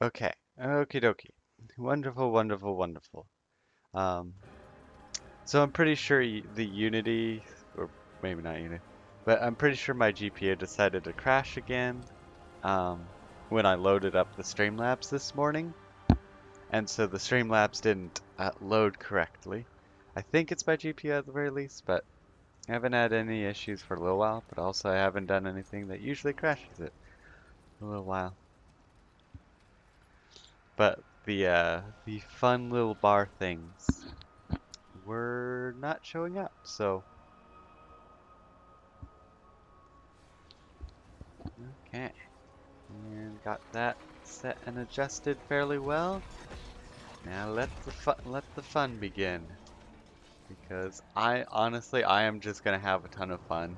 Okay, okie dokie. Wonderful, wonderful, wonderful. Um, so I'm pretty sure the Unity, or maybe not Unity, but I'm pretty sure my GPU decided to crash again um, when I loaded up the Streamlabs this morning. And so the Streamlabs didn't load correctly. I think it's my GPU at the very least, but I haven't had any issues for a little while, but also I haven't done anything that usually crashes it for a little while. But the fun little bar things were not showing up, so okay. And got that set and adjusted fairly well. Now let the fun begin. Because I honestly I am just gonna have a ton of fun.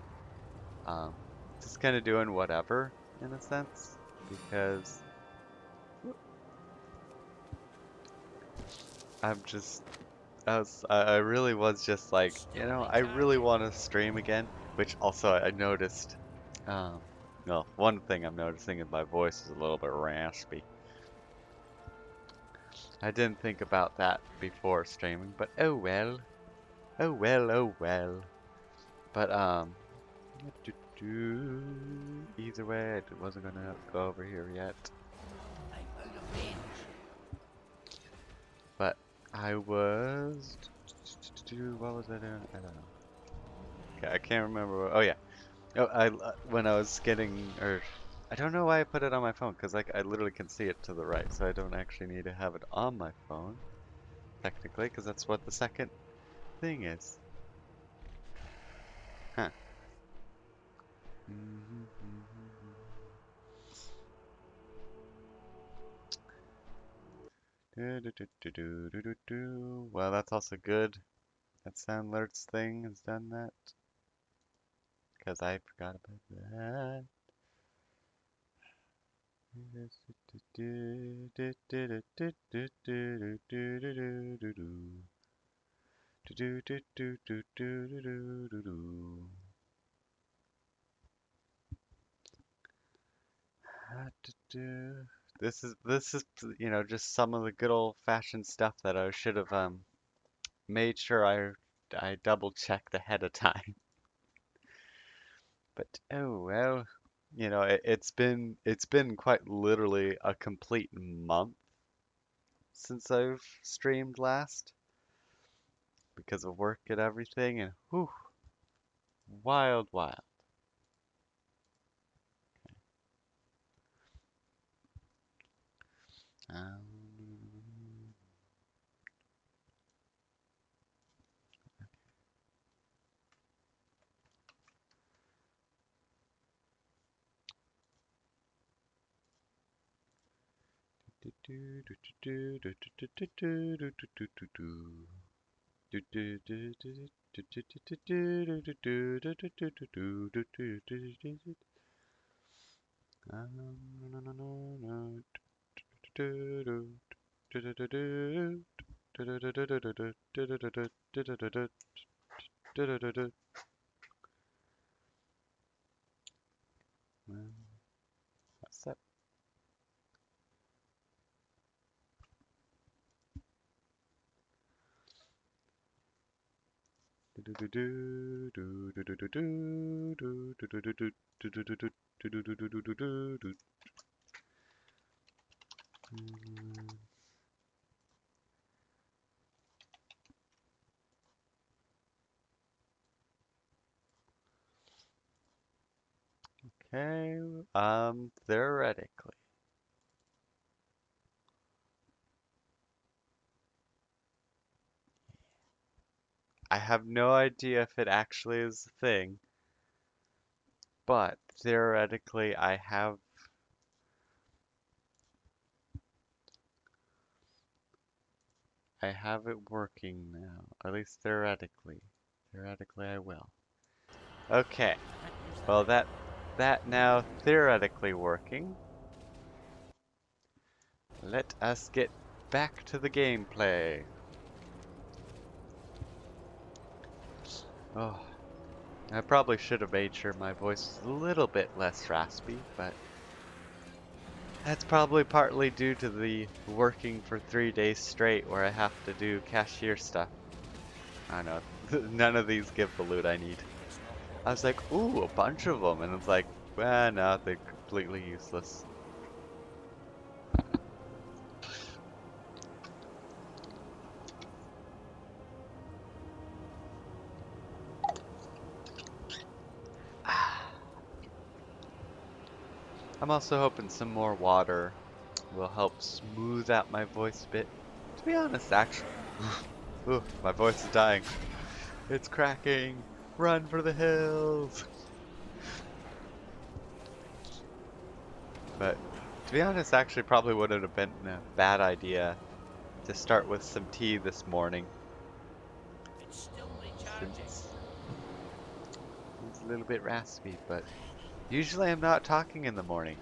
Um, just kind of doing whatever in a sense because I'm just I really was just like, you know, I really want to stream again, which also I noticed. Um, well, one thing I'm noticing is my voice is a little bit raspy. I didn't think about that before streaming, but oh well. Oh well, oh well. But either way, I wasn't gonna go over here yet. But I was. What was I doing? I don't know. Okay, I can't remember. Oh yeah. Oh, when I was getting or I don't know why I put it on my phone because like I literally can see it to the right, so I don't actually need to have it on my phone technically because that's what the second thing is. Huh. Well, that's also good. That sound alerts thing has done that because I forgot about that. This is you know just some of the good old fashioned stuff that I should have made sure I double checked ahead of time. But oh well, you know it's been quite literally a complete month since I've streamed last because of work and everything, and whew, wild, wild. Um, What's that? Okay, theoretically. I have no idea if it actually is a thing, but theoretically I have it working now. At least theoretically. Theoretically I will. Okay. Well that now theoretically working. Let us get back to the gameplay. Oh, I probably should have made sure my voice was a little bit less raspy, but That's probably partly due to the working for 3 days straight where I have to do cashier stuff. I know, none of these give the loot I need. I was like, ooh, a bunch of them, and it's like, well, no, they're completely useless. I'm also hoping some more water will help smooth out my voice a bit. To be honest, actually, ooh, my voice is dying. It's cracking. Run for the hills. But to be honest, actually, probably wouldn't have been a bad idea to start with some tea this morning. Since it's a little bit raspy, but usually I'm not talking in the morning.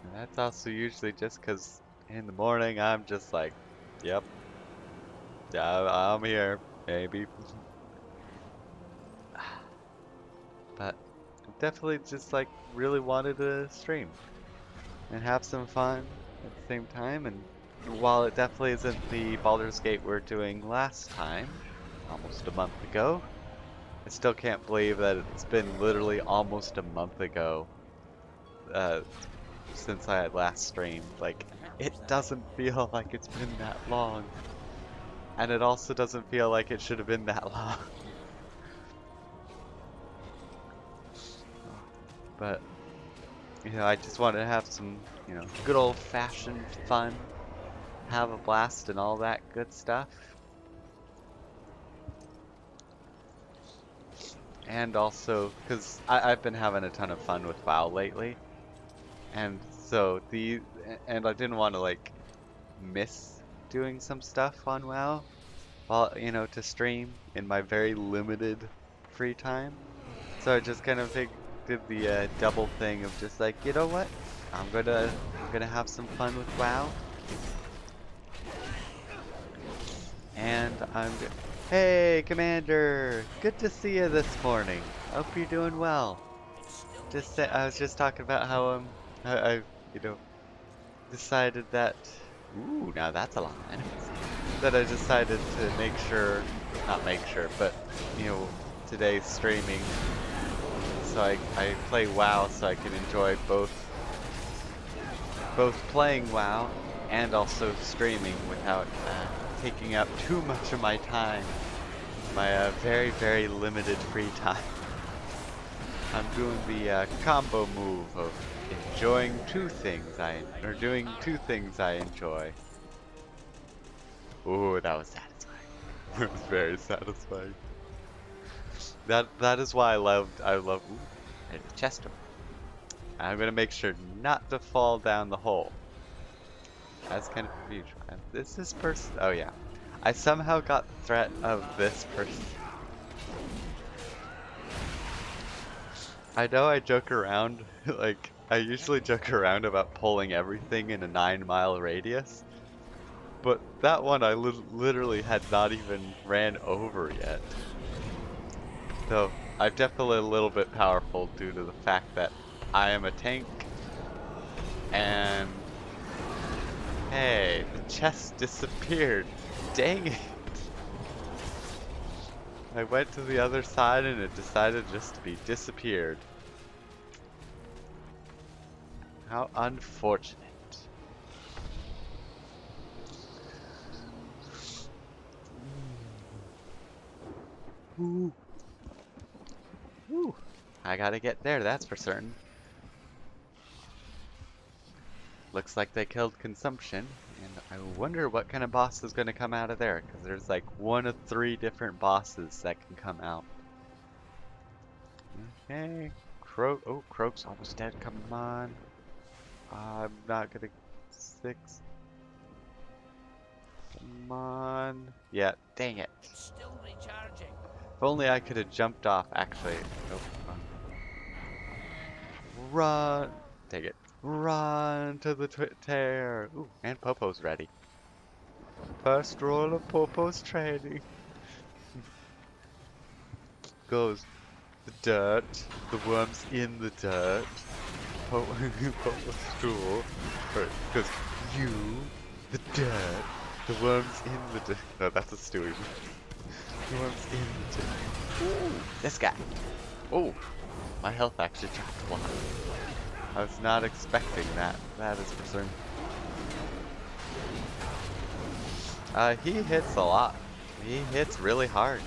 And that's also usually just because in the morning I'm just like, yep, yeah, I'm here, maybe. But I definitely just like really wanted to stream and have some fun at the same time. And while it definitely isn't the Baldur's Gate we're doing last time, almost a month ago, I still can't believe that it's been literally almost a month ago since I had last streamed. Like, it doesn't feel like it's been that long. And it also doesn't feel like it should have been that long. But, I just wanted to have some, good old-fashioned fun, have a blast and all that good stuff. And also, because I've been having a ton of fun with WoW lately. And so and I didn't want to like miss doing some stuff on WoW while, to stream in my very limited free time. So I just kind of did the double thing of just like, you know what? I'm gonna have some fun with WoW. And Hey, Commander! Good to see you this morning. Hope you're doing well. I was just talking about how I decided that. Ooh, now that's a lot of enemies. That I decided to make sure, not make sure, but today's streaming, so I play WoW so I can enjoy both playing WoW and also streaming without taking up too much of my time, my very, very limited free time. I'm doing the combo move of doing two things I enjoy. Ooh, that was satisfying. It was very satisfying. That is why I love. Ooh, there's a chest over. I'm gonna make sure not to fall down the hole. That's kind of huge. Is this person? Oh yeah. I somehow got the threat of this person. I know I joke around, like, I usually joke around about pulling everything in a 9-mile radius, but that one I literally had not even ran over yet. So, I'm definitely a little bit powerful due to the fact that I am a tank, and hey, the chest disappeared. Dang it. I went to the other side and it decided just to be disappeared. How unfortunate. Ooh. Ooh. I gotta get there, that's for certain. Looks like they killed consumption, and I wonder what kind of boss is gonna come out of there, because there's like 1 of 3 different bosses that can come out. Okay. Oh, Croak's almost dead, come on. I'm not gonna... 6. Come on. Yeah, dang it. It's still recharging. If only I could have jumped off, actually. Nope. Run! Take it. Run to the tear! Ooh, and Popo's ready. First roll of Popo's training. Goes. The dirt. The worms in the dirt. Oh, the stool. Because you, the dirt. The worms in the dirt. No, that's a Stewie. The worms in the dirt. Ooh, this guy. Oh, my health actually dropped a lot. I was not expecting that. That is for certain. He hits a lot. He hits really hard.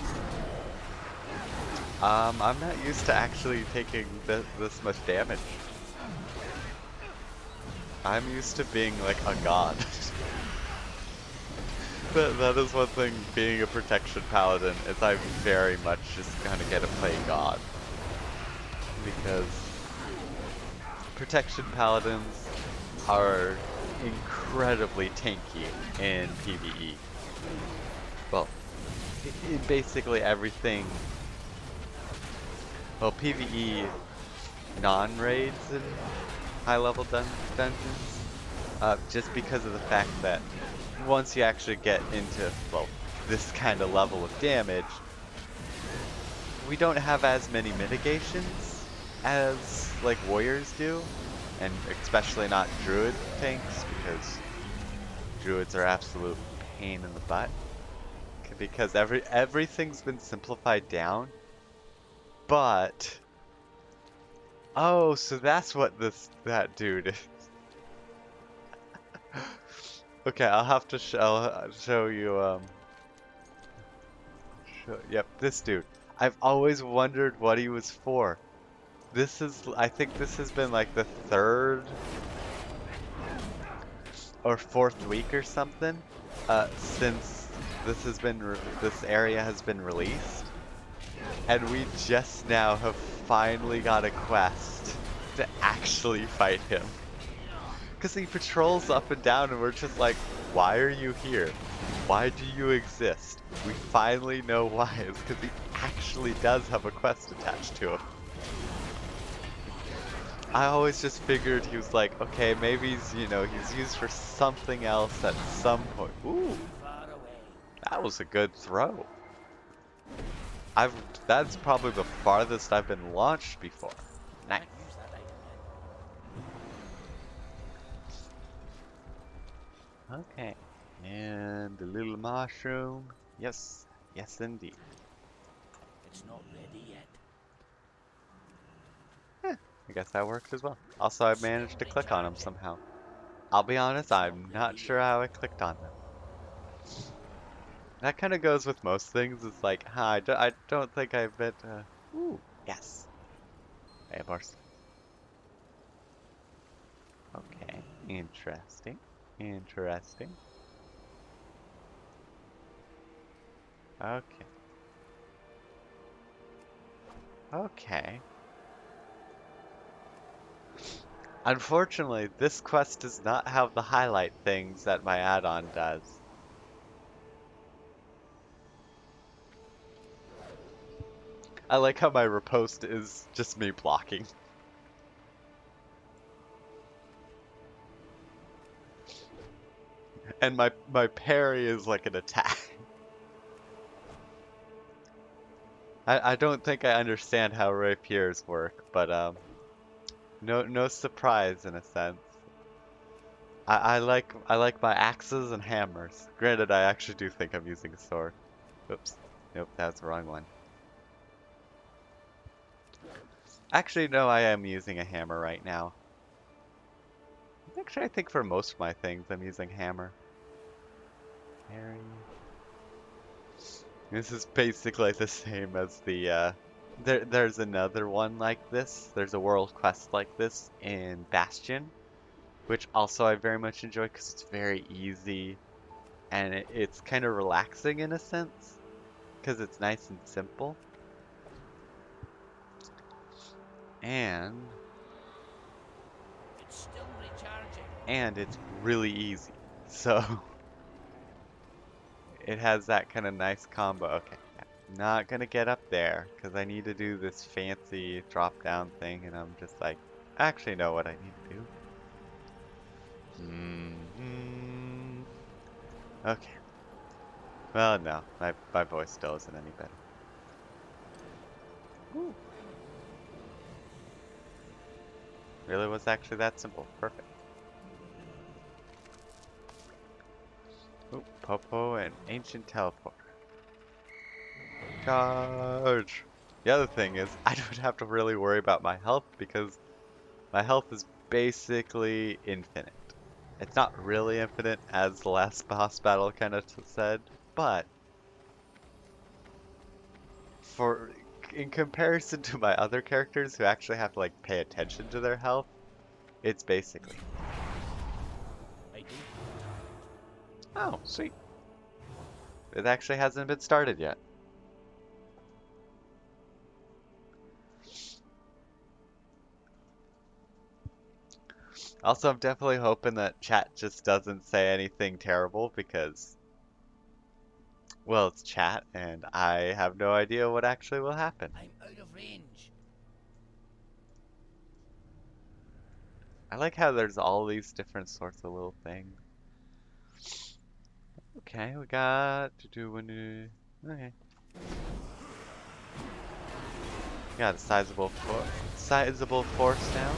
I'm not used to actually taking this much damage. I'm used to being like a god. That is one thing being a protection paladin is I very much just kind of get to play god. Because protection paladins are incredibly tanky in PvE. Well, in basically everything. Well, PvE non-raids and high-level dungeons, just because of the fact that once you actually get into, well, this kind of level of damage, we don't have as many mitigations as, like, warriors do, and especially not druid tanks, because druids are absolute pain in the butt, because everything's been simplified down, but... Oh, so that's what that dude is. Okay, I'll have to show you, yep, this dude. I've always wondered what he was for. I think this has been like the third or fourth week or something, since this area has been released. And we just now have finally got a quest to actually fight him. Because he patrols up and down and we're just like, why are you here? Why do you exist? We finally know why. It's because he actually does have a quest attached to him. I always just figured he was like, okay, maybe he's used for something else at some point. Ooh, that was a good throw. That's probably the farthest I've been launched before. Nice. Okay, and the little mushroom. Yes, yes indeed. It's not ready yet. I guess that worked as well. Also, I managed to click on them somehow. I'll be honest, I'm not sure how I clicked on them. That kind of goes with most things. It's like, huh, I don't think I've been. Ooh, yes. Hey, Bars. Okay, interesting. Interesting. Okay. Okay. Unfortunately, this quest does not have the highlight things that my add-on does. I like how my riposte is just me blocking. And my parry is like an attack. I don't think I understand how rapiers work, but no surprise in a sense. I like my axes and hammers. Granted, I actually do think I'm using a sword. Oops. Nope, that's the wrong one. Actually, no, I am using a hammer right now. Actually, I think for most of my things, I'm using hammer. Parry. This is basically the same as the, there's another one like this. There's a world quest like this in Bastion, which also I very much enjoy because it's very easy and it's kind of relaxing in a sense because it's nice and simple. And It's still recharging. it's really easy. So it has that kind of nice combo. Okay, I'm not gonna get up there because I need to do this fancy drop down thing and I'm just like, I actually know what I need to do. Okay. Well, no, my voice still isn't any better. Ooh. Really was actually that simple. Perfect. Ooh, Popo and Ancient Teleport. Charge! The other thing is, I don't have to really worry about my health because my health is basically infinite. It's not really infinite, as the last boss battle kind of said, but for in comparison to my other characters who actually have to like pay attention to their health, it's basically. I do. Oh, sweet. It actually hasn't been started yet. Also, I'm definitely hoping that chat just doesn't say anything terrible because, well, it's chat and I have no idea what actually will happen. I'm out of range. I like how there's all these different sorts of little things. Okay, we got to do one. Okay. Got a sizable force now.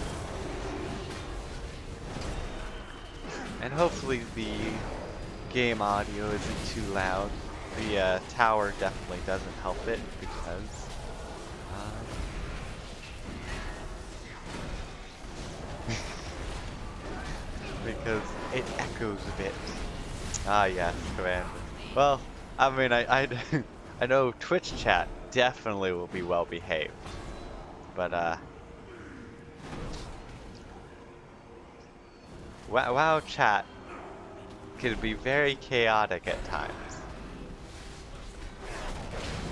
And hopefully the game audio isn't too loud. The tower definitely doesn't help it because because it echoes a bit. Ah yes, Commander. Well, I mean I know Twitch chat definitely will be well behaved. But WoW chat can be very chaotic at times.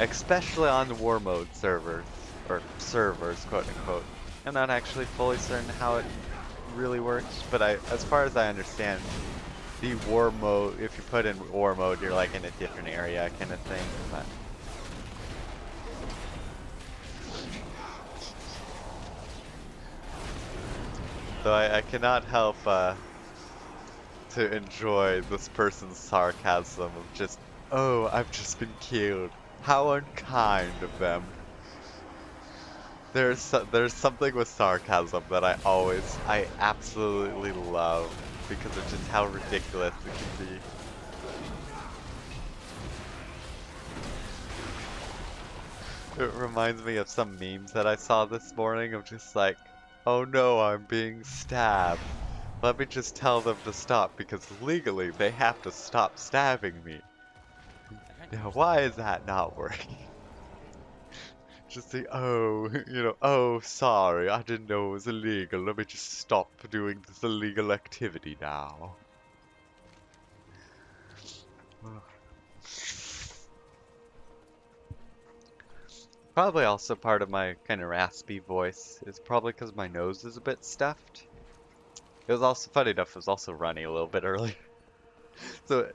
Especially on the war mode servers, or servers, quote unquote. I'm not actually fully certain how it really works, but as far as I understand, the war mode, if you put in war mode, you're like in a different area kind of thing, but... So I cannot help to enjoy this person's sarcasm of just, oh, I've just been killed. How unkind of them. There's something with sarcasm that I absolutely love because of just how ridiculous it can be. It reminds me of some memes that I saw this morning of just like, oh no, I'm being stabbed. Let me just tell them to stop because legally they have to stop stabbing me. Now why is that not working? Just say, oh, oh, sorry, I didn't know it was illegal. Let me just stop doing this illegal activity now. Probably also part of my kind of raspy voice is probably because my nose is a bit stuffed. It was also, funny enough, it was also runny a little bit earlier. So,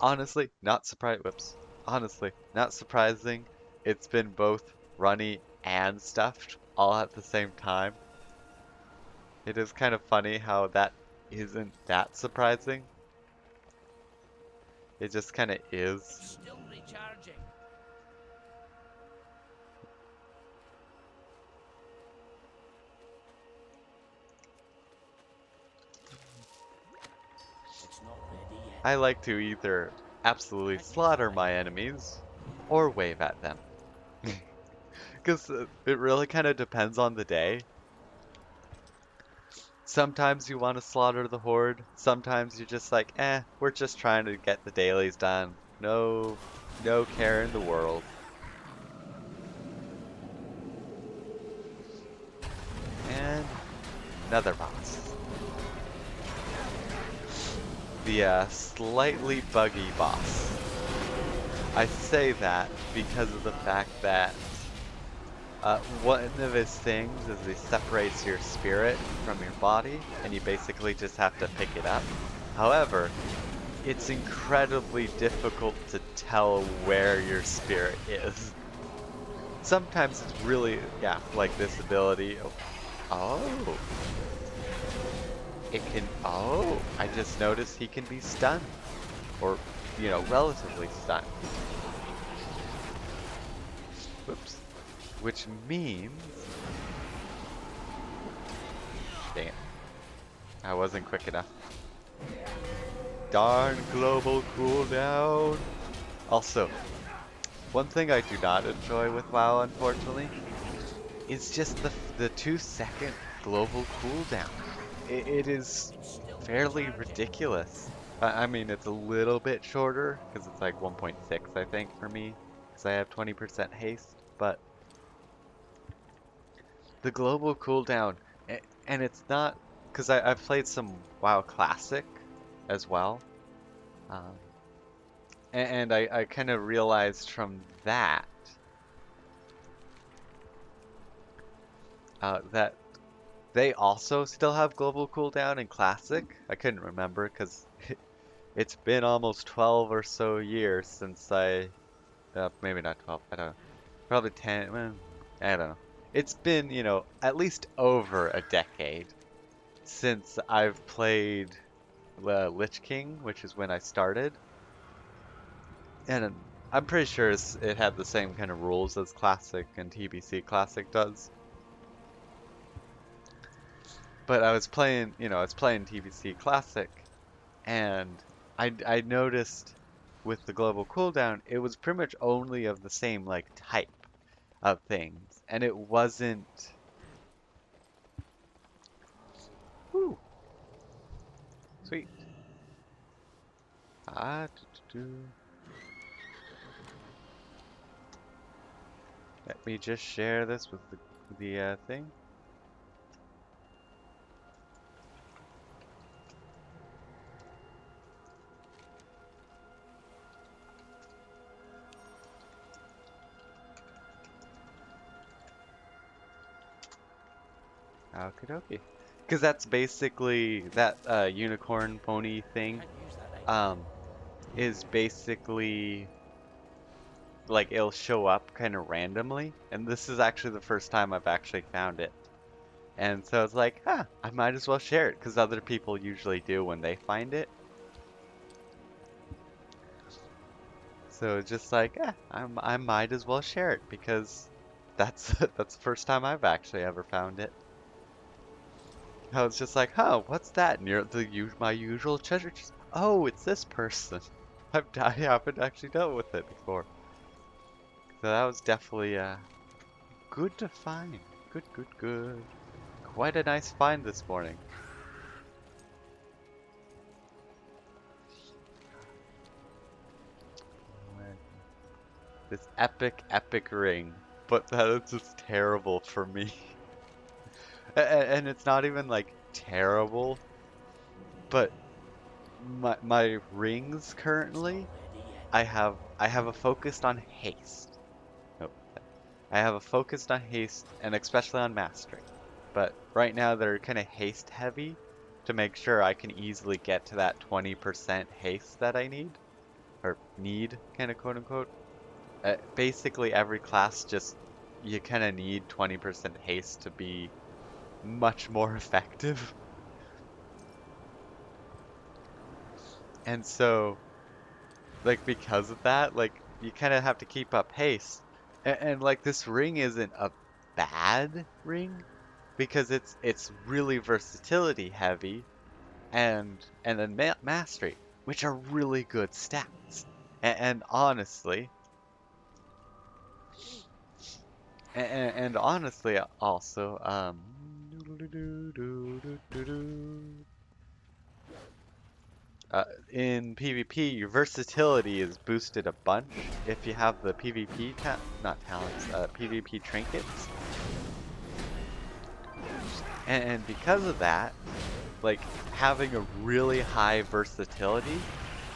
honestly, not surprised. Whoops. Honestly, not surprising. It's been both runny and stuffed all at the same time. It is kind of funny how that isn't that surprising. It just kind of is. Still recharging. It's not ready yet. I like to either absolutely slaughter my enemies or wave at them. Because it really kind of depends on the day. Sometimes you want to slaughter the horde. Sometimes you're just like, we're just trying to get the dailies done. No care in the world. And another boss. The slightly buggy boss. I say that because of the fact that one of his things is he separates your spirit from your body, and you basically just have to pick it up. However, it's incredibly difficult to tell where your spirit is. Sometimes it's really, yeah, like this ability. Oh. It can, oh, I just noticed he can be stunned. Or, relatively stunned. Whoops. Which means Dang it. I wasn't quick enough. Darn global cooldown. Also, one thing I do not enjoy with WoW, unfortunately, is just the 2-second global cooldown. It is It's still fairly recharging. ridiculous. I mean, it's a little bit shorter, because it's like 1.6, I think, for me, because I have 20% haste, but the global cooldown, and it's not, because I've played some WoW Classic as well, um, and I kind of realized from that, that they also still have global cooldown in Classic. I couldn't remember, because it's been almost 12 or so years since maybe not 12, I don't know, probably 10, well, I don't know. It's been, at least over a decade since I've played Lich King, which is when I started, and I'm pretty sure it had the same kind of rules as Classic and TBC Classic does. But I was playing TBC Classic, and I noticed with the global cooldown, it was pretty much only of the same like type of things, and it wasn't. Whew, sweet. Ah, Let me just share this with the thing. Okie dokie. Because that's basically that unicorn pony thing. Can't use that item. Um, is basically like it'll show up kind of randomly, and this is actually the first time I've actually found it. And so it's like, huh, I might as well share it because other people usually do when they find it. So it's just like, I might as well share it because that's that's the first time I've actually ever found it. I was just like, huh, what's that near my usual treasure chest? Oh, it's this person. I haven't actually dealt with it before. So that was definitely good to find. Good, good, good. Quite a nice find this morning. This epic, epic ring. But that is just terrible for me. And it's not even like terrible, but my rings It's not currently, ready yet. I have a focused on haste. Nope. I have a focused on haste and especially on mastery. But right now they're kind of haste heavy to make sure I can easily get to that 20% haste that I need. Or need, kind of quote unquote. Basically every class just, you kind of need 20% haste to be much more effective. And so, like, because of that, like, you kind of have to keep up haste. And like, this ring isn't a bad ring because it's really versatility heavy and then mastery, which are really good stats. And honestly, and honestly also, in PvP, your versatility is boosted a bunch if you have the PvP not talents, PvP trinkets. And because of that, like having a really high versatility,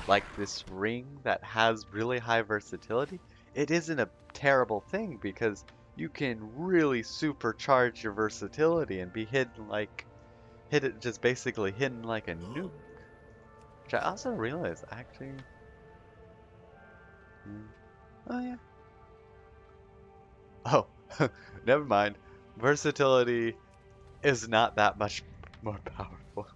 like this ring that has really high versatility, it isn't a terrible thing because you can really supercharge your versatility and be just basically hidden like a nuke. Which I also realized actually. Hmm, oh yeah. Oh, never mind. Versatility is not that much more powerful.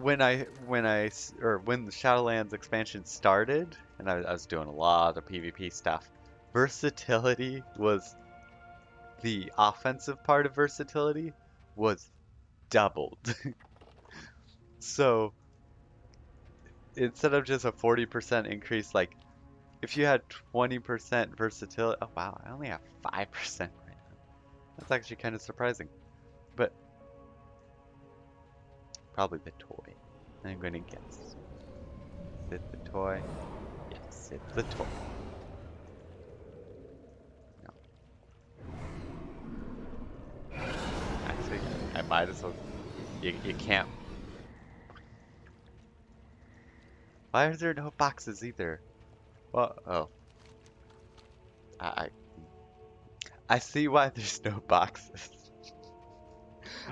When the Shadowlands expansion started, and I was doing a lot of PvP stuff, versatility was the offensive part of versatility was doubled. So instead of just a 40% increase, like if you had 20% versatility, oh wow, I only have 5% right now. That's actually kind of surprising. But probably the toy. I'm gonna guess. Is it the toy? Yes, it's the toy. No. Actually, I might as well. You can't. Why are there no boxes either? Well, oh. I, I see why there's no boxes.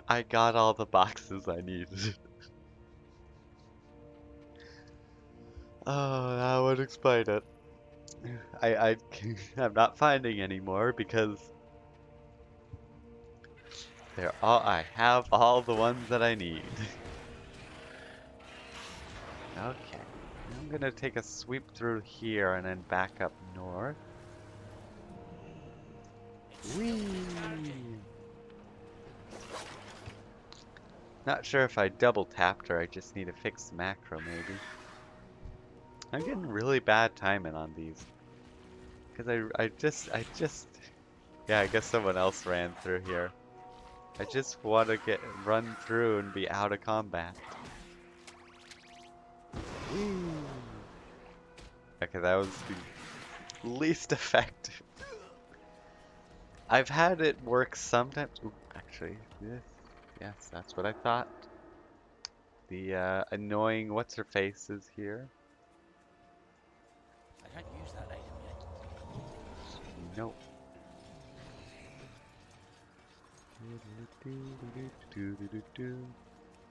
I got all the boxes I needed. Oh, that would explain it. I'm not finding anymore because I have all the ones that I need. Okay. I'm gonna take a sweep through here and then back up north. Whee! Not sure if I double tapped or I just need to fix the macro maybe. I'm getting really bad timing on these. Cause I just yeah, I guess someone else ran through here. I just want to run through and be out of combat. Whee! Okay, that was the least effective. I've had it work sometimes. Ooh, actually, yes, that's what I thought. The annoying what's her face is here. I can't use that item yet. Nope.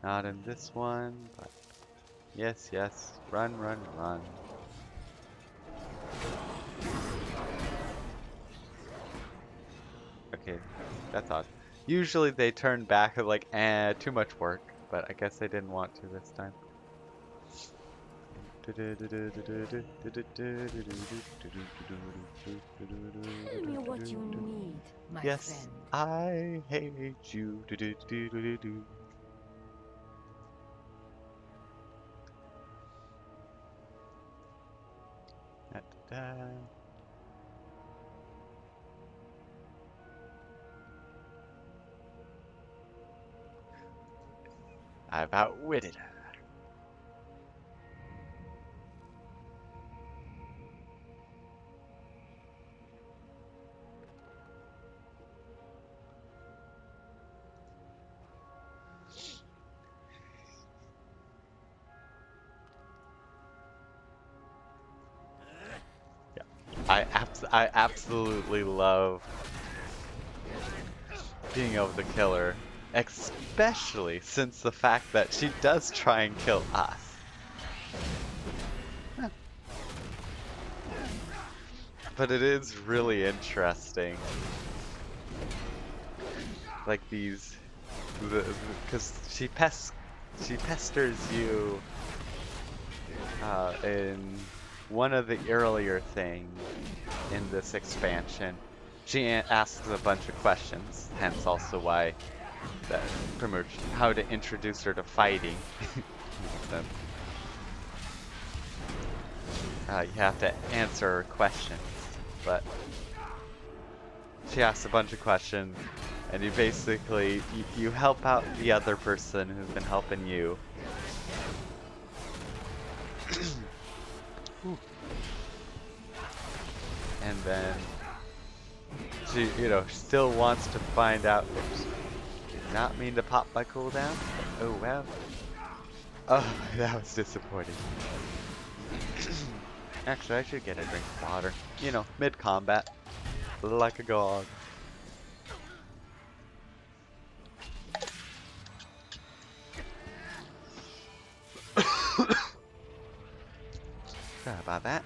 Not in this one, but yes, run, run, run. Okay, that's odd. Usually they turn back and like, too much work, but I guess they didn't want to this time. Tell me what you need, my Yes, friend. I hate you. Da-da-da. I've outwitted her. I absolutely love being able to kill her, especially since the fact that she does try and kill us. Huh. But it is really interesting. Like these, because she pesters you in one of the earlier things in this expansion. She asks a bunch of questions, hence also why that pretty much how to introduce her to fighting. You have to answer her questions, but she asks a bunch of questions, and you basically you help out the other person who's been helping you. And then she, still wants to find out. Oops, did not mean to pop my cooldown. But oh well. Oh, that was disappointing. Actually, I should get a drink of water. Mid-combat, like a god. Sorry about that.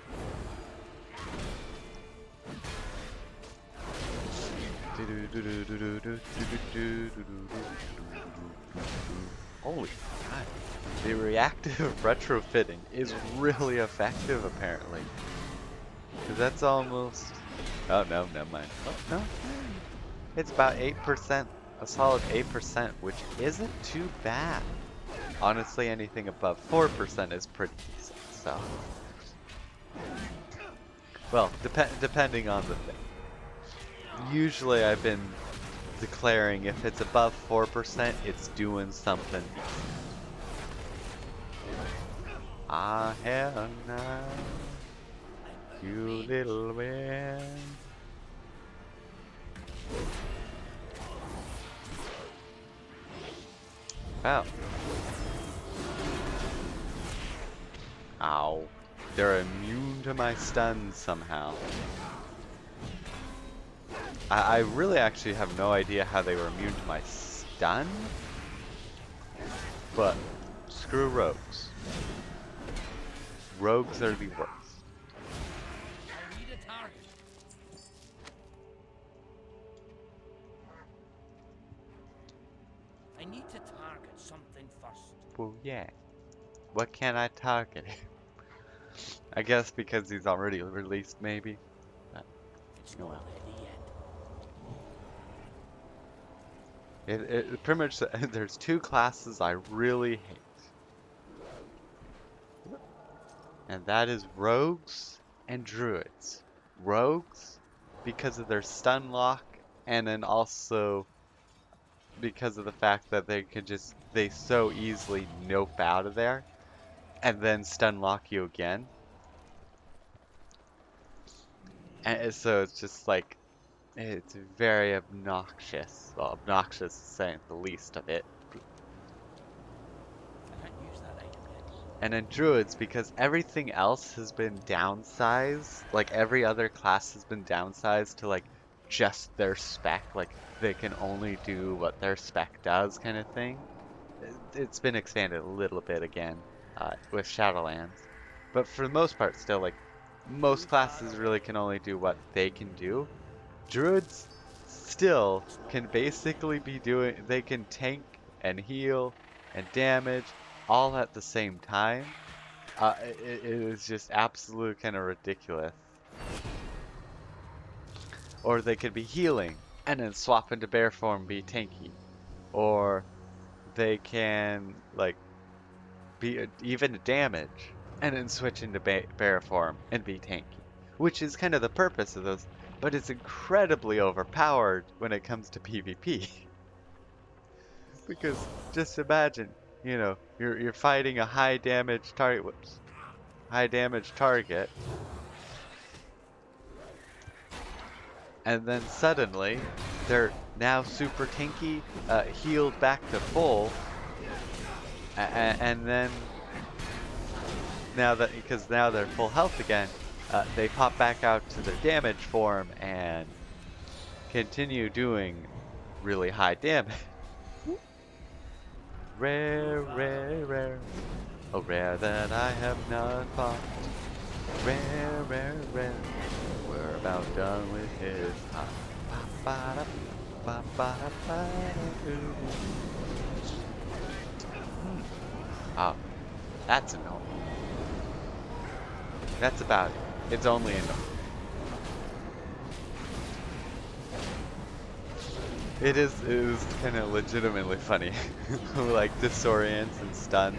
Holy God. The reactive retrofitting is really effective apparently. Cause that's almost... Oh no, never mind. Oh, no. It's about 8%, a solid 8%, which isn't too bad. Honestly, anything above 4% is pretty decent, so. Well, depending on the thing. Usually I've been declaring if it's above 4%, it's doing something decent. Ah, hell no, you little wind. Wow. Ow. They're immune to my stuns somehow. I really actually have no idea how they were immune to my stun. But screw rogues. Rogues are the worst. I need a target. I need to target something first. Well, yeah. What can I target? I guess because he's already released, maybe. But, It's oh not well. ready yet. It pretty much, there's two classes I really hate. And that is rogues and druids. Rogues, because of their stun lock, and then also because of the fact that they so easily nope out of there, and then stun lock you again. And so it's just like, it's very obnoxious. Well, obnoxious is saying the least of it. I can't use that item yet. And in druids, because everything else has been downsized, like every other class has been downsized to like just their spec, like they can only do what their spec does kind of thing. It's been expanded a little bit again with Shadowlands. But for the most part still, like most classes really can only do what they can do. Druids still can basically be doing, they can tank and heal and damage all at the same time. It is just absolute kind of ridiculous. Or they could be healing and then swap into bear form and be tanky. Or they can like be even damage and then switch into bear form and be tanky. Which is kind of the purpose of those, but it's incredibly overpowered when it comes to PvP. Because just imagine, you know, you're fighting a high damage target. Whoops. High damage target. And then suddenly, they're now super tanky, healed back to full. And then, because now they're full health again, they pop back out to their damage form and continue doing really high damage. Rare, rare, rare. Oh, rare that I have not fought. Rare, rare, rare. We're about done with his time. Oh, that's annoying. That's about it. It's only annoying. It is kind of legitimately funny. Like disorients and stuns,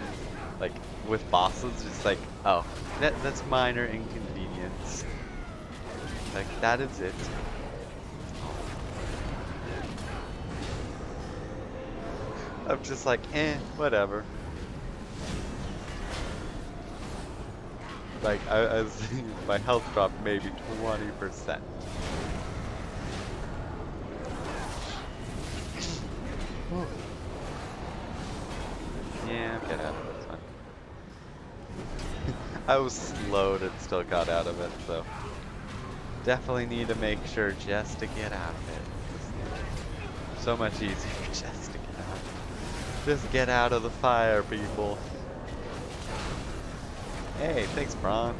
like with bosses, just like, oh, that's minor inconvenience. Like that is it. I'm just like, whatever. Like I was my health dropped maybe 20%. Yeah, get out of this one. I was slowed and still got out of it, so definitely need to make sure just to get out of it. So much easier just to get out. Just get out of the fire, people. Hey, thanks, Braun.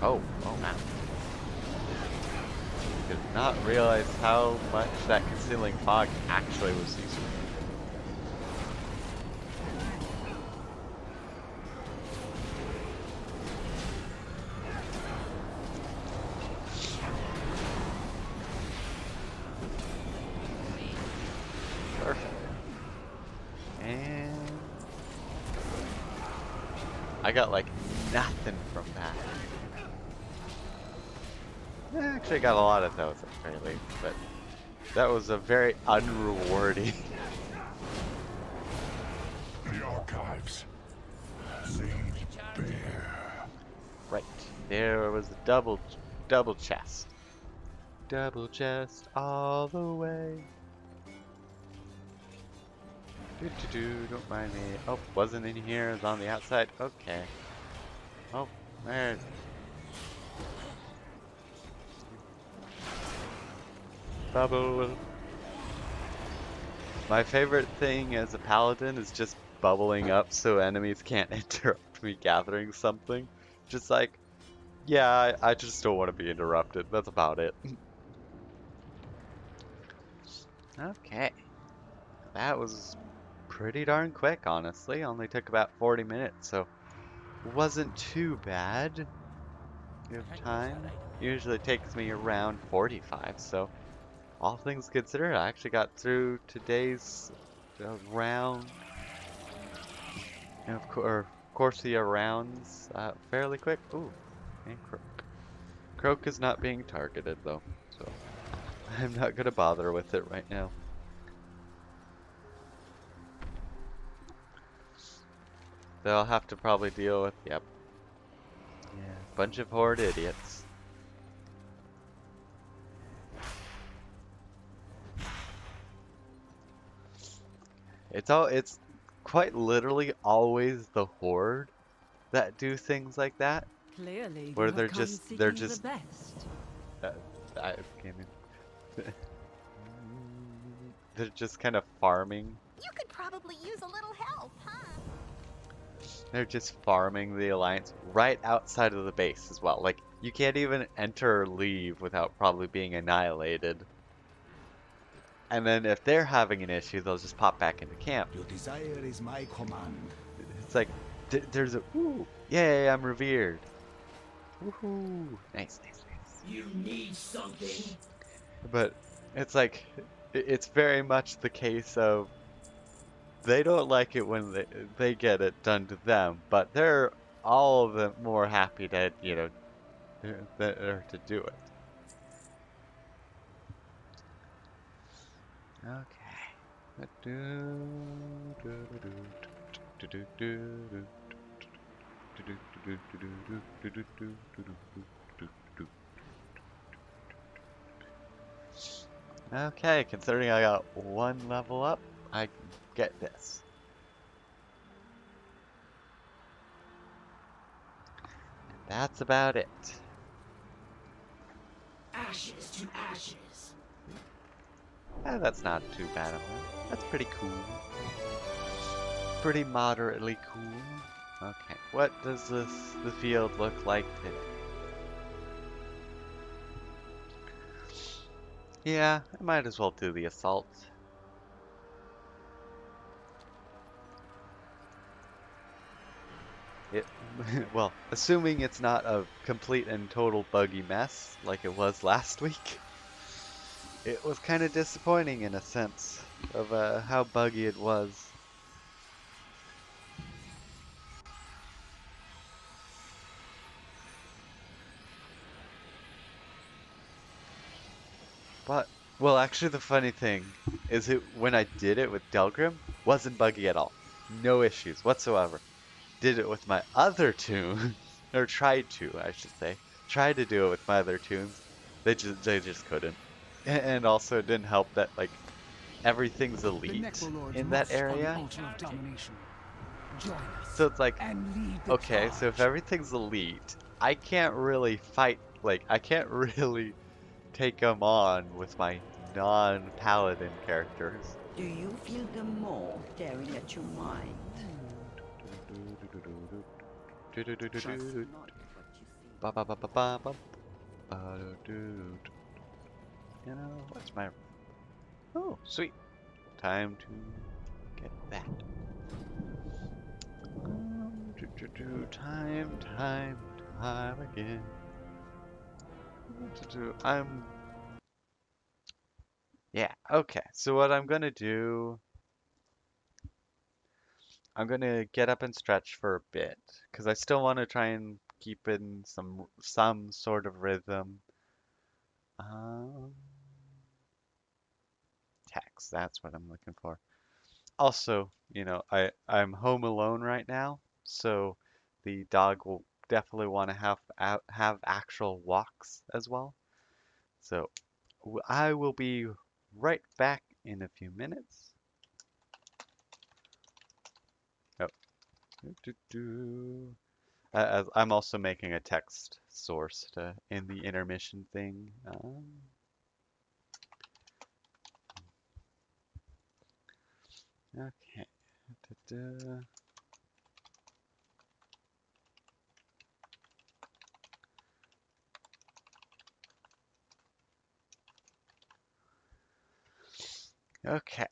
Oh man. Did not realize how much that concealing fog actually was useful. I got like nothing from that. Actually, I got a lot of those at the very least, but that was a very unrewarding. The archives. Laid bare. Right, there was a double chest. Double chest all the way. Don't mind me. Oh, wasn't in here, it's on the outside. Okay. Oh, there's. Bubble. My favorite thing as a paladin is just bubbling up so enemies can't interrupt me gathering something. Just like, yeah, I just don't want to be interrupted. That's about it. Okay. That was pretty darn quick, honestly. Only took about 40 minutes, so wasn't too bad of time. Usually takes me around 45, so all things considered, I actually got through today's round, and of course the rounds fairly quick. Ooh, and Croak. Croak is not being targeted though, so I'm not gonna bother with it right now. They'll have to probably deal with, yep. Yeah, bunch of horde idiots. It's quite literally always the horde that do things like that, Clearly, where you have come they're seeking just the best. uh, I can't even. They're just kind of farming. You could probably use a little help, huh? They're just farming the alliance right outside of the base as well. Like you can't even enter or leave without probably being annihilated. And then if they're having an issue, they'll just pop back into camp. Your desire is my command. It's like there's a ooh, yay, I'm revered. Woohoo! Nice, nice, nice. You need something. But it's like it's very much the case of they don't like it when they get it done to them, but they're all of them more happy to or to do it. Okay, considering I got one level up, I can get this. That's about it. Ashes to ashes. That's not too bad of one. That's pretty cool. Pretty moderately cool. Okay, what does the field look like today? Yeah, I might as well do the assault. It, well, assuming it's not a complete and total buggy mess like it was last week. It was kind of disappointing in a sense of how buggy it was. But, well, actually the funny thing is when I did it with Delgrim, wasn't buggy at all. No issues whatsoever. Did it with my other tunes, or tried to, I should say. Tried to do it with my other tunes. They just couldn't. And also it didn't help that, like, everything's elite in that area. So it's like, okay, so if everything's elite, I can't really fight, like, I can't really take them on with my non-paladin characters. Do you feel the maw tearing at your mind? Trust not what you see. Ba ba ba ba ba ba. You know, what's my... Oh, sweet. Time to get that. Time again. Yeah, okay. So what I'm gonna do... I'm gonna get up and stretch for a bit because I still want to try and keep in some sort of rhythm. Um, Text, that's what I'm looking for. Also, I'm home alone right now, so the dog will definitely want to have actual walks as well. So I will be right back in a few minutes. Oh, I'm also making a text source in the intermission thing. Okay. Da-da. Okay.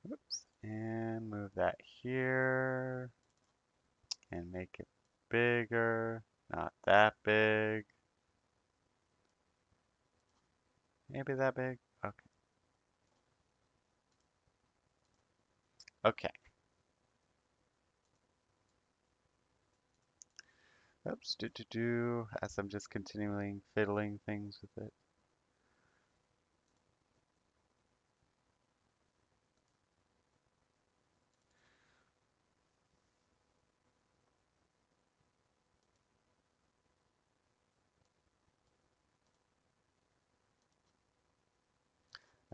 Oops. And move that here and make it bigger. Not that big. Maybe that big. Okay. Okay. Oops. As I'm just continuing fiddling things with it.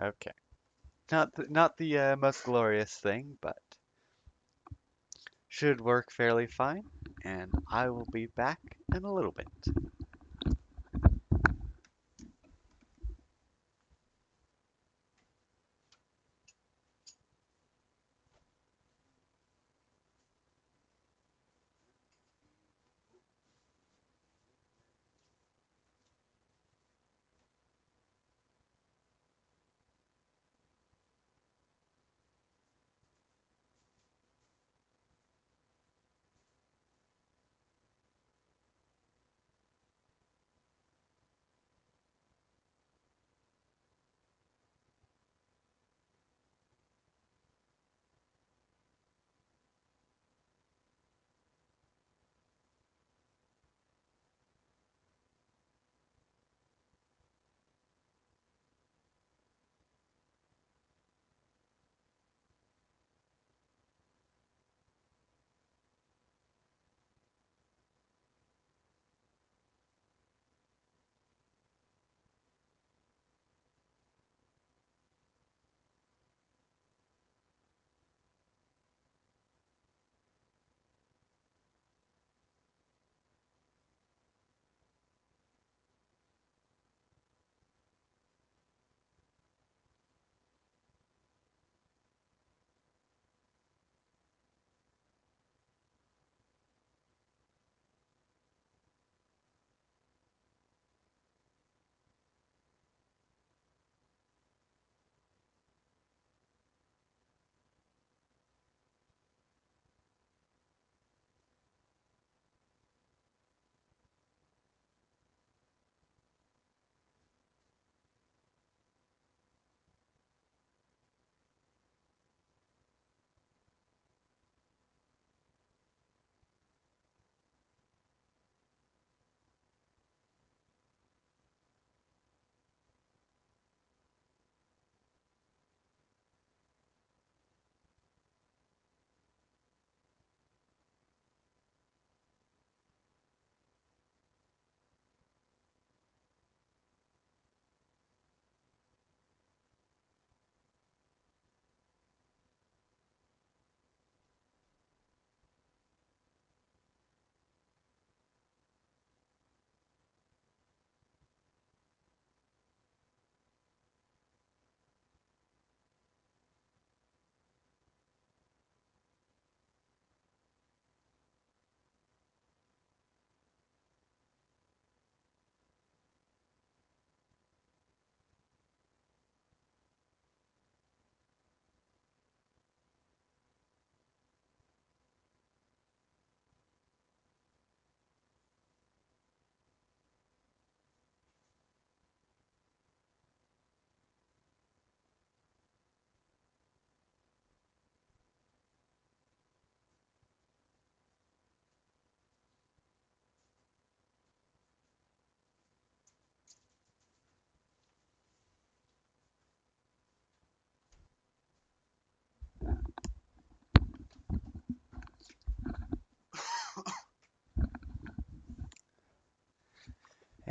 Okay. Not the most glorious thing, but should work fairly fine. And I will be back in a little bit.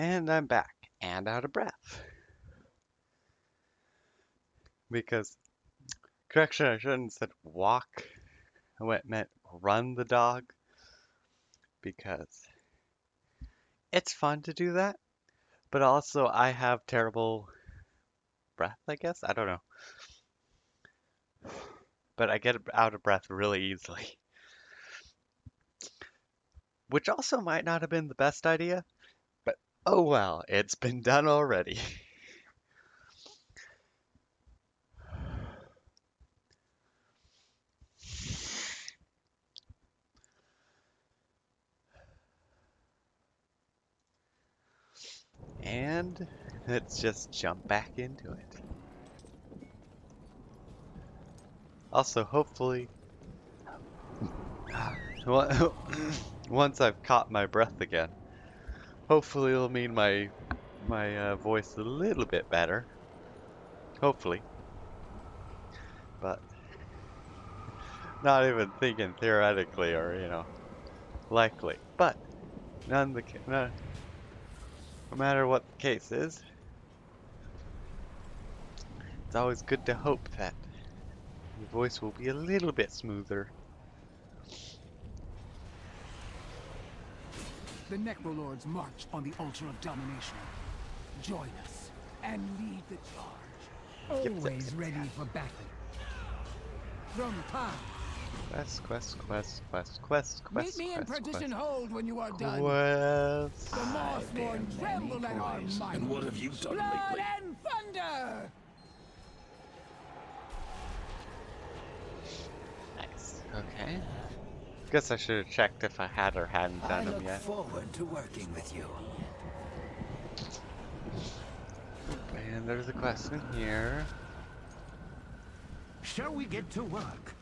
And I'm back and out of breath. Because, correction, I shouldn't have said walk. I meant run the dog. Because it's fun to do that. But also, I have terrible breath, I guess? I don't know. But I get out of breath really easily. Which also might not have been the best idea. But oh well, it's been done already. And let's just jump back into it. Also, hopefully, once I've caught my breath again, hopefully it'll mean my voice a little bit better. Hopefully, but not even thinking theoretically or likely. But no matter what the case is, it's always good to hope that your voice will be a little bit smoother. The Necrolords march on the altar of domination. Join us and lead the charge. Yep, Always yep, ready for battle. From time. Quest. Meet me in Perdition Hold when you are done. Quest. The Mossborn tremble at our might. And what have you done Blood lately? and thunder! Nice. Okay. Guess I should have checked if I had or hadn't I done them look yet. forward to working with you. And there's a quest in here. Shall we get to work?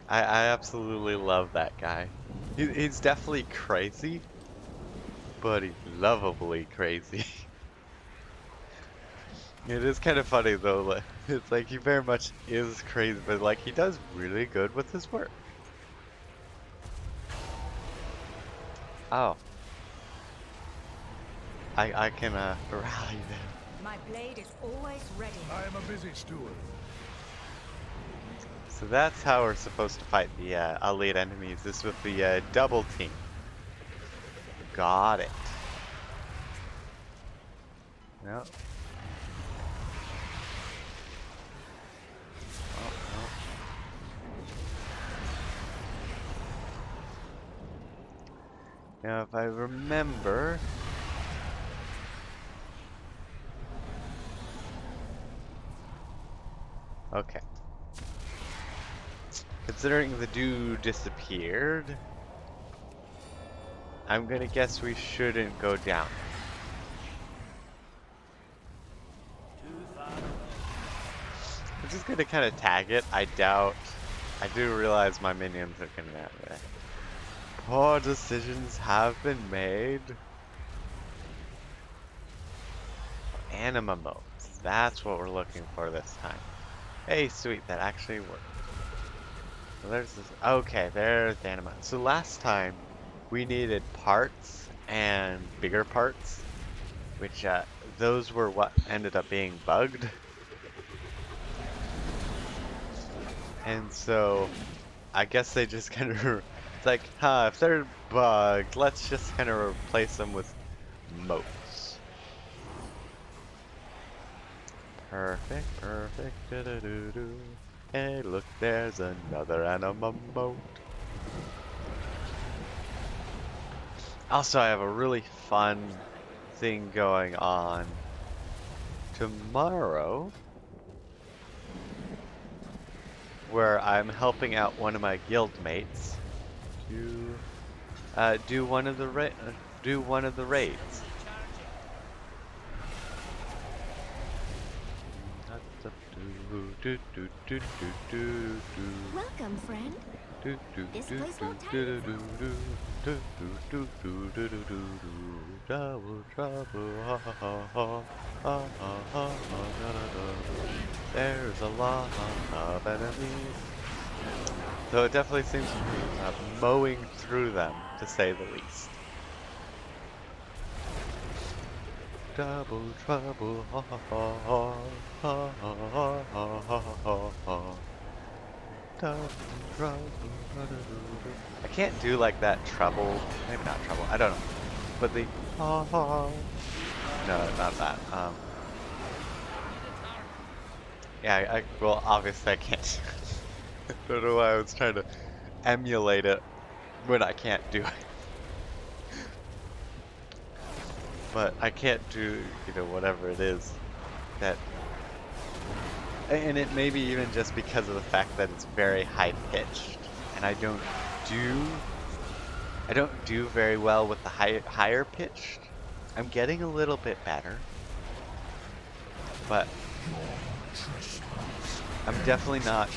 I absolutely love that guy. He's definitely crazy, but he's lovably crazy. It is kind of funny though. Like, it's like he very much is crazy, but like he does really good with his work. Oh. I can rally them. My blade is always ready. I am a busy steward. So that's how we're supposed to fight the elite enemies, is with the double team. Got it. No. Oh, no. Now if I remember... Okay. Considering the dude disappeared, I'm gonna guess we shouldn't go down. I'm just gonna kind of tag it. I do realize my minions are gonna have it. Poor decisions have been made. Anima modes. That's what we're looking for this time. Hey, sweet, that actually worked. So there's this. Okay, there's the anima. So last time we needed parts and bigger parts, which those were what ended up being bugged. And so I guess they just kind of, it's like, if they're bugged, let's just kind of replace them with motes. Perfect. Do-do-do-do. Hey, look, there's another anima mote. Also, I have a really fun thing going on tomorrow, where I'm helping out one of my guild mates to do one of the raids. Welcome, friend. This place won't tire Double trouble, there's a lot of enemies. So it definitely seems to be mowing through them, to say the least. Double trouble, ha ha ha ha ha ha ha ha ha ha. Double trouble. I can't do like that treble, maybe not treble, I don't know. But the ha ha. No, not that. Yeah, well, obviously I can't. I don't know why I was trying to emulate it when I can't do it. But I can't do, whatever it is that, and it may be even just because of the fact that it's very high pitched, and I don't do very well with the higher pitched. I'm getting a little bit better, but I'm definitely not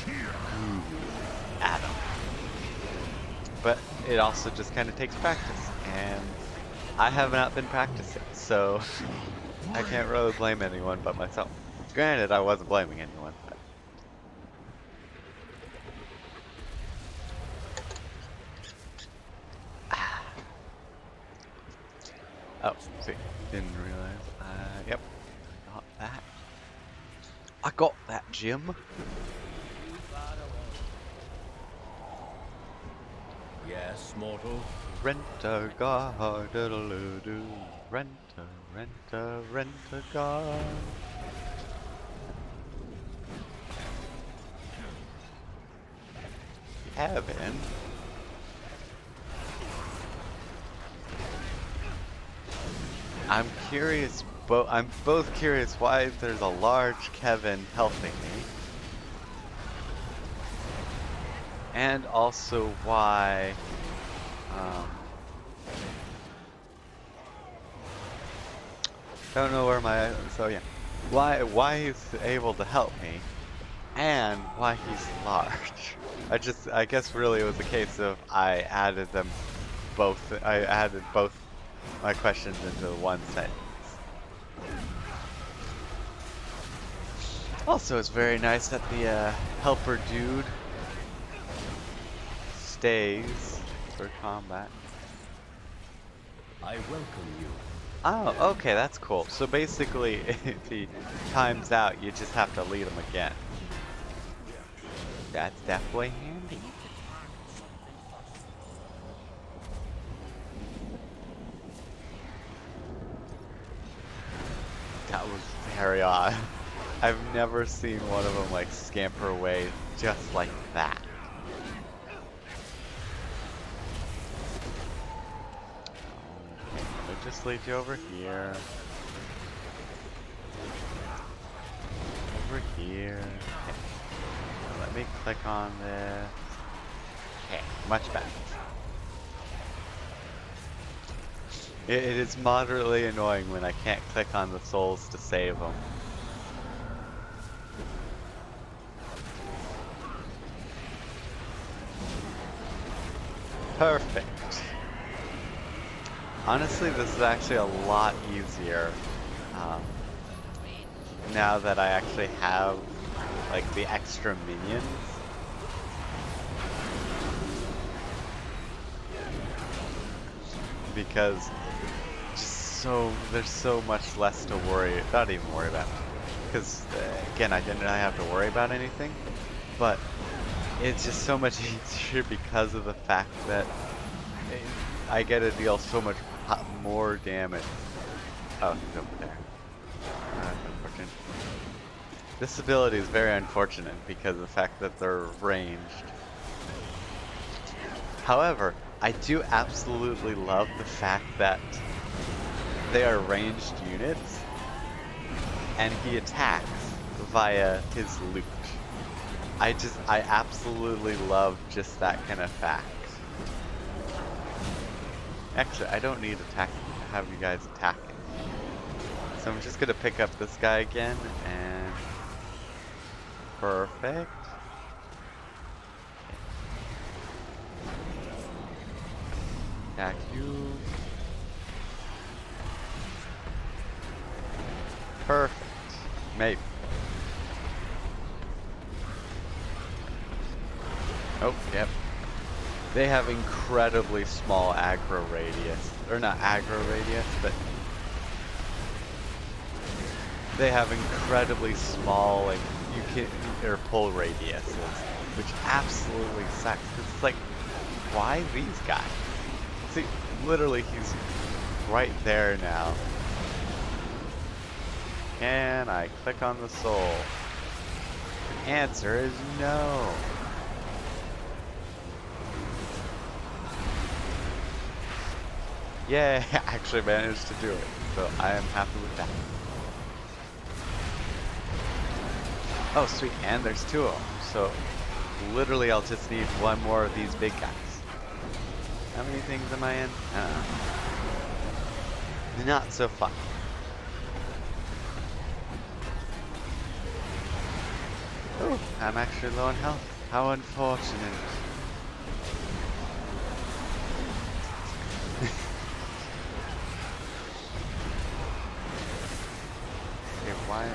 at them. But it also just kind of takes practice, and I have not been practicing, so I can't really blame anyone but myself. Granted, I wasn't blaming anyone. But... Oh, see, didn't realize. Yep, I got that. I got that, Jim. Yes, mortal. Rent-a-gar, diddle-oo-doo. Rent-a-gar. Evan. I'm both curious why there's a large Kevin helping me. And also why don't know where why he's able to help me and why he's large. I guess really it was a case of I added both my questions into one sentence. Also, it's very nice that the helper dude stays for combat. I welcome you. Oh, okay, that's cool. So basically, if he times out, you just have to lead him again. That's definitely handy. That was very odd. I've never seen one of them like scamper away just like that. Okay, I'll just lead you over here. Over here. Okay. Now let me click on this. Okay, much better. It is moderately annoying when I can't click on the souls to save them. Perfect. Honestly, this is actually a lot easier now that I actually have like the extra minions. Because there's so much less to not even worry about. Because again, I didn't have to worry about anything, but it's just so much easier because of the fact that I get to deal so much more damage. Oh, he's over there. That's unfortunate. This ability is very unfortunate because of the fact that they're ranged. However, I do absolutely love the fact that they are ranged units and he attacks via his loot. I absolutely love just that kind of fact. Actually, I don't need to have you guys attack it. So I'm just gonna pick up this guy again and perfect. Attack you. Perfect. Maybe. Oh, yep. They have incredibly small aggro radius. Or not aggro radius, but they have incredibly small, like, you can, or pull radiuses, which absolutely sucks. 'Cause it's like, why these guys? See, literally, he's right there now. Can I click on the soul? The answer is no. Yay, I actually managed to do it. So I am happy with that. Oh, sweet, and there's 2 of them. So literally I'll just need 1 more of these big guys. How many things am I in? Not so fun. Oh, I'm actually low on health. How unfortunate. Okay, why?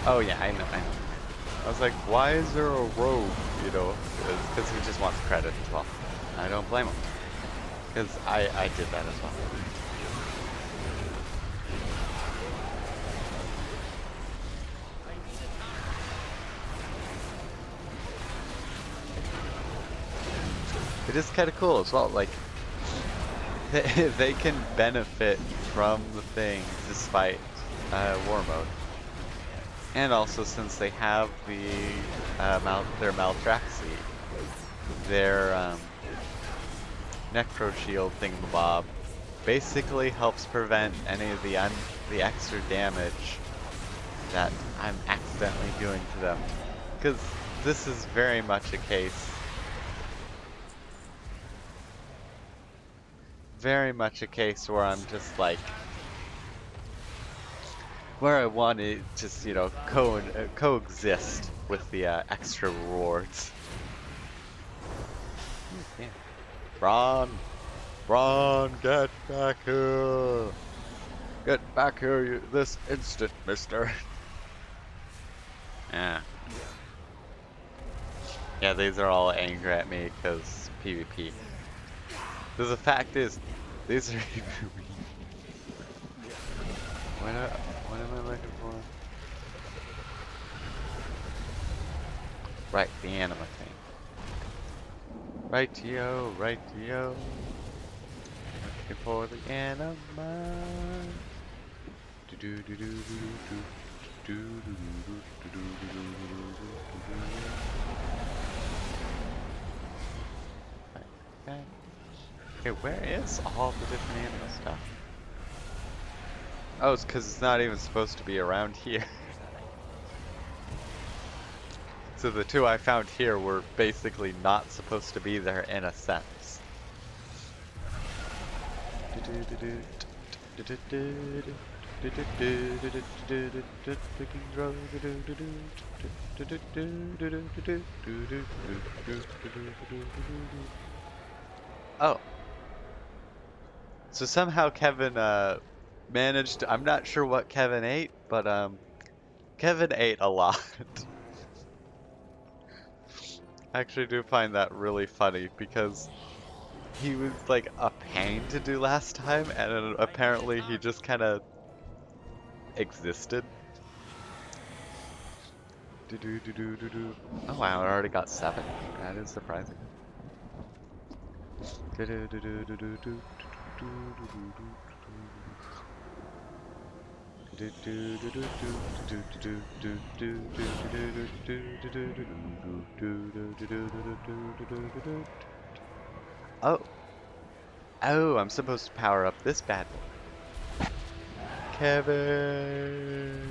Oh yeah, I know. I was like, why is there a rogue? You know, because he just wants credit as well. I don't blame him. Because I did that as well. It is kind of cool as well, like, they can benefit from the thing despite war mode. And also, since they have the their Maltraxi, their Necro Shield thingamabob basically helps prevent any of the extra damage that I'm accidentally doing to them. Because this is very much a case. Very much a case where I'm just like, where I want to just, you know, coexist with the extra rewards. Yeah. Braun, get back here! Get back here this instant, mister! Yeah. Yeah, these are all angry at me because PvP. Because the fact is, these are what am I looking for? Right, the anima thing. Right-yo. Looking for the anima. Okay, where is all the different anima stuff? Oh, it's because it's not even supposed to be around here. So the 2 I found here were basically not supposed to be there in a sense. Oh. So somehow Kevin managed to, I'm not sure what Kevin ate, but Kevin ate a lot. I actually do find that really funny because he was like a pain to do last time, and apparently he just kind of existed. Oh wow, I already got 7. That is surprising. Oh. Oh, I'm supposed to power up this bad boy. Kevin.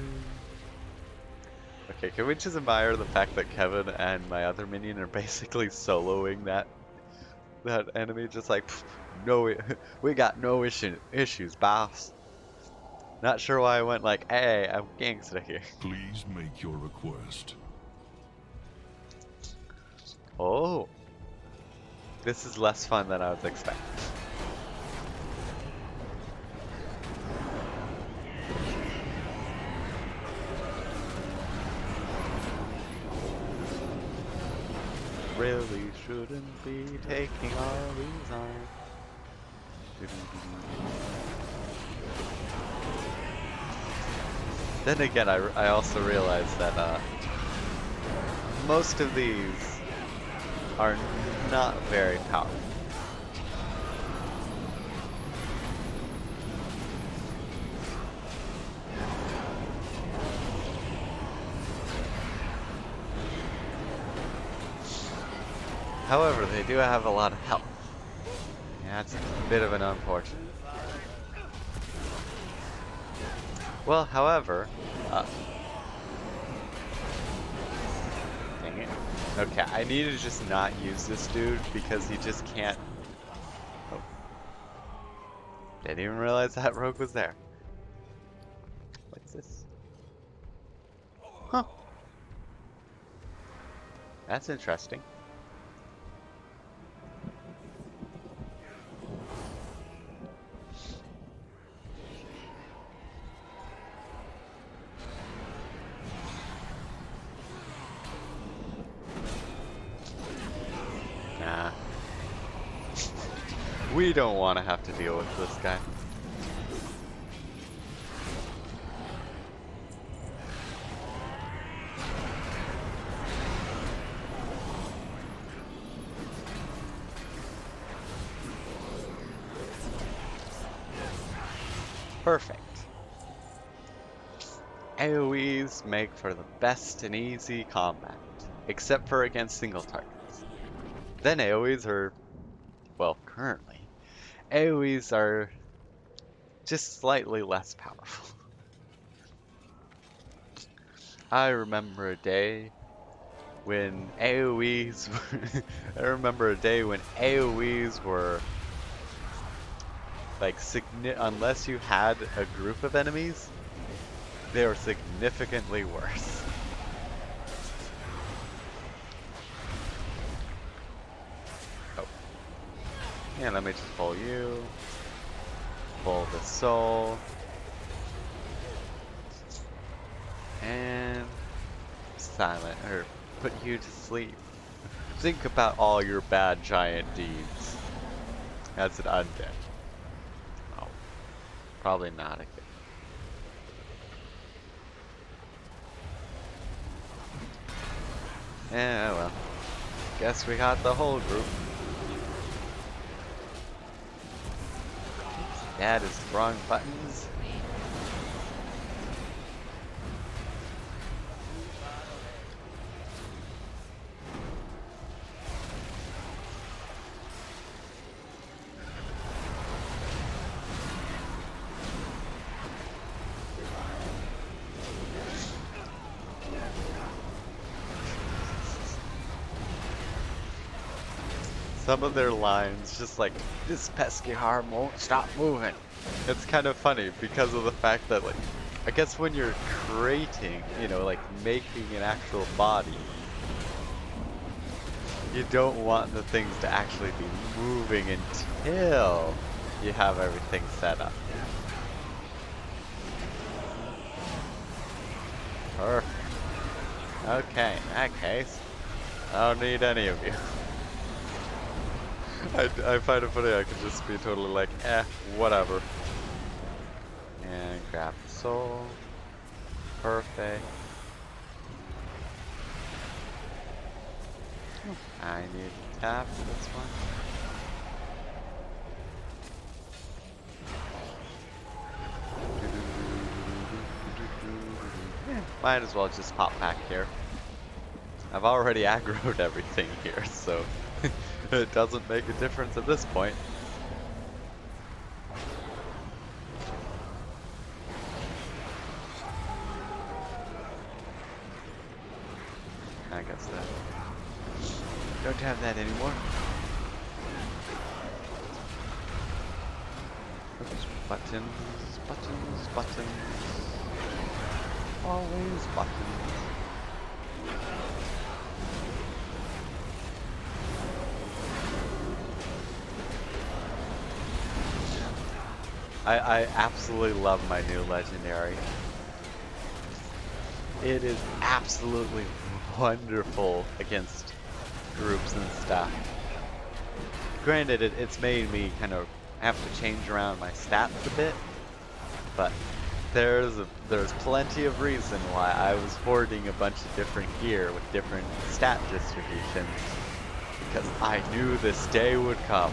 Okay, can we just admire the fact that Kevin and my other minion are basically soloing that enemy? Just like, no, we got no issues, boss. Not sure why I went like, hey, I'm gangsta here. Please make your request. Oh. This is less fun than I was expecting. Really shouldn't be taking all these on. Then again, I also realized that most of these are not very powerful. However, they do have a lot of health. Yeah, it's a bit of an unfortunate. Well, however, dang it. Okay, I need to just not use this dude because he just can't. Oh. Didn't even realize that rogue was there. What's this? Huh. That's interesting. Nah. We don't want to have to deal with this guy. Perfect. AoEs make for the best and easy combat, except for against single targets. Then AoEs are, well, currently, AoEs are just slightly less powerful. I remember a day when AoEs were like unless you had a group of enemies, they were significantly worse. Oh. Yeah, let me just pull you. Pull the soul. And silent, or put you to sleep. Think about all your bad giant deeds. That's an undead. Oh. Probably not a good. Yeah, well. Guess we got the whole group. That is the wrong buttons. Some of their lines, just like, this pesky harm won't stop moving. It's kind of funny because of the fact that, like, I guess when you're creating, you know, like making an actual body, you don't want the things to actually be moving until you have everything set up. Perfect. Okay, in that case, I don't need any of you. I find it funny I could just be totally like, whatever. And grab the soul. Perfect. I need to tap this one. Yeah, might as well just pop back here. I've already aggroed everything here, so it doesn't make a difference at this point. I guess that. Don't have that anymore. Oops, buttons, buttons, buttons. Always buttons. I absolutely love my new legendary. It is absolutely wonderful against groups and stuff. Granted, it's made me kind of have to change around my stats a bit, but there's plenty of reason why I was hoarding a bunch of different gear with different stat distributions, because I knew this day would come.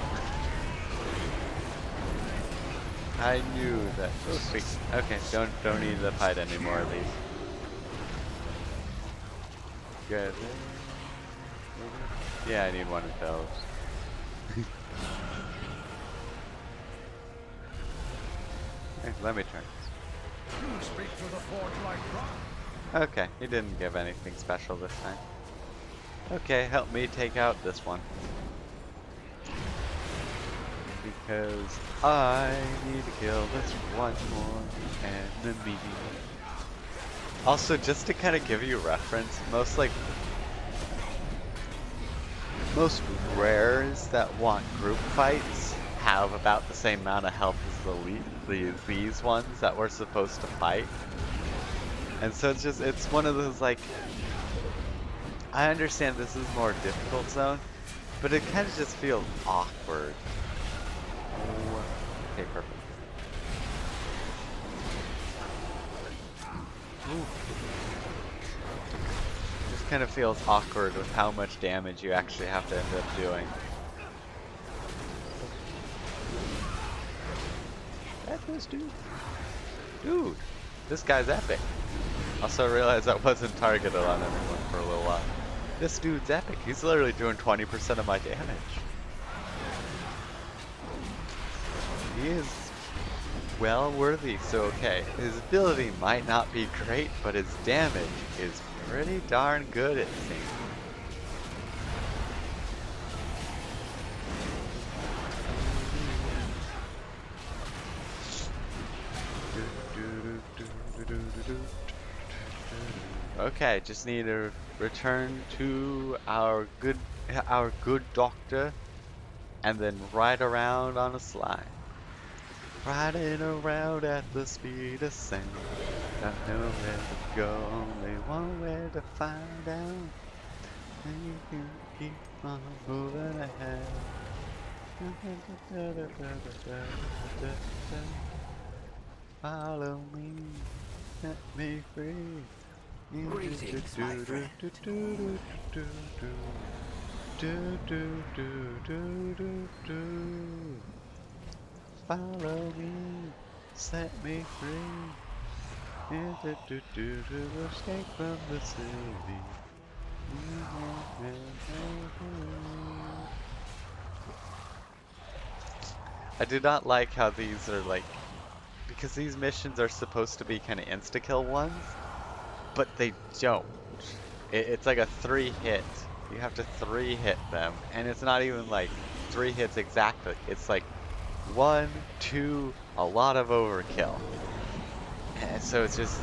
I knew that. Oh, sweet. Okay, don't need to fight any more of these. Good. Yeah, I need one of those. Hey, let me turn this. Speak to the forge like rock. Okay, he didn't give anything special this time. Okay, help me take out this one. Because I need to kill this one more enemy. Also, just to kind of give you a reference, most rares that want group fights have about the same amount of health as these ones that we're supposed to fight. And so it's one of those, like, I understand this is more difficult zone, but it kind of just feels awkward. Okay, perfect. Ooh. Just kind of feels awkward with how much damage you actually have to end up doing. That's this dude. Dude, this guy's epic. Also realized I wasn't targeted on anyone for a little while. This dude's epic. He's literally doing 20% of my damage. He is well worthy, so okay. His ability might not be great, but his damage is pretty darn good, it seems. Okay, just need to return to our good doctor and then ride around on a slide. Riding around at the speed of sound. Don't know where to go, only one way to find out. And you can keep on moving ahead. Follow me, set me free. Greetings, my friend. Follow me, set me free. Escape from the city. I do not like how these are like, because these missions are supposed to be kind of insta-kill ones, but they don't. It's like a 3-hit. You have to 3-hit them, and it's not even like 3 hits exactly. It's like 1, 2, a lot of overkill. And so it's just,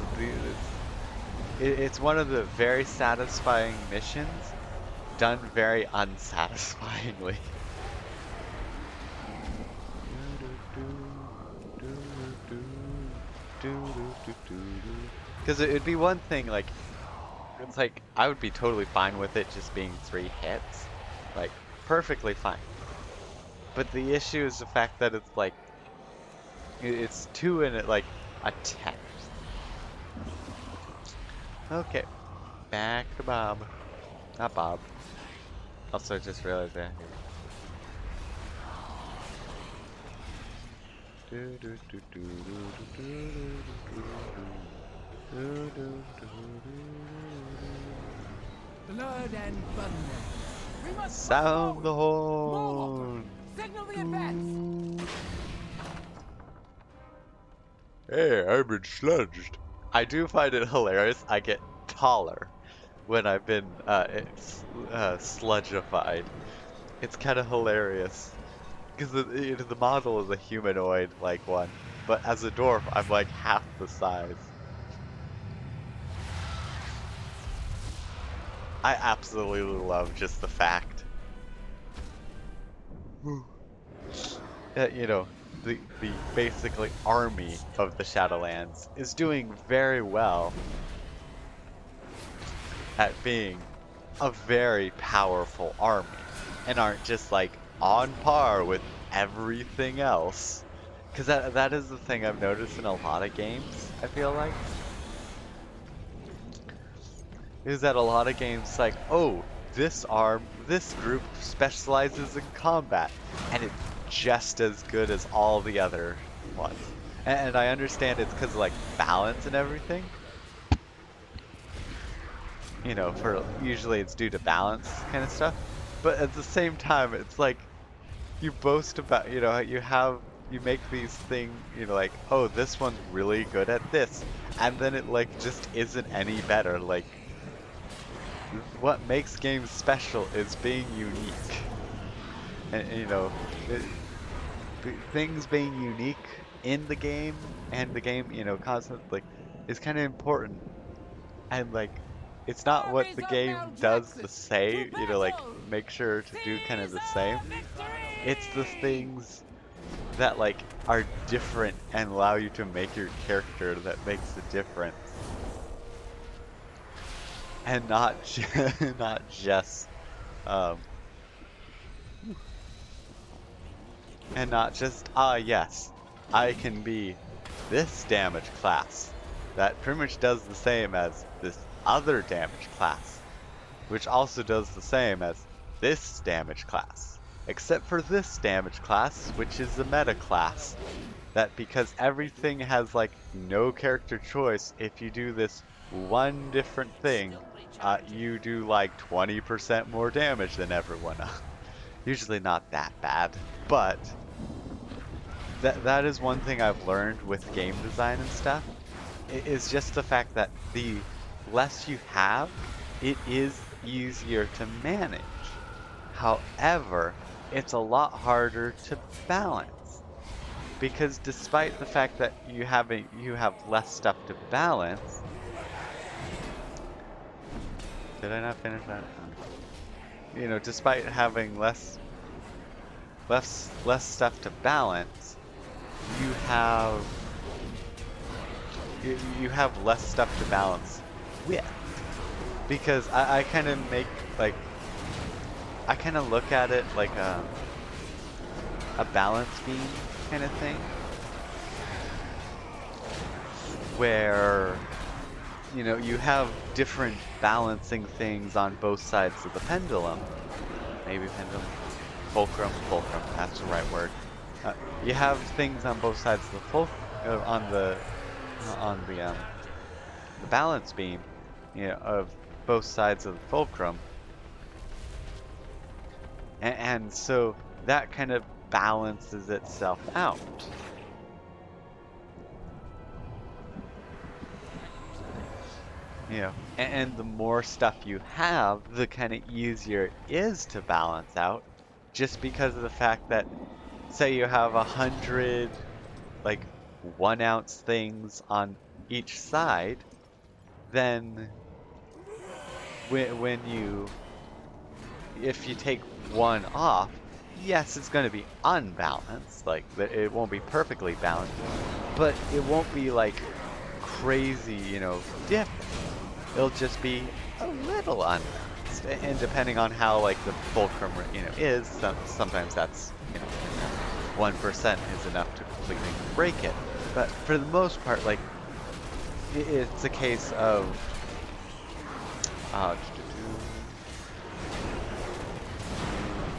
it's one of the very satisfying missions done very unsatisfyingly. Because it'd be one thing, like, it's like, I would be totally fine with it just being 3 hits. Like, perfectly fine. But the issue is the fact that it's like, it's 2 in it, like, a 10. Okay. Back to Bob. Not Bob. Also, just realized that. Blood and thunder. We must push Sound forward. the More horn. walkers. Signal the advance. Hey, I've been sludged. I do find it hilarious. I get taller when I've been sludgified. It's kind of hilarious because the model is a humanoid-like one, but as a dwarf, I'm like half the size. I absolutely love just the fact. You know, the basically army of the Shadowlands is doing very well at being a very powerful army, and aren't just like on par with everything else. Because that is the thing I've noticed in a lot of games. I feel like. Is that a lot of games like, oh, this group specializes in combat, and it's just as good as all the other ones. And I understand it's because of like balance and everything. You know, for usually it's due to balance kind of stuff. But at the same time, it's like you boast about, you know, you make these things, you know, like, oh, this one's really good at this, and then it like just isn't any better. Like, what makes games special is being unique, and you know, things being unique in the game and the game, you know, constantly is kind of important. And like, it's not what the game does the same, you know, like make sure to do kind of the same. It's the things that like are different and allow you to make your character that makes the difference. And not not just yes, I can be this damage class that pretty much does the same as this other damage class, which also does the same as this damage class, except for this damage class, which is the meta class, that because everything has like no character choice, if you do this one different thing, you do like 20% more damage than everyone else. Usually not that bad, but that is one thing I've learned with game design and stuff. Is just the fact that the less you have, it is easier to manage. However, it's a lot harder to balance, because despite the fact that you have less stuff to balance. Did I not finish that? You know, despite having less stuff to balance, you have less stuff to balance with. Because I kind of make like, I kind of look at it like a balance beam kind of thing, where, you know, you have different balancing things on both sides of the pendulum. Maybe pendulum, fulcrum, that's the right word. You have things on both sides of the on the balance beam, you know, of both sides of the fulcrum, and so that kind of balances itself out. You know, and the more stuff you have, the kind of easier it is to balance out, just because of the fact that, say you have 100 like 1 ounce things on each side, then if you take one off, yes, it's going to be unbalanced, like it won't be perfectly balanced, but it won't be like crazy, you know, different. It'll just be a little unbalanced, and depending on how like the fulcrum, you know, is, sometimes that's, you know, 1% is enough to completely break it. But for the most part, like, it's a case of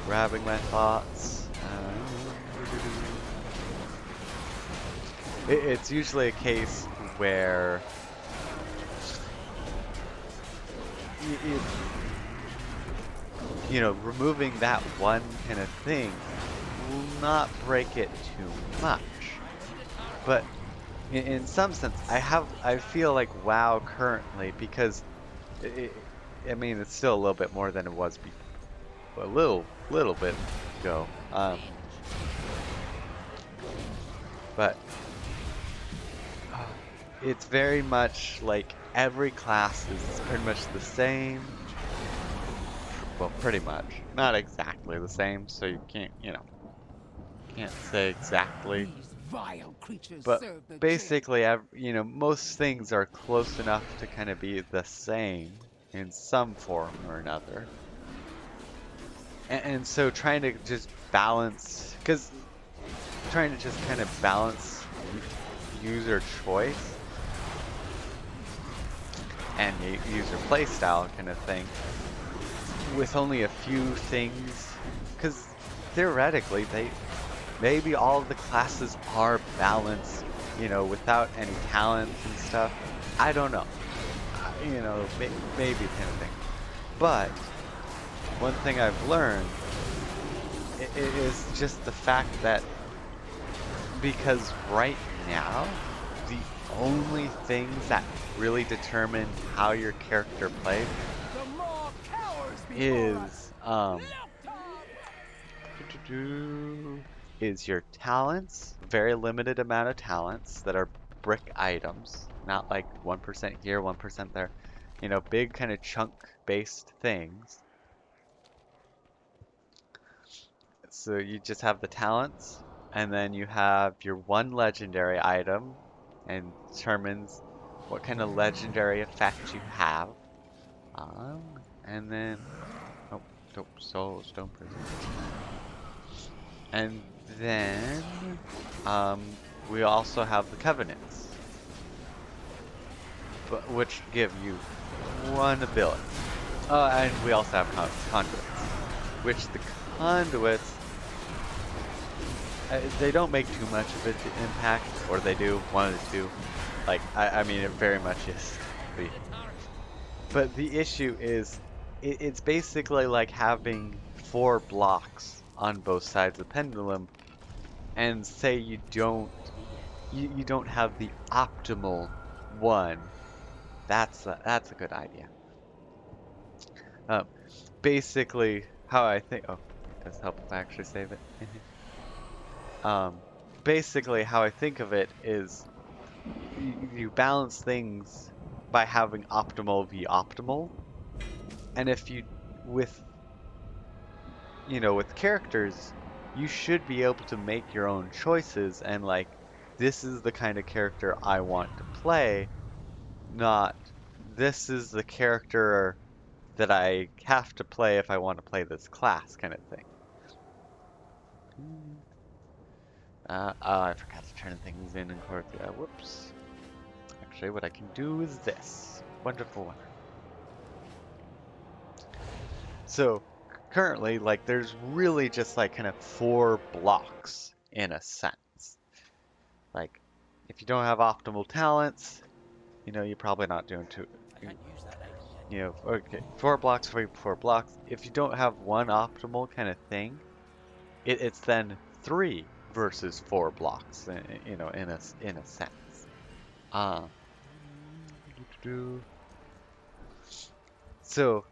grabbing my thoughts. It's usually a case where you know, removing that one kind of thing will not break it too much. But in some sense, I feel like WoW currently, because I mean, it's still a little bit more than it was before, a little bit ago. But it's very much like every class is pretty much the same. Well, pretty much. Not exactly the same, so you can't, you know, can't say exactly. These vile creatures But serve the basically, you know, most things are close enough to kind of be the same in some form or another. And so trying to just balance, trying to just kind of balance user choice and use your playstyle kind of thing with only a few things, because theoretically maybe all of the classes are balanced, you know, without any talents and stuff. I don't know, you know, maybe kind of thing. But one thing I've learned is just the fact that, because right now the only things that really determine how your character plays The more cowards before is us. is your talents, very limited amount of talents that are brick items, not like 1% here, 1% there, you know, big kind of chunk based things. So you just have the talents, and then you have your one legendary item, and determines what kind of legendary effect you have. And then, oh, stone prison. And then, we also have the covenants, which give you one ability. And we also have conduits, which the conduits, they don't make too much of an impact, or they do, one or two. Like, I mean, it very much is. But the issue is, it's basically like having 4 blocks on both sides of the pendulum, and say you don't have the optimal one. That's a good idea. Basically, how I think. Oh, it does help if I actually save it. Basically, how I think of it is, you balance things by having optimal v optimal, and if you with with characters, you should be able to make your own choices, and like, this is the kind of character I want to play, not this is the character that I have to play if I want to play this class kind of thing. Oh, I forgot to turn things in correctly. Whoops. Actually, what I can do is this. Wonderful, wonderful. So, currently, like, there's really just like kind of 4 blocks in a sense. Like, if you don't have optimal talents, you're probably not doing too. Okay, 4 blocks, 4 blocks. If you don't have one optimal kind of thing, it's then 3 versus 4 blocks, in a sense. So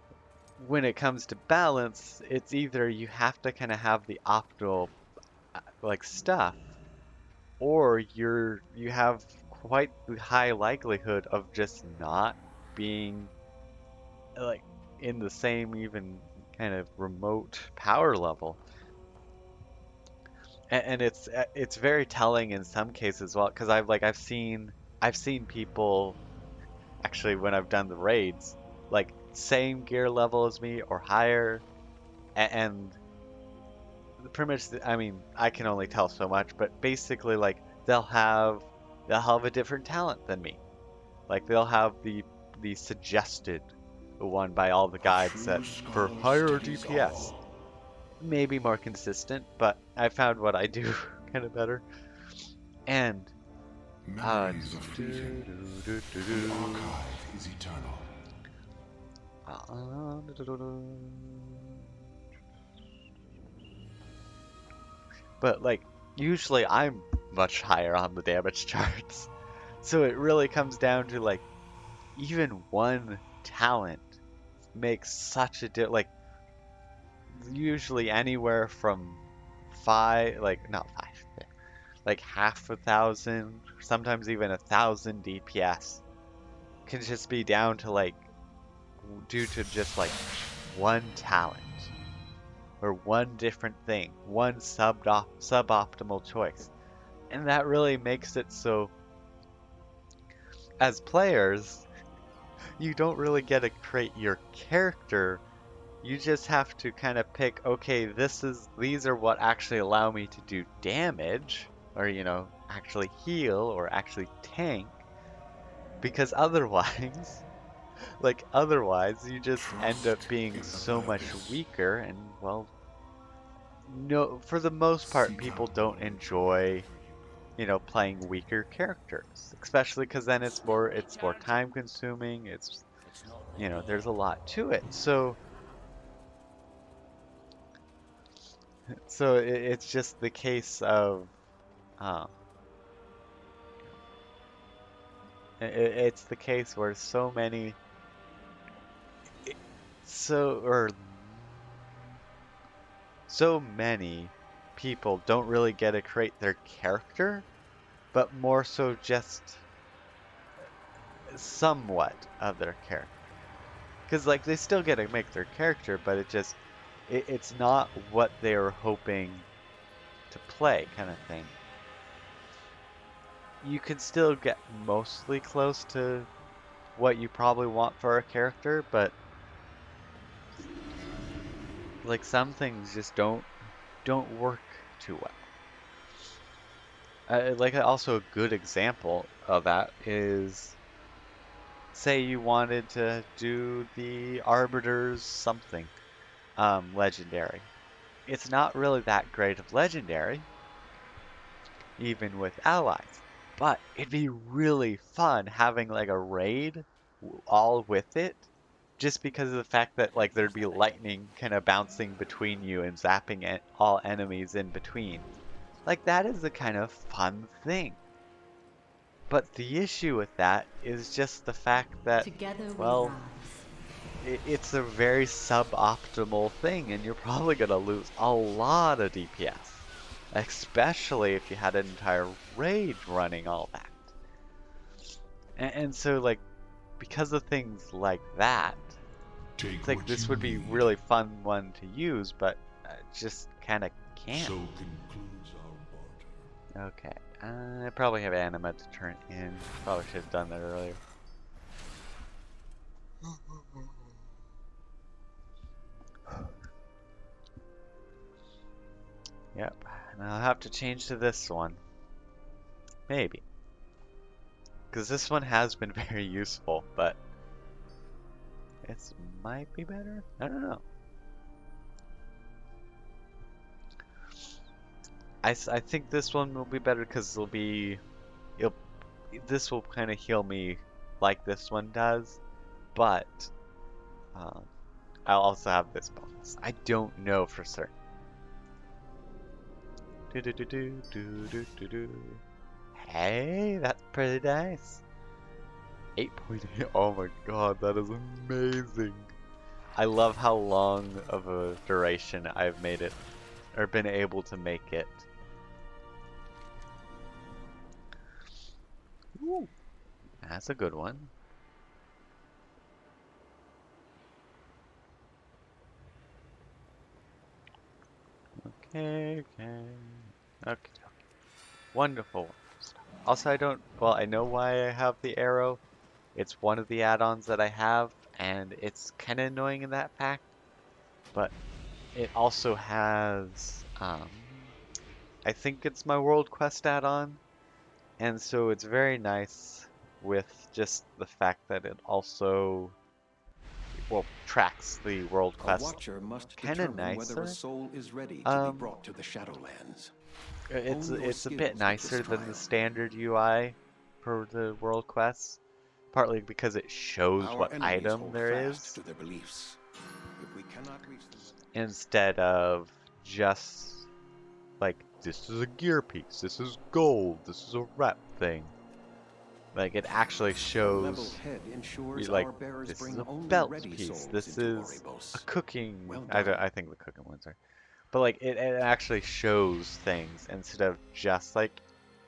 when it comes to balance, it's either you have to kind of have the optimal like stuff, or you have quite the high likelihood of just not being like in the same even kind of remote power level. And it's very telling in some cases as well, because I've seen people, actually, when I've done the raids, like same gear level as me or higher, and pretty much, I mean, I can only tell so much, but basically, like, they'll have a different talent than me. Like, they'll have the suggested one by all the guides that for higher DPS. Maybe more consistent, but I found what I do kind of better. And Memories are fleeting. The archive is eternal. But like, usually I'm much higher on the damage charts. So it really comes down to like, even one talent makes such a like, usually anywhere from 5, like, not 5, like half a thousand, sometimes even 1,000 DPS can just be down to like, due to just like one talent or one different thing, one suboptimal choice. And that really makes it so, as players, you don't really get to create your character. You just have to kind of pick, okay, these are what actually allow me to do damage, or actually heal or actually tank, because otherwise Like otherwise, you just end up being so much weaker, and well, no, for the most part, people don't enjoy, playing weaker characters, especially because then it's more time consuming. There's a lot to it. So it's just the case of, uh, it's the case where or so many people don't really get to create their character, but more so just somewhat of their character. Because like they still get to make their character, but it's not what they were hoping to play, kind of thing. You can still get mostly close to what you probably want for a character, but like some things just don't work too well. Like also a good example of that is, say you wanted to do the Arbiter's something legendary. It's not really that great of legendary, even with allies, but it'd be really fun having like a raid all with it, just because of the fact that like there'd be lightning kind of bouncing between you and zapping all enemies in between. Like that is the kind of fun thing. But the issue with that is just the fact that, Together we well, rise. it's a very suboptimal thing, and you're probably going to lose a lot of DPS. Especially if you had an entire raid running all that. And so, like, because of things like that, it's like this would be really fun one to use, but just kind of can't. So concludes our barter. Okay, I probably have anima to turn in. Probably should have done that earlier. Yep, and I'll have to change to this one. Maybe. Because this one has been very useful, but it might be better? I don't know. I think this one will be better because this will kind of heal me like this one does, but I'll also have this bonus. I don't know for certain. Do do do do do do do do. Hey, that's pretty nice. 8.8. Oh my god, that is amazing. I love how long of a duration I've made it, or been able to make it. Ooh, that's a good one. Okay. Wonderful. Also, I know why I have the arrow. It's one of the add-ons that I have, and it's kind of annoying in that fact, but it also has, I think it's my World Quest add-on, and so it's very nice with just the fact that it also, well, tracks the World Quest Watcher must kind of determine whether a nicer. soul is ready to be brought to the Shadowlands. It's a bit nicer than the standard UI for the World Quests, partly because it shows what item there is To their beliefs. If we cannot reach them, instead of just like, this is a gear piece, this is gold, this is a rep thing. Like it actually shows like, this is a belt piece, this is a cooking, I think the cooking ones are. But like it actually shows things instead of just like,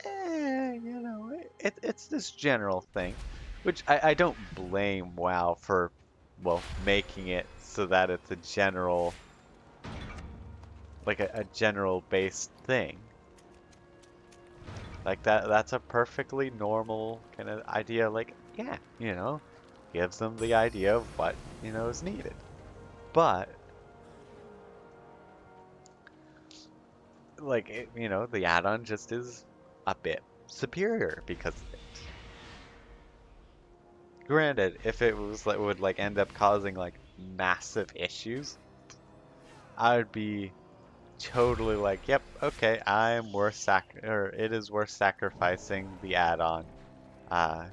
it's this general thing, which I don't blame WoW for, well, making it so that it's a general, like a general based thing. Like that's a perfectly normal kind of idea. Like, yeah, gives them the idea of what is needed, but like the add-on just is a bit superior because of it. granted, if it was like would like end up causing like massive issues, I would be totally like, yep, okay, I'm worth or it is worth sacrificing the add-on, uh,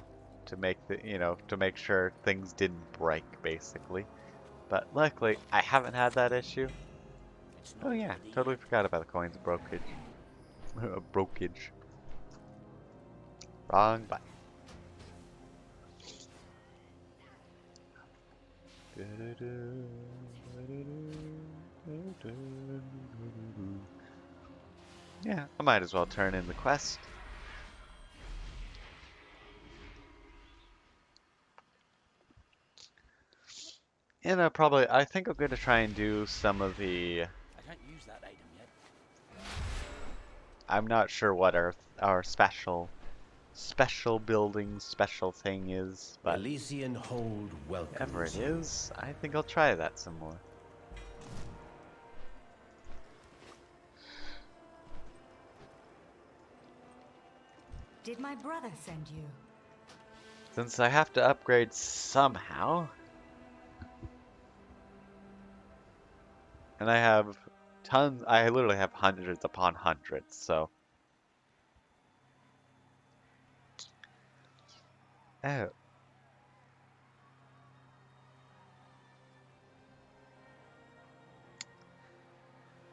to make to make sure things didn't break, basically. But luckily, I haven't had that issue. Oh yeah, totally forgot about the coins brokerage. Brokerage. Wrong button. Yeah, I might as well turn in the quest. And I think I'm gonna try and do some of the, I can't use that item yet. I'm not sure what our special building special thing is, but Elysian Hold whatever it welcomes you. is, I think I'll try that some more. Did my brother send you? Since I have to upgrade somehow, and I have tons, I literally have hundreds upon hundreds, so. Oh.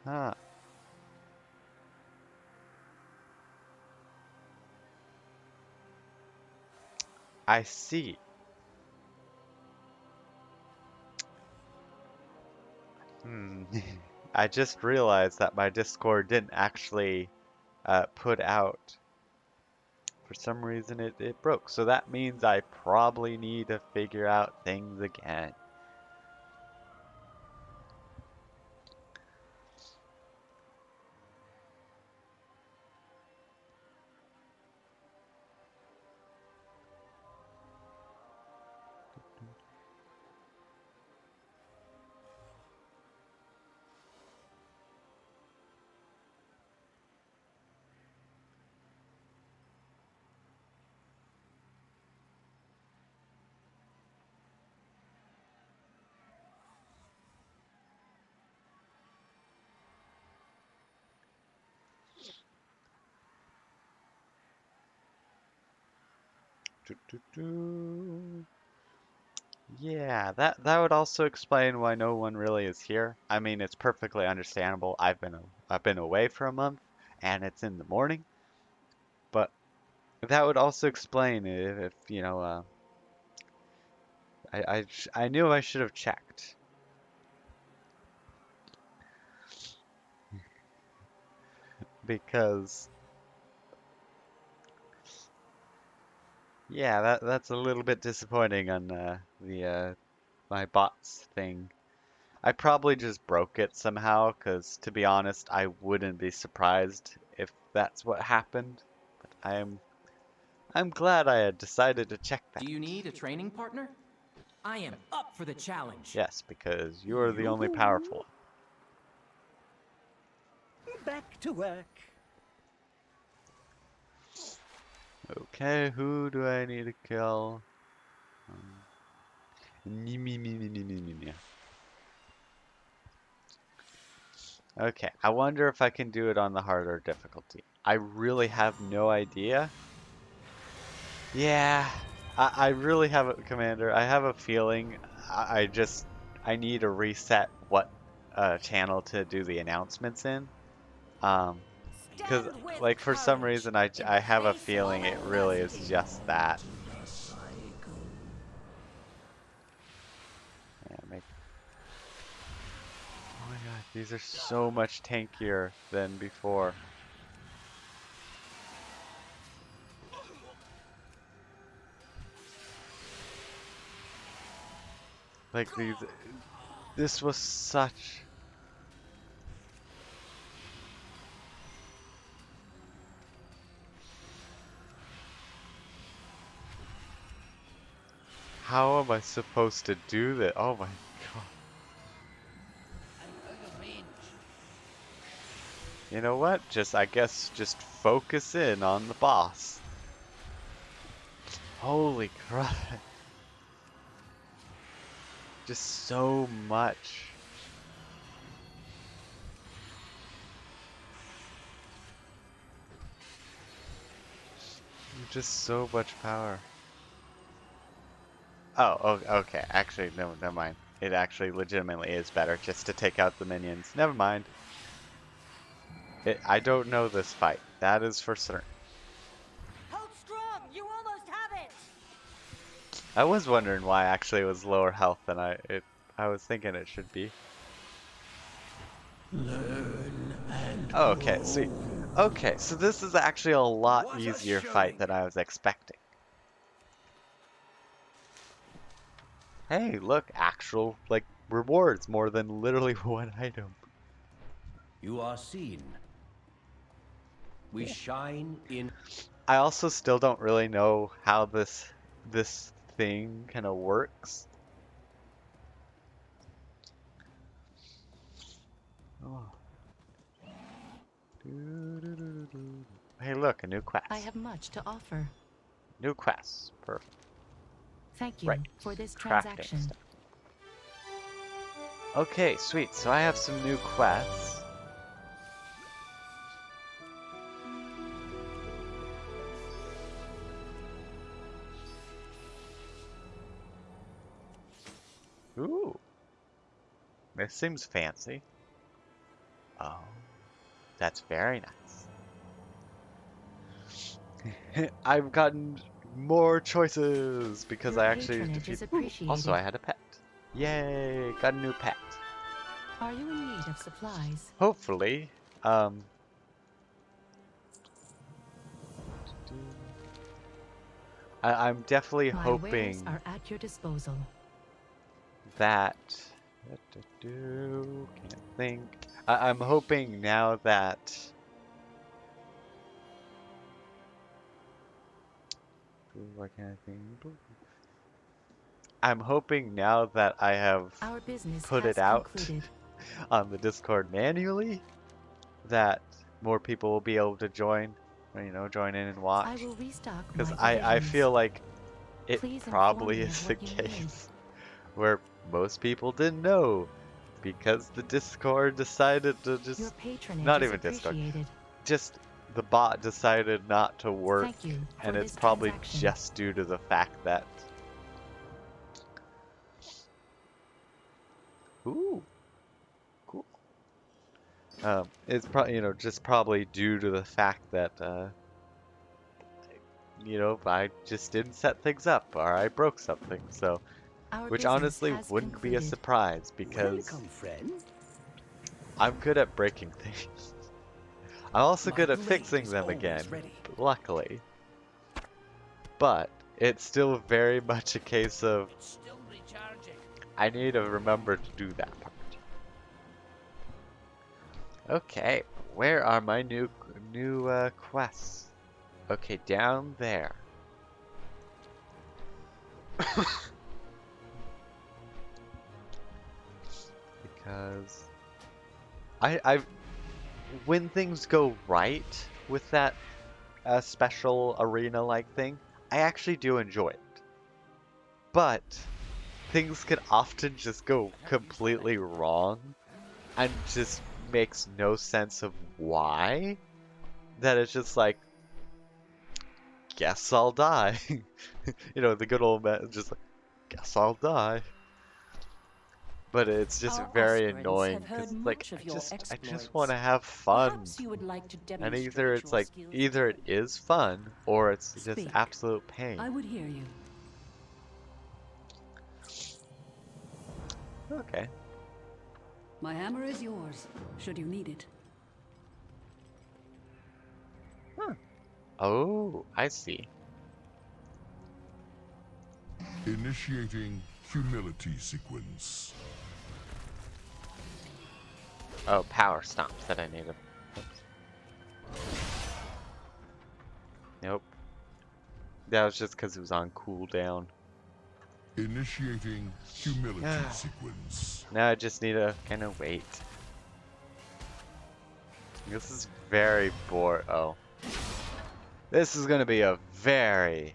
Huh. I see. Hmm. I just realized that my Discord didn't actually put out. For some reason it broke. So that means I probably need to figure out things again. Yeah, that would also explain why no one really is here. I mean, it's perfectly understandable. I've been away for a month, and it's in the morning. But that would also explain if I knew I should have checked because yeah, that's a little bit disappointing on the my bots thing. I probably just broke it somehow, because to be honest, I wouldn't be surprised if that's what happened. But I'm glad I had decided to check that. Do you need a training partner? I am up for the challenge. Yes, because you're the only powerful. Back to work. Okay, who do I need to kill? Me. Okay, I wonder if I can do it on the harder difficulty. I really have no idea. Yeah, I really have a commander. I have a feeling I need to reset what channel to do the announcements in. Because Stand with like for some courage reason and I have a face feeling it really is adversity. just that. Yeah, oh my god, these are so much tankier than before. Like this was such. How am I supposed to do that? Oh my god. You know what? I guess just focus in on the boss. Holy crap. Just so much. Just so much power. Oh, okay. Actually, no, never mind. It actually legitimately is better just to take out the minions. Never mind. I don't know this fight. That is for certain. Hold strong! You almost have it! I was wondering why actually it was lower health than I was thinking it should be. Oh, okay, sweet. Okay, so this is actually a lot easier fight than I was expecting. Hey, look, actual, like, rewards more than literally one item. You are seen. We shine in. I also still don't really know how this thing kind of works. Oh. Hey, look, a new quest. I have much to offer. New quest. Perfect. Thank you Right. for this Crafting transaction. stuff. Okay, sweet. So I have some new quests. Ooh. This seems fancy. Oh. That's very nice. I've gotten more choices because Your I actually patronage is defeated. Ooh, appreciated. also, I had a pet. Yay! Got a new pet. Are you in need of supplies? Hopefully, I'm definitely My wares hoping are at your disposal. that. Can't think. I'm hoping now that. Why can't I think? I'm hoping now that I have Our business put has it out concluded. on the Discord manually, that more people will be able to join, or, you know, join in and I watch. will restock Because my I provisions. feel like it Please inform probably me of is the what you need. case where most people didn't know because the Discord decided to Your just, patronage not is even Discord, appreciated. just the bot decided not to work, Thank you for and it's this probably transaction. just due to the fact that. Ooh, cool. It's probably, you know, just probably due to the fact that you know, I just didn't set things up or I broke something. So, Our which business honestly has wouldn't be a concluded. surprise because Welcome, friend. I'm good at breaking things. I'm also My good at blade fixing is them always again, ready. luckily. But it's still very much a case of It's still recharging. I need to remember to do that part. Okay, where are my new quests? Okay, down there. Because I when things go right with that special arena-like thing, I actually do enjoy it. But things can often just go completely wrong and just makes no sense of why. That it's just like, guess I'll die. You know, the good old man just like, guess I'll die. But it's just Our very aspirants annoying have heard because like much of I your just exploits. want to have fun. Perhaps you would like to And demonstrate either it's your like skills either it is fun or it's just Speak. absolute pain. I would hear you. Okay. My hammer is yours, should you need it. Oh, I see. Initiating humility sequence. Oh, power stomps that I needed. Oops. Nope. That was just because it was on cooldown. Initiating humility sequence. Now I just need to kind of wait. This is very boring. Oh. This is going to be a very,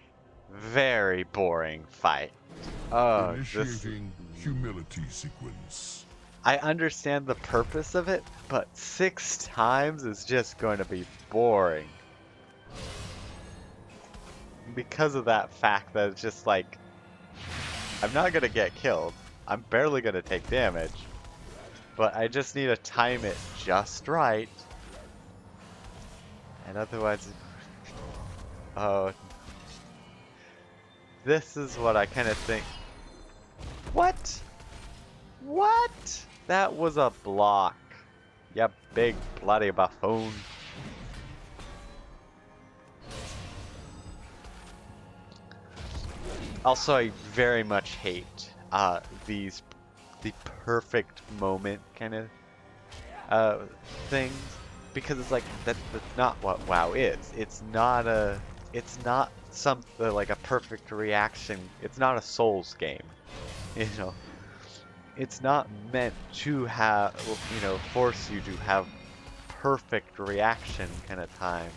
very boring fight. Oh, this. Initiating humility sequence. I understand the purpose of it, but 6 times is just going to be boring. Because of that fact that it's just like, I'm not gonna get killed. I'm barely gonna take damage. But I just need to time it just right. And otherwise... Oh. This is what I kind of think. What? What? That was a block. You big bloody buffoon. Also, I very much hate the perfect moment kind of things, because it's like that's not what WoW is. It's not something like a perfect reaction. It's not a Souls game, you know. It's not meant to have, you know, force you to have perfect reaction kind of time.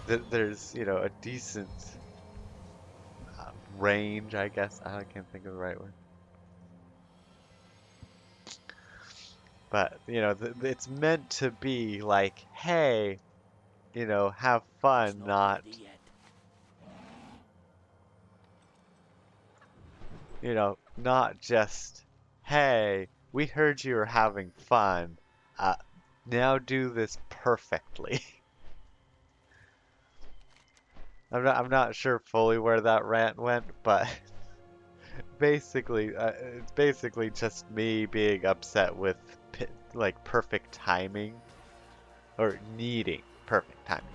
There's, you know, a decent range, I guess. I can't think of the right word. But, you know, it's meant to be like, hey, you know, have fun, not, you know, not just, hey, we heard you were having fun. Now do this perfectly. I'm not sure fully where that rant went, but basically, it's basically just me being upset with like perfect timing, or needing perfect timing.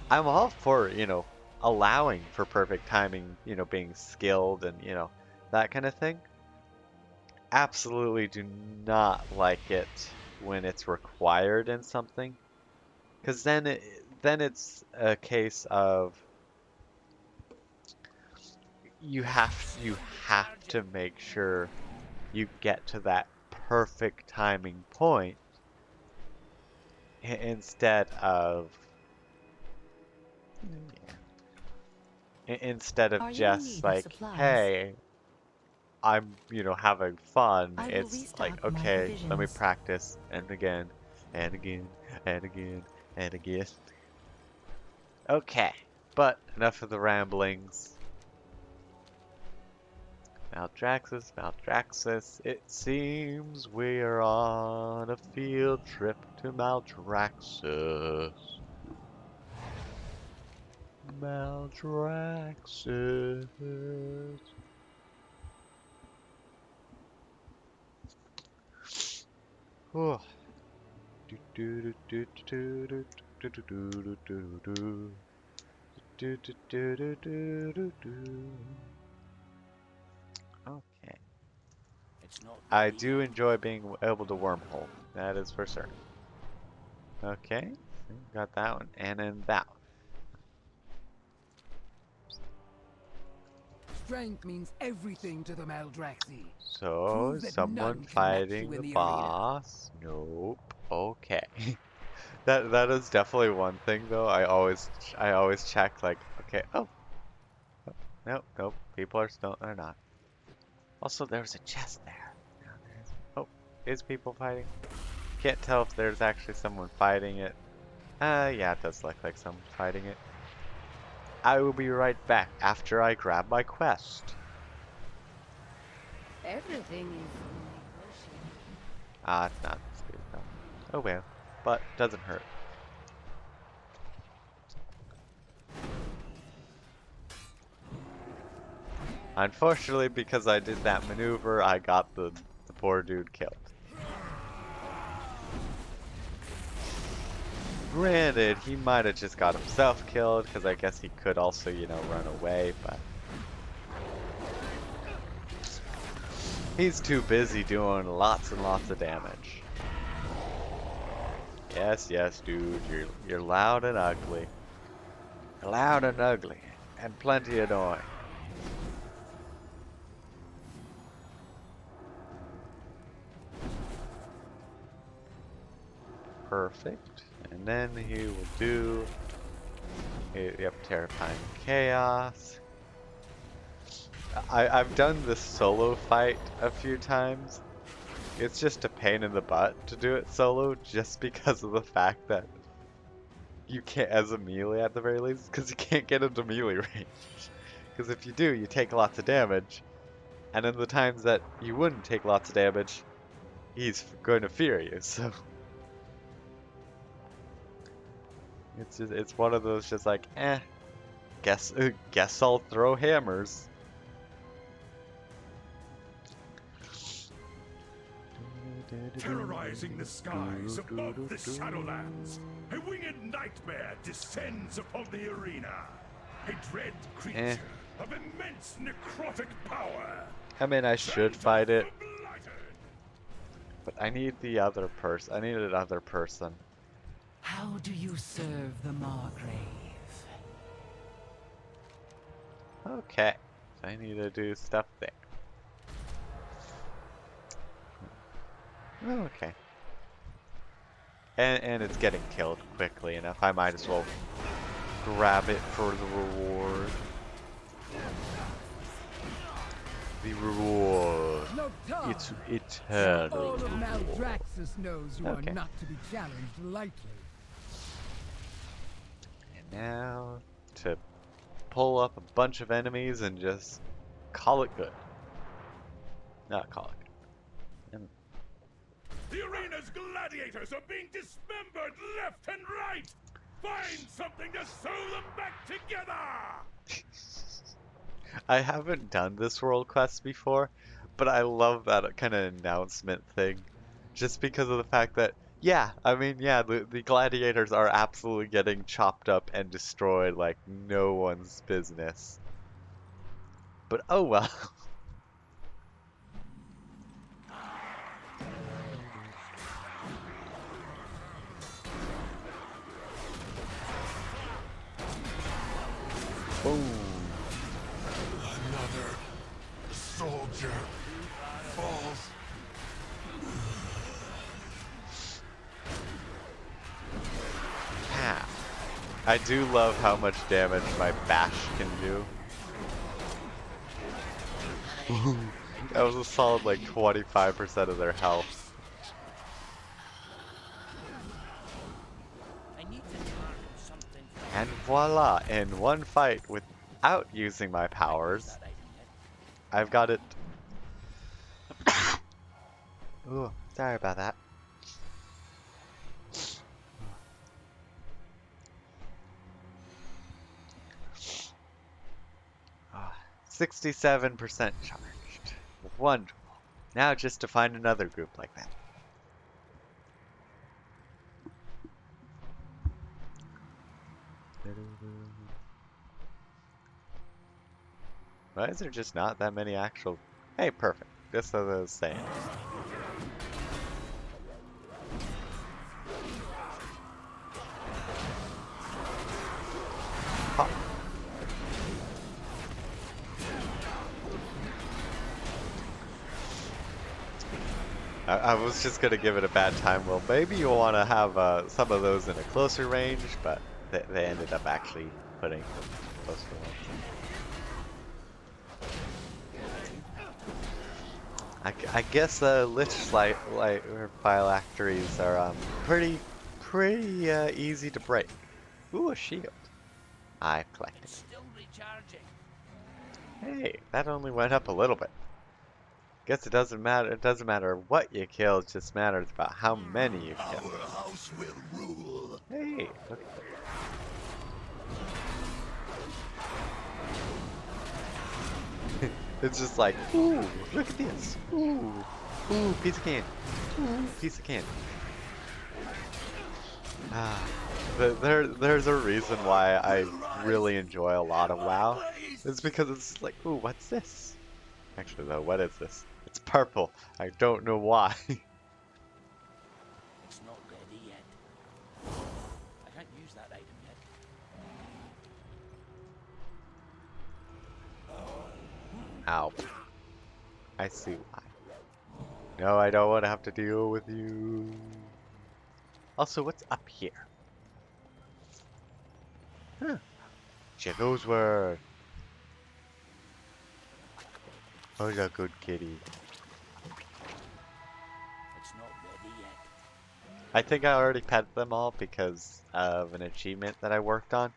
I'm all for, you know, allowing for perfect timing, you know, being skilled and, you know, that kind of thing. Absolutely do not like it when it's required in something, because then it's a case of you have to make sure you get to that perfect timing point instead of just like, hey, I'm, you know, having fun. It's like, okay, let me practice, and again and again and again and again. Okay, but enough of the ramblings. Maldraxxus, it seems we're on a field trip to Maldraxxus. Maldraxxus. Whew. Okay. I do enjoy being able to wormhole. That is for certain. Okay, got that one, and then that one. Strength means everything to the Maldraxxi. So, Prove that someone none can match fighting you in the the boss? Nope. Okay. That is definitely one thing though. I always check like, okay, oh, nope, people are still, they're not. Also, there's a chest there. Oh, is people fighting? Can't tell if there's actually someone fighting it. Yeah, it does look like someone fighting it. I will be right back after I grab my quest. Everything is Ah, it's not the spirit though. Oh well, but doesn't hurt. Unfortunately, because I did that maneuver, I got the poor dude killed. Granted, he might have just got himself killed, because I guess he could also, you know, run away, but... he's too busy doing lots and lots of damage. Yes, dude, you're loud and ugly. Loud and ugly, and plenty annoying. Perfect. And then he will do, yep, Terrifying Chaos. I've done this solo fight a few times. It's just a pain in the butt to do it solo just because of the fact that you can't, as a melee at the very least, because you can't get into melee range. Because if you do, you take lots of damage, and in the times that you wouldn't take lots of damage, he's going to fear you, so... it's one of those just like, guess I'll throw hammers. Terrorizing the skies above the Shadowlands, a winged nightmare descends upon the arena. A dread creature of immense necrotic power. I mean, I should fight it, but I need the other person. I need another person. How do you serve the Margrave? Okay, so I need to do stuff there. Oh, okay. And it's getting killed quickly enough. I might as well grab it for the reward. The reward. It's eternal. All of Maldraxxus knows you Okay. are not to be challenged lightly. And now to pull up a bunch of enemies and just call it good. Not call it good. The arena's gladiators are being dismembered left and right. Find something to sew them back together. I haven't done this world quest before, but I love that kind of announcement thing. Just because of the fact that, yeah, I mean, yeah, the gladiators are absolutely getting chopped up and destroyed like no one's business. But oh well. Boom. Another soldier falls. Ah. I do love how much damage my bash can do. That was a solid like 25% of their health. I need to target something. And voila, in one fight without using my powers, That item yet? I've got it. Ooh, sorry about that. 67% charged. Wonderful. Now just to find another group like that. Why is there just not that many actual... Hey, perfect. Just as I was saying. Pop. I was just gonna give it a bad time. Well, maybe you'll want to have some of those in a closer range, but they ended up actually putting them closer ones. I guess Lich phylacteries are pretty easy to break. Ooh, a shield. I've collected. It's still recharging. Hey, that only went up a little bit. Guess it doesn't matter. It doesn't matter what you kill. It just matters about how many you kill. Our house will rule. Hey, look at that. It's just like, ooh, look at this. Ooh, ooh, piece of candy. Ooh, piece of candy. Ah, there's a reason why I really enjoy a lot of WoW. It's because it's like, ooh, what's this? Actually, though, what is this? It's purple. I don't know why. It's not ready yet. I can't use that item yet. Ow. I see why. No, I don't want to have to deal with you. Also, what's up here? Huh. Jigglesworth. Oh, yeah, good kitty. It's not ready yet. I think I already pet them all because of an achievement that I worked on.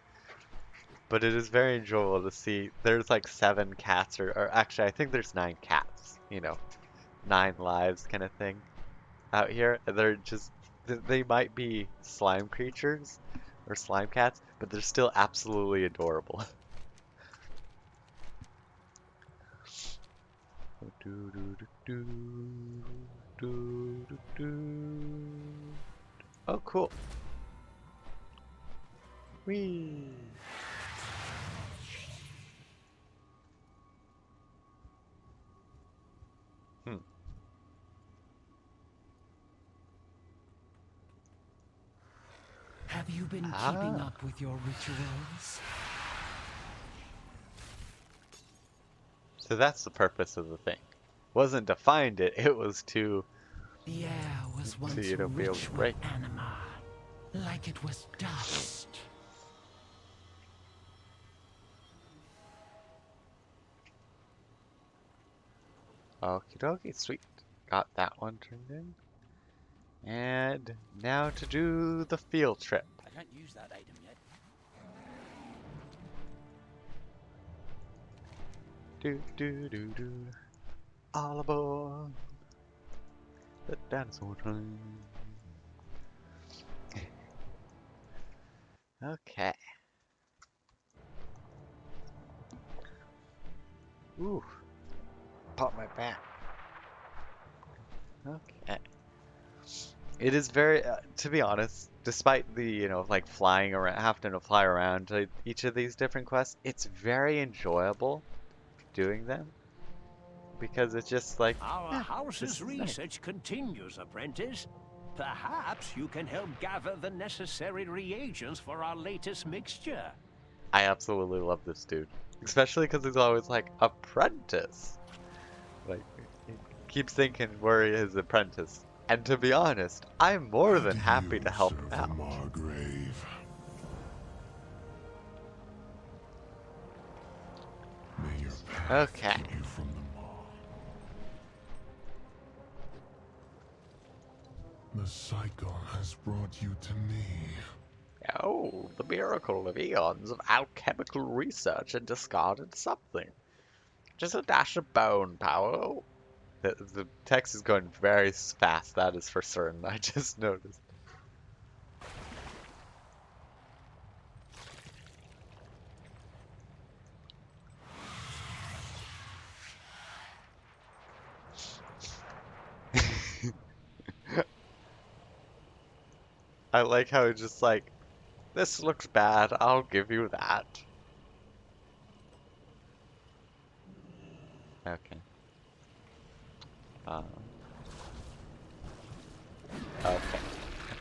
But it is very enjoyable to see. There's like 7 cats, or actually, I think there's 9 cats. You know, 9 lives kind of thing out here. They're just, they might be slime creatures or slime cats, but they're still absolutely adorable. Oh, cool. Whee! Hmm. Have you been keeping up with your rituals? So that's the purpose of the thing. Wasn't to find it, it was to The air was once you know, be able to rich break. with anima, like it was dust. Okie dokie, sweet. Got that one turned in. And now to do the field trip. I can't use that item yet. Do do do do. All aboard the dinosaur train. Okay. Ooh. Pop my back. Okay. It is very, to be honest, despite the, you know, like flying around, having to fly around to each of these different quests, it's very enjoyable doing them because it's just like, Our this house's is nice. research continues, apprentice. Perhaps you can help gather the necessary reagents for our latest mixture. I absolutely love this dude, especially because he's always like, apprentice. Like, he keeps thinking we're his apprentice. And to be honest, I'm more than happy to help him out. Margrave. May your path Okay. keep you from the maw. The cycle has brought you to me. Oh, the miracle of eons of alchemical research and discarded something. Just a dash of bone power. The text is going very fast, that is for certain. I just noticed. I like how it's just like, this looks bad, I'll give you that. Okay. Okay.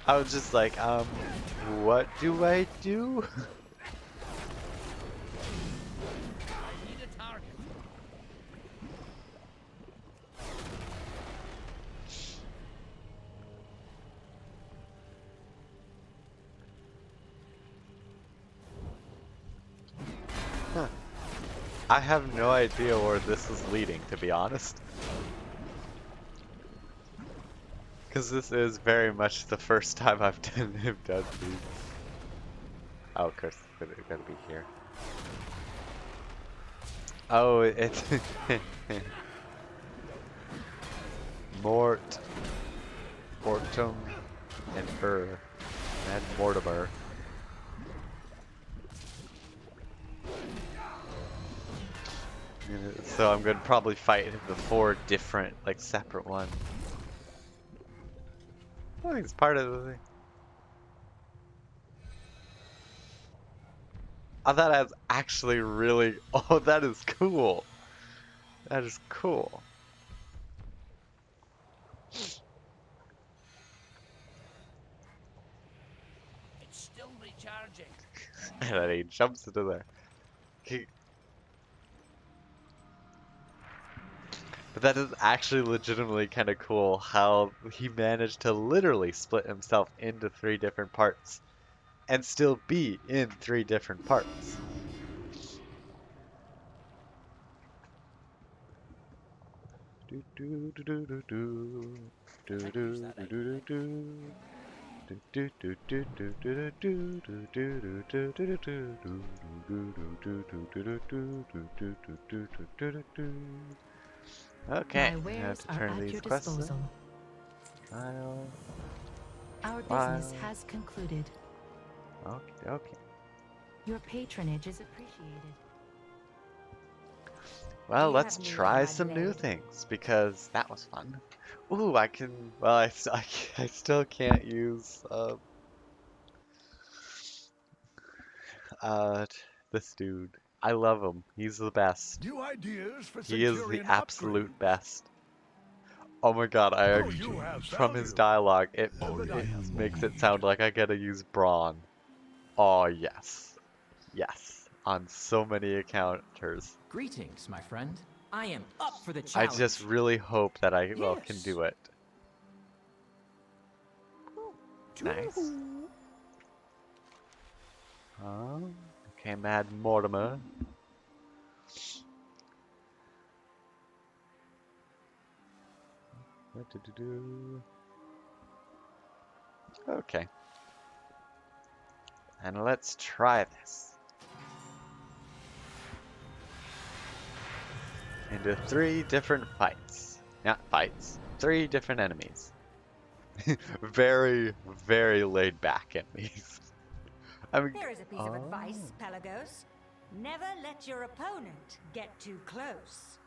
I was just like, what do I do? I need a target. Huh. I have no idea where this is leading, to be honest. Because this is very much the first time I've done these. Oh, of course, it's gonna be here. Oh, it's Mort, Mortum, and Mortimer. So I'm gonna probably fight the 4 different, like, separate ones. I think it's part of the thing. Oh, that is actually really. Oh, that is cool. That is cool. It's still recharging. And then he jumps into there. But that is actually legitimately kind of cool how he managed to literally split himself into 3 different parts and still be in 3 different parts. Okay, My I have wares to are turn at these your quests in. disposal. File, Our business file. has concluded. Okay, okay. Your patronage is appreciated. Well, You let's have me on try my some new blade. things because that was fun. Ooh, I can. Well, I still can't use uh this dude. I love him. He's the best. New ideas for He is the Centurion absolute upgrades. best. Oh my god, Oh, you have from his value. dialogue, it But I have makes it need. sound like I gotta use brawn. Oh yes. Yes. On so many encounters. Greetings, my friend. I am up for the I challenge. just really hope that I can Yes. do it. Nice. Okay, Mad Mortimer. Okay. And let's try this. Into 3 different fights. Not fights. 3 different enemies. Very, very laid back enemies. I mean, Here is a piece of advice, Pelagos. Never let your opponent get too close.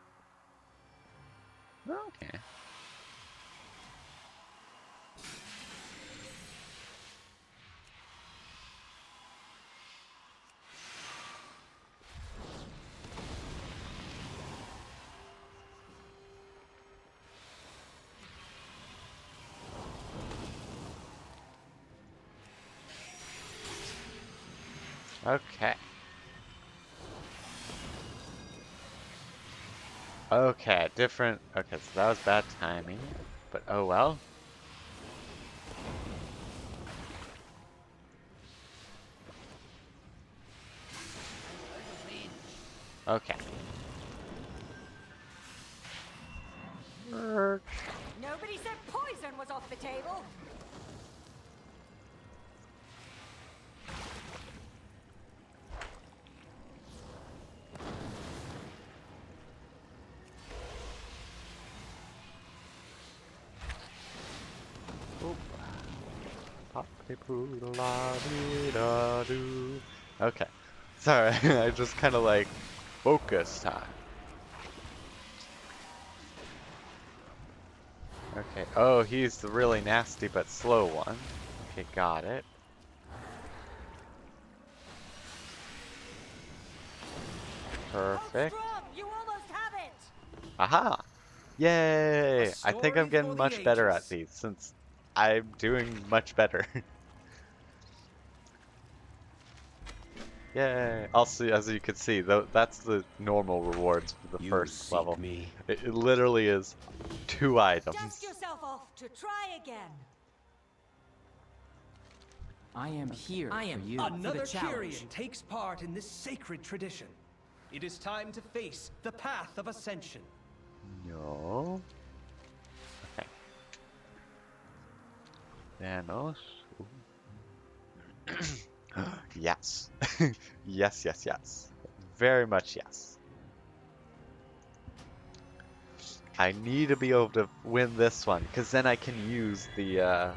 okay. Okay. Okay, different. Okay, so that was bad timing. But oh well. Okay. Nobody said poison was off the table. Okay. Sorry, I just kind of like focus time. Okay. Oh, he's the really nasty but slow one. Okay, got it. Perfect. You almost have it. Aha! Yay! I think I'm story getting for the much better at ages. these since I'm doing much better. Yay! Also, as you can see, that's the normal rewards for the You first seek level. me. It literally is 2 items. Dust yourself off to try again. I am here I for am you. up for Another the challenge. Kyrian takes part in this sacred tradition. It is time to face the path of ascension. No. Okay. Thanos. Yes. Yes, yes, yes. Very much yes. I need to be able to win this one, because then I can use the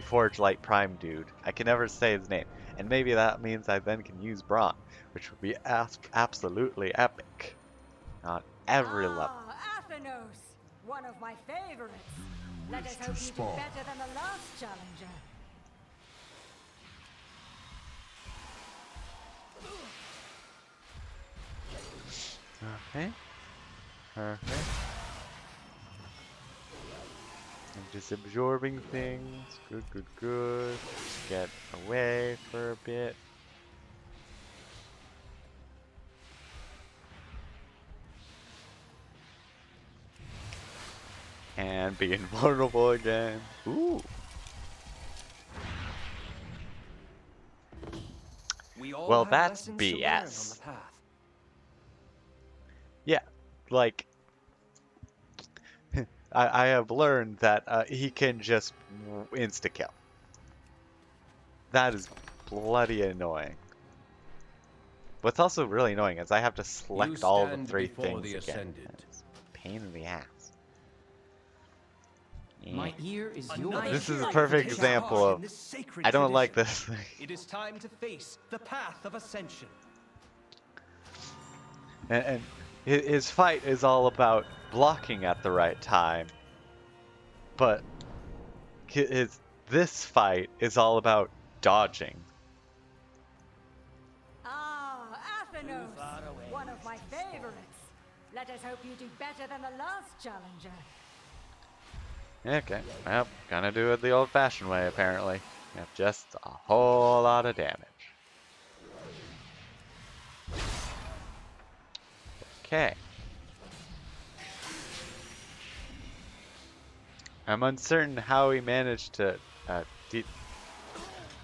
Forge Light Prime dude. I can never say his name. And maybe that means I then can use Braun, which would be absolutely epic. On every level. Athenos, one of my favorites. Let us wish to hope you do spar? better than the last challenger. Okay. Perfect. I'm just absorbing things. Good, good, good. Just get away for a bit. And be invulnerable again. Ooh. We all Well, have that's lessons to learn on BS. the path. Yeah, like I have learned that he can just insta-kill. That is bloody annoying. What's also really annoying is I have to select all the 3 things again. It's a pain in the ass. My ear is Another yours. This is a strike perfect takes example part of in this sacred I don't like tradition. this. It is time to face the path of ascension. And his fight is all about blocking at the right time, but this fight is all about dodging. Ah, Athenos, one of my favorites. Let us hope you do better than the last challenger. Okay, well, gonna do it the old-fashioned way, apparently. Yep, just a whole lot of damage. Okay. I'm uncertain how he managed to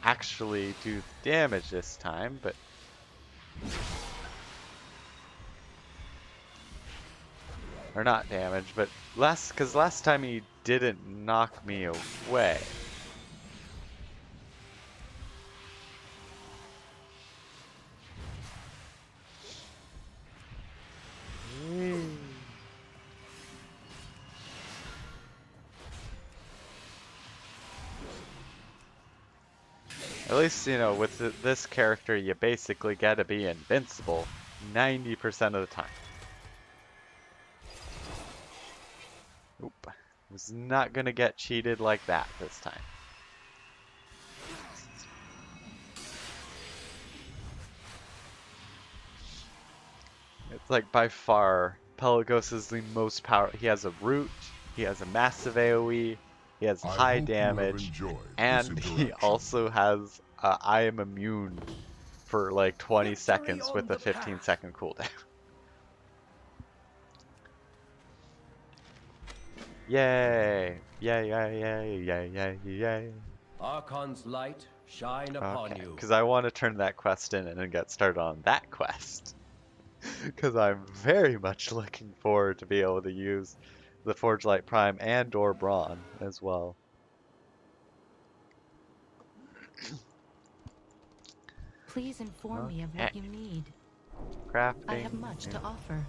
actually do damage this time, but... Or not damage, but because last time he didn't knock me away. At least, you know, with this character, you basically get to be invincible 90% of the time. Oop. Was not gonna get cheated like that this time. It's like by far, Pelagos is the most powerful. He has a root, he has a massive AoE, he has high damage, and he also has I am immune for like 20 seconds with a 15-second cooldown. Yay! Yay, yay, yay, yay, yay, yay. Archon's light shine upon you. Because I want to turn that quest in and then get started on that quest. Because I'm very much looking forward to be able to use the Forge Light Prime and or Brawn as well. Please inform me of what you need. Crafting. I have much to offer.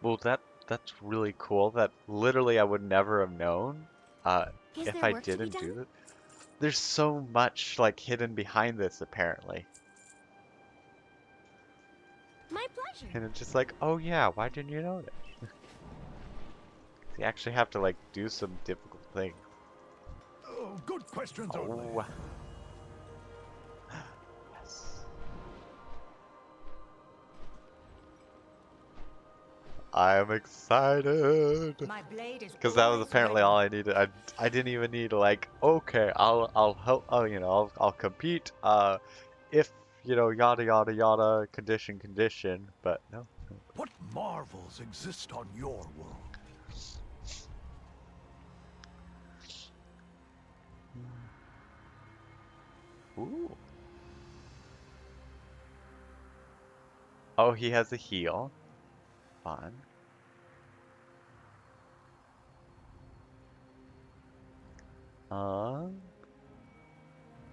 Well, that's really cool. That literally I would never have known if I didn't do it. There's so much like hidden behind this apparently. My pleasure. And it's just like, oh yeah, why didn't you know that? You actually have to like do some difficult things. Oh, good questions only. Oh. Yes. I am excited. My blade is Because that was always apparently ready. all I needed. I didn't even need like, okay, I'll help. Oh, you know, I'll compete. If you know, yada yada yada, condition. But no. What marvels exist on your world? Ooh. Oh, he has a heal. Fun.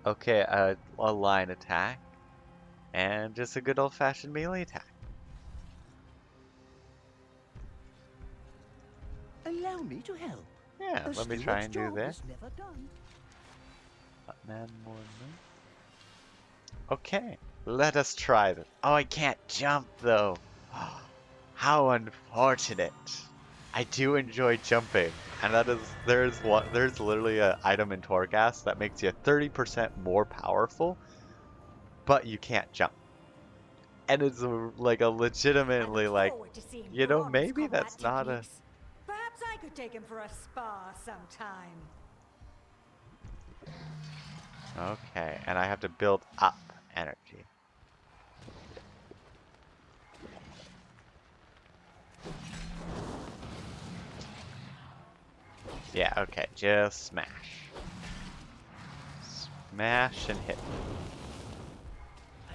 Okay, a line attack. And just a good old-fashioned melee attack. Allow me to help. Yeah, A let me steward's try and do job this. is never done. Okay, let us try this. Oh, I can't jump though. How unfortunate. I do enjoy jumping, and there's literally an item in Torghast that makes you 30% more powerful, but you can't jump. And it's like a legitimately like, you know, maybe that's not a. Perhaps I could take him for a spa sometime. Okay, and I have to build up energy. Yeah, okay, just smash. Smash and hit.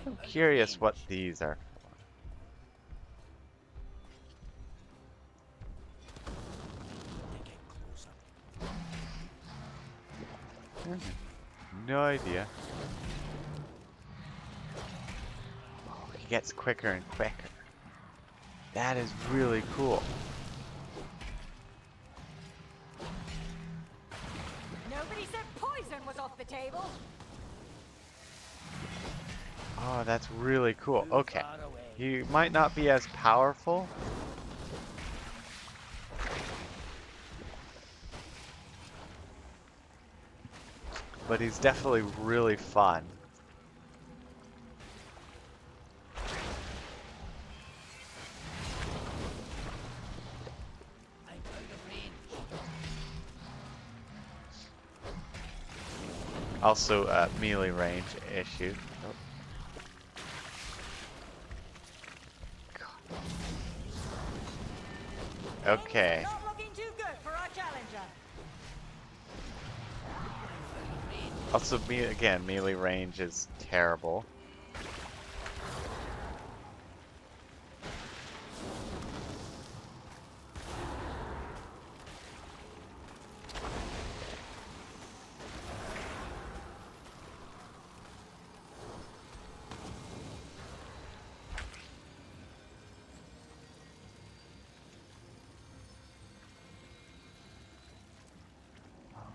I'm curious what these are No idea. Oh, he gets quicker and quicker. That is really cool. Nobody said poison was off the table. Oh, that's really cool. Okay. He might not be as powerful. But he's definitely really fun. I'm out of range. Also, melee range issue. Oh. God. Okay. Not looking too good for our challenger. Also, again, melee range is terrible.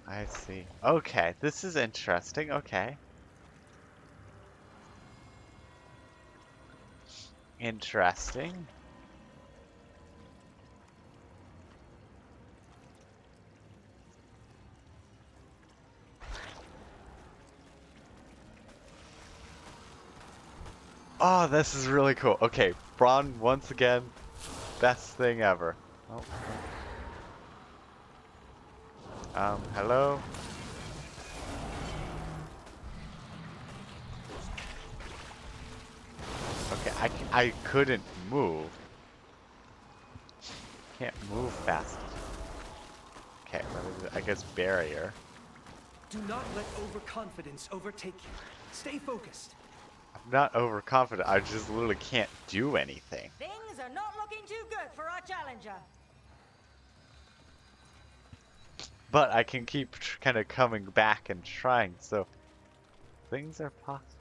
I see. Okay, this is interesting. Okay. Interesting. Oh, this is really cool. Okay, Braun, once again, best thing ever. Oh. Hello? Okay, I couldn't move. Can't move fast. Okay, I guess barrier. Do not let overconfidence overtake you. Stay focused. I'm not overconfident, I just literally can't do anything. Things are not looking too good for our challenger. But I can keep kind of coming back and trying, so things are possible.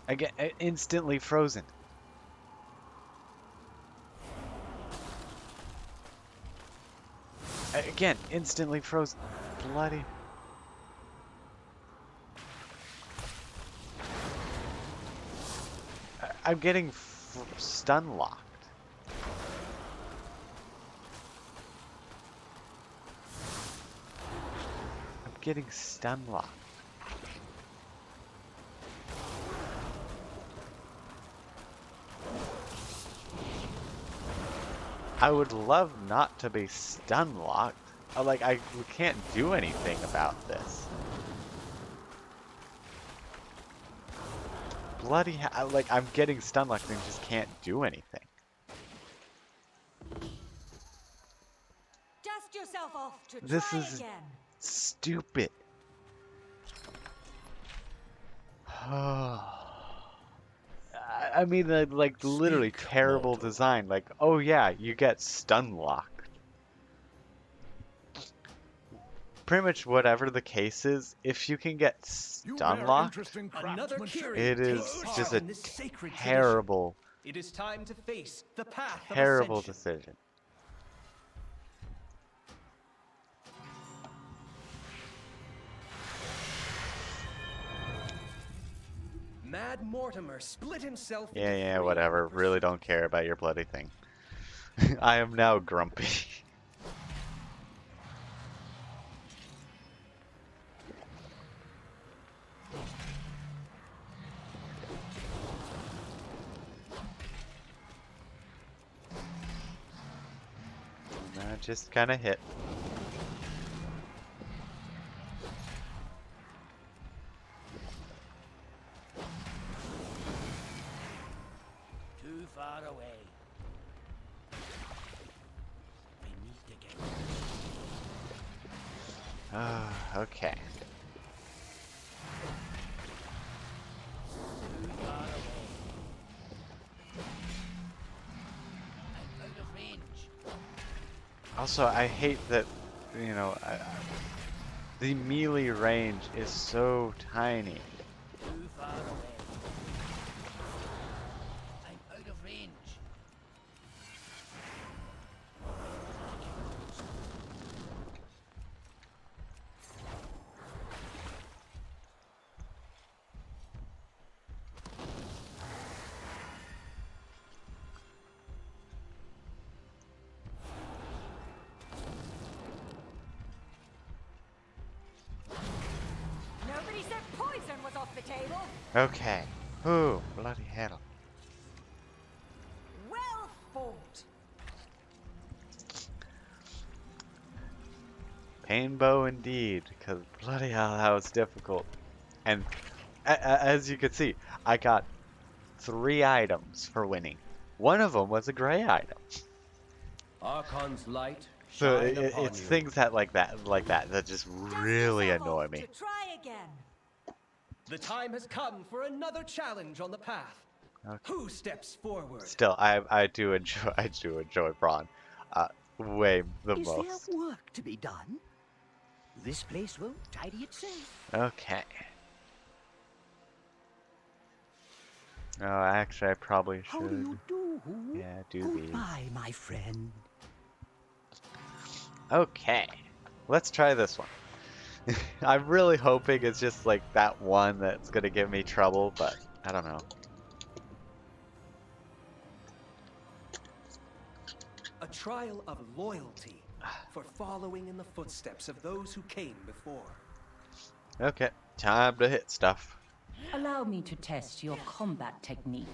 I get instantly frozen. Again, instantly frozen. Bloody. I'm getting stun locked. I'm getting stun locked. I would love not to be stun locked. Like, we can't do anything about this. Bloody like, I'm getting stun locked and just can't do anything. Dust yourself off to This try is again. stupid. I mean, like, literally terrible design. Like, oh yeah, you get stun locked. Pretty much whatever the case is, if you can get stun locked, it is just a terrible, It is time to face the path of terrible ascension. decision. Mad Mortimer split himself into Yeah, three whatever. Really don't care about your bloody thing. I am now grumpy. Just kind of hit. Too far away. Okay. Too far away. I'm out of range. Also, I hate that, you know, the melee range is so tiny. Too far away. I'm out of range. Nobody said poison was off the table. Okay. Ooh, bloody hell. Well fought. Painbow indeed, because bloody hell, that was difficult. And as you can see, I got 3 items for winning. One of them was a gray item. Archon's light So shine upon it's you. things that like that just really annoy me. To try again. The time has come for another challenge on the path. Okay. Who steps forward? Still, I do enjoy Braun, way the Is most. there work to be done? This place will tidy itself. Okay. Oh, actually, I probably How do you should. do? Yeah, do these. Goodbye, my friend. Okay, let's try this one. I'm really hoping it's just like that one that's gonna give me trouble, but I don't know. A trial of loyalty for following in the footsteps of those who came before. Okay, time to hit stuff. Allow me to test your combat technique.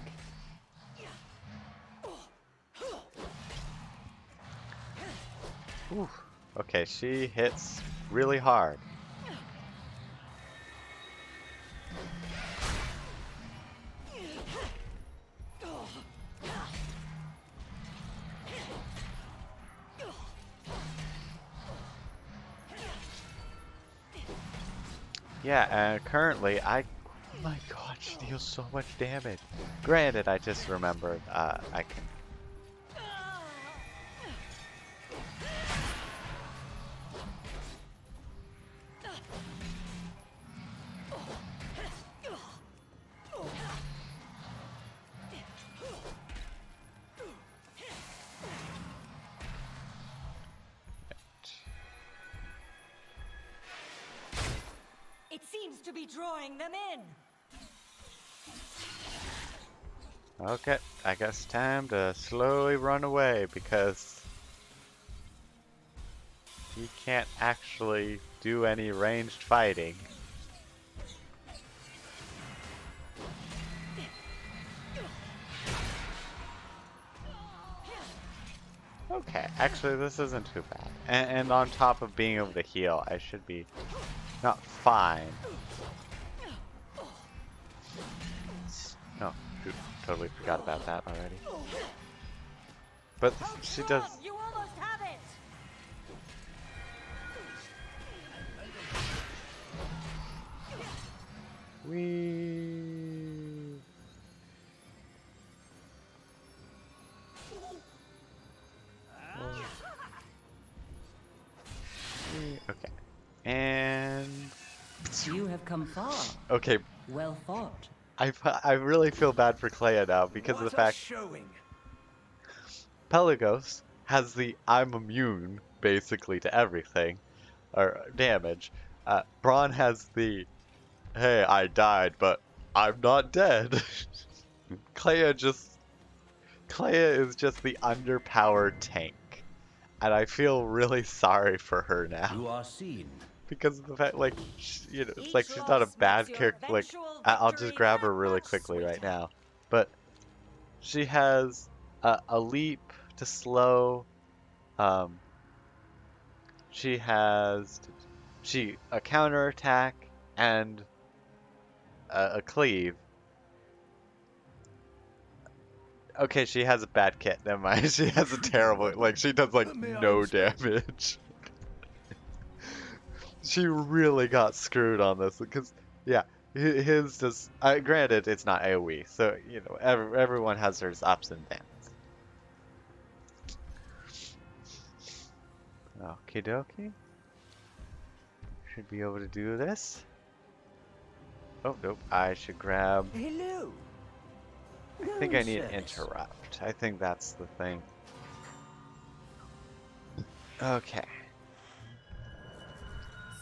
Ooh. Okay, she hits really hard. Yeah, currently oh my god, she deals so much damage. Granted, I just remembered, I can. It seems to be drawing them in. Okay, I guess time to slowly run away because he can't actually do any ranged fighting. Okay, actually this isn't too bad. And on top of being able to heal, I should be not fine. No, shoot, totally forgot about that already. But she does. You almost have it. Whee! Okay. And You have come far. okay, Well fought. I really feel bad for Clea now because of the fact Showing. Pelagos has the I'm immune basically to everything or damage. Braun has the hey, I died, but I'm not dead. Clea is just the underpowered tank. And I feel really sorry for her now. You are seen. Because of the fact, like, you know, it's like she's not a bad character. Like, I'll just grab her really quickly right now. But she has a leap to slow. She has a counterattack and a cleave. Okay, she has a bad kit. Never mind. She has a terrible, like, she does like no damage. She really got screwed on this because, yeah, his just. Granted, it's not AoE, so you know everyone has their ups and downs. Okie dokie. Should be able to do this. Oh nope, I should grab. Hello. I think I need interrupt. I think that's the thing. Okay.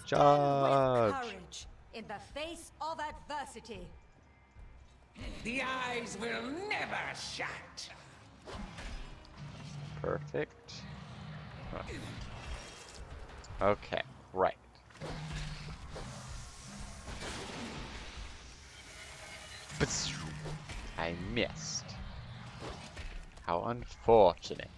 Stand with Charge. courage in the face of adversity. The eyes will never shut. Perfect. Okay, right. But I missed. How unfortunate.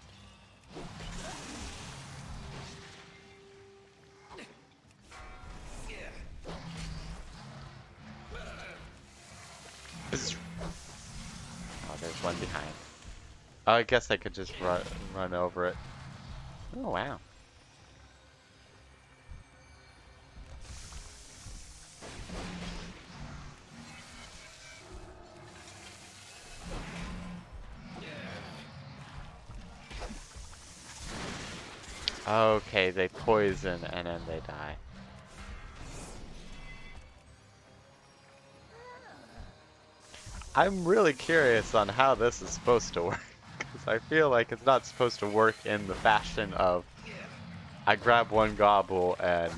Oh, there's one behind. Oh, I guess I could just run over it. Oh, wow. Okay, they poison and then they die. I'm really curious on how this is supposed to work, because I feel like it's not supposed to work in the fashion of I grab one gobble and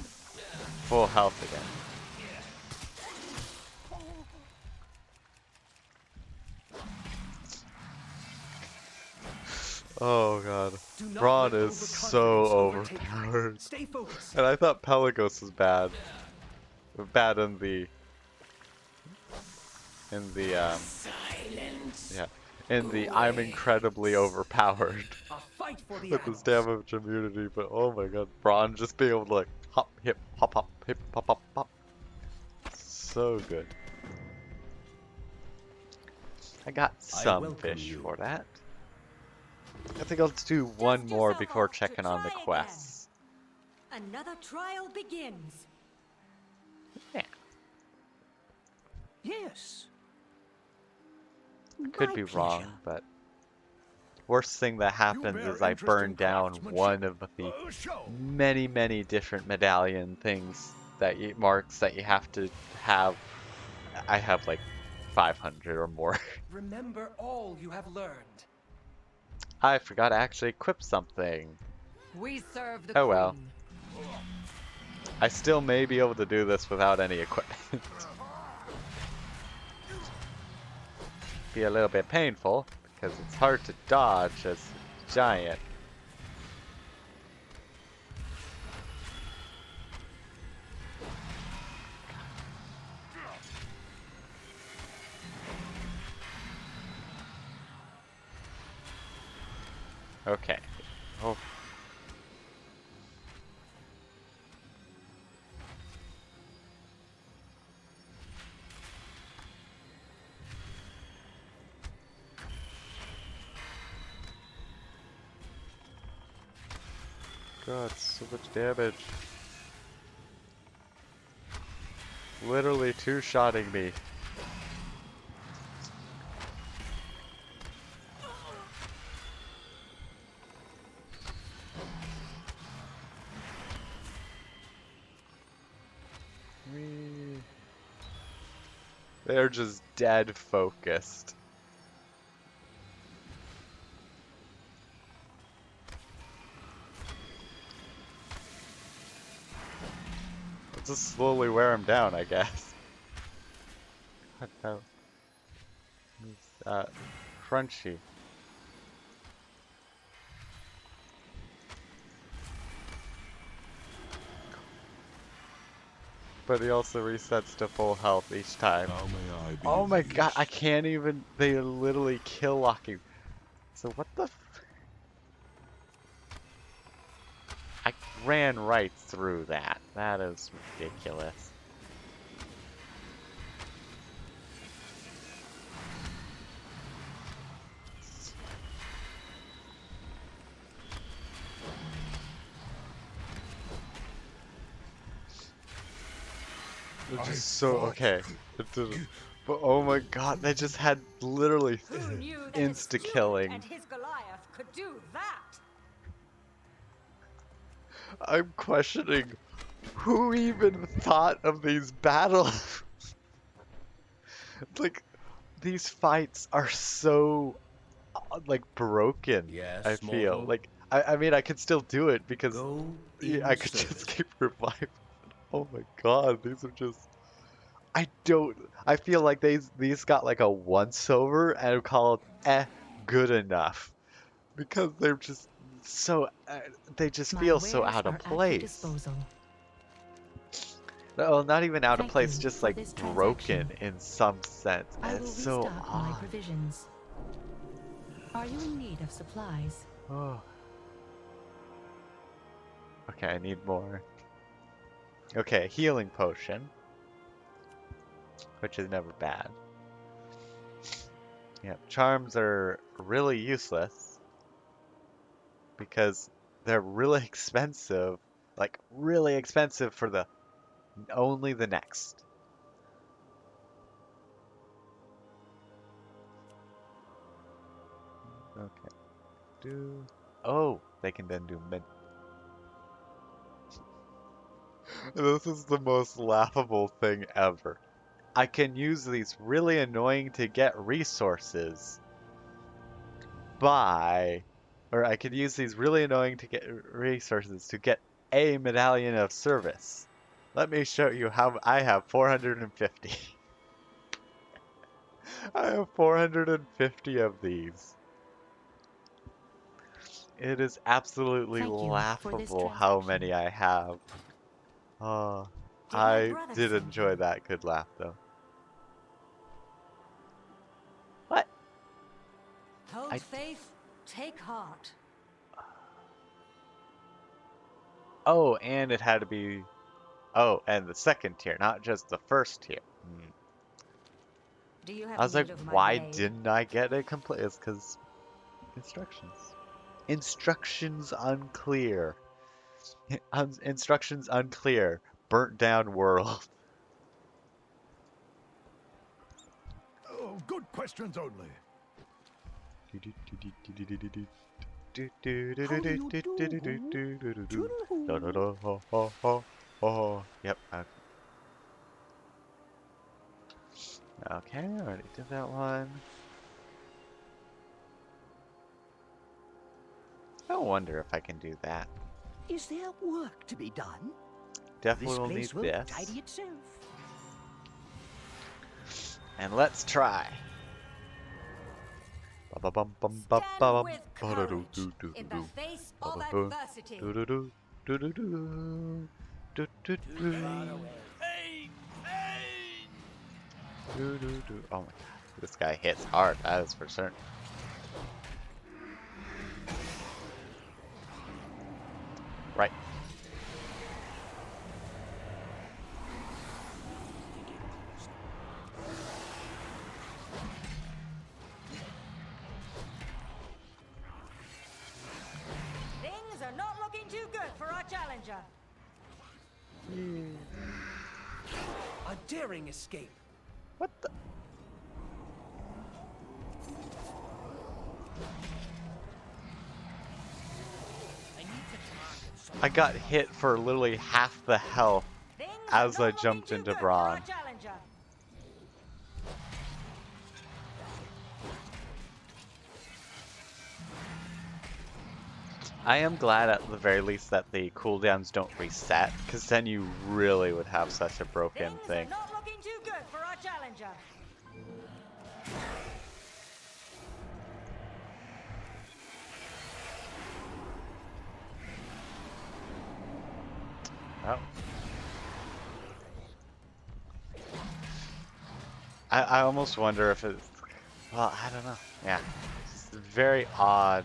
full health again. Oh god. Braun is so overpowered. Stay focused. And I thought Pelagos was bad. Bad in the yeah. In the I'm incredibly overpowered A fight for the with this animals. damage immunity, but oh my god, Braun just being able to like hop, hip, hop, hop, hip, hop, hop, hop. So good. I got some fish for that. I think I'll do one more before checking on the quests. Another trial begins. Yeah. Yes. Could be wrong, but worst thing that happens is I burn down one of the many, many different medallion things that marks that you have to have. I have like 500 or more. Remember all you have learned. I forgot to actually equip something. We serve the Oh well. queen. I still may be able to do this without any equipment. Be a little bit painful because it's hard to dodge as a giant. Okay. Oh. God, so much damage. Literally two-shotting me. They're just dead focused. Let's just slowly wear him down, I guess. What the? Crunchy. But he also resets to full health each time. Oh my god, I can't even. They literally kill locking. So what the? I ran right through that. That is ridiculous. They're just so okay. But oh my god, they just had literally Who knew that a insta steward killing. and his Goliath could do that? I'm questioning who even thought of these battles. Like these fights are so like broken. Yes, I feel mortal? like I mean I could still do it because Go yeah, in I could service. just keep reviving. Oh my god, these are just I don't I feel like these got like a once over and called good enough because they're just so they just My feel so wares out of are at your place. disposal. No, not even out of Thank place, you just for like this broken transaction. in some sense. I And will it's so restock my odd. provisions. Are you in need of supplies? Oh. Okay, I need more. Okay, healing potion, which is never bad. Yeah, charms are really useless because they're really expensive, like really expensive for the only the next. Okay. Oh, they can then do mid. This is the most laughable thing ever. I can use these really annoying to get resources or I could use these really annoying to get resources to get a medallion of service. Let me show you how I have 450. I have 450 of these. It is absolutely Thank you for this laughable how transaction. many I have. Oh, Did my I brother did send enjoy you? that good laugh though. What? Hold I faith, take heart. Oh, and it had to be oh, and the second tier, not just the first tier. Do you have I was like, need of my why blade? didn't I get it complete? It's because instructions. Instructions unclear. Instructions unclear. Burnt down world. Oh, good questions only. Yep. Okay, already did that one. I wonder if I can do that. Is there work to be done? Definitely This will need place will this. tidy itself. And let's try. Stand with courage in the face of adversity. Oh my god, this guy hits hard, that is for certain. Right. Things are not looking too good for our challenger. A daring escape. What the? I got hit for literally half the health Things as are I not jumped looking too into good for our Braun. challenger. I am glad at the very least that the cooldowns don't reset, because then you really would have such a broken Things thing. are not looking too good for our challenger. Oh. I almost wonder if it's... Well, I don't know. Yeah. It's very odd.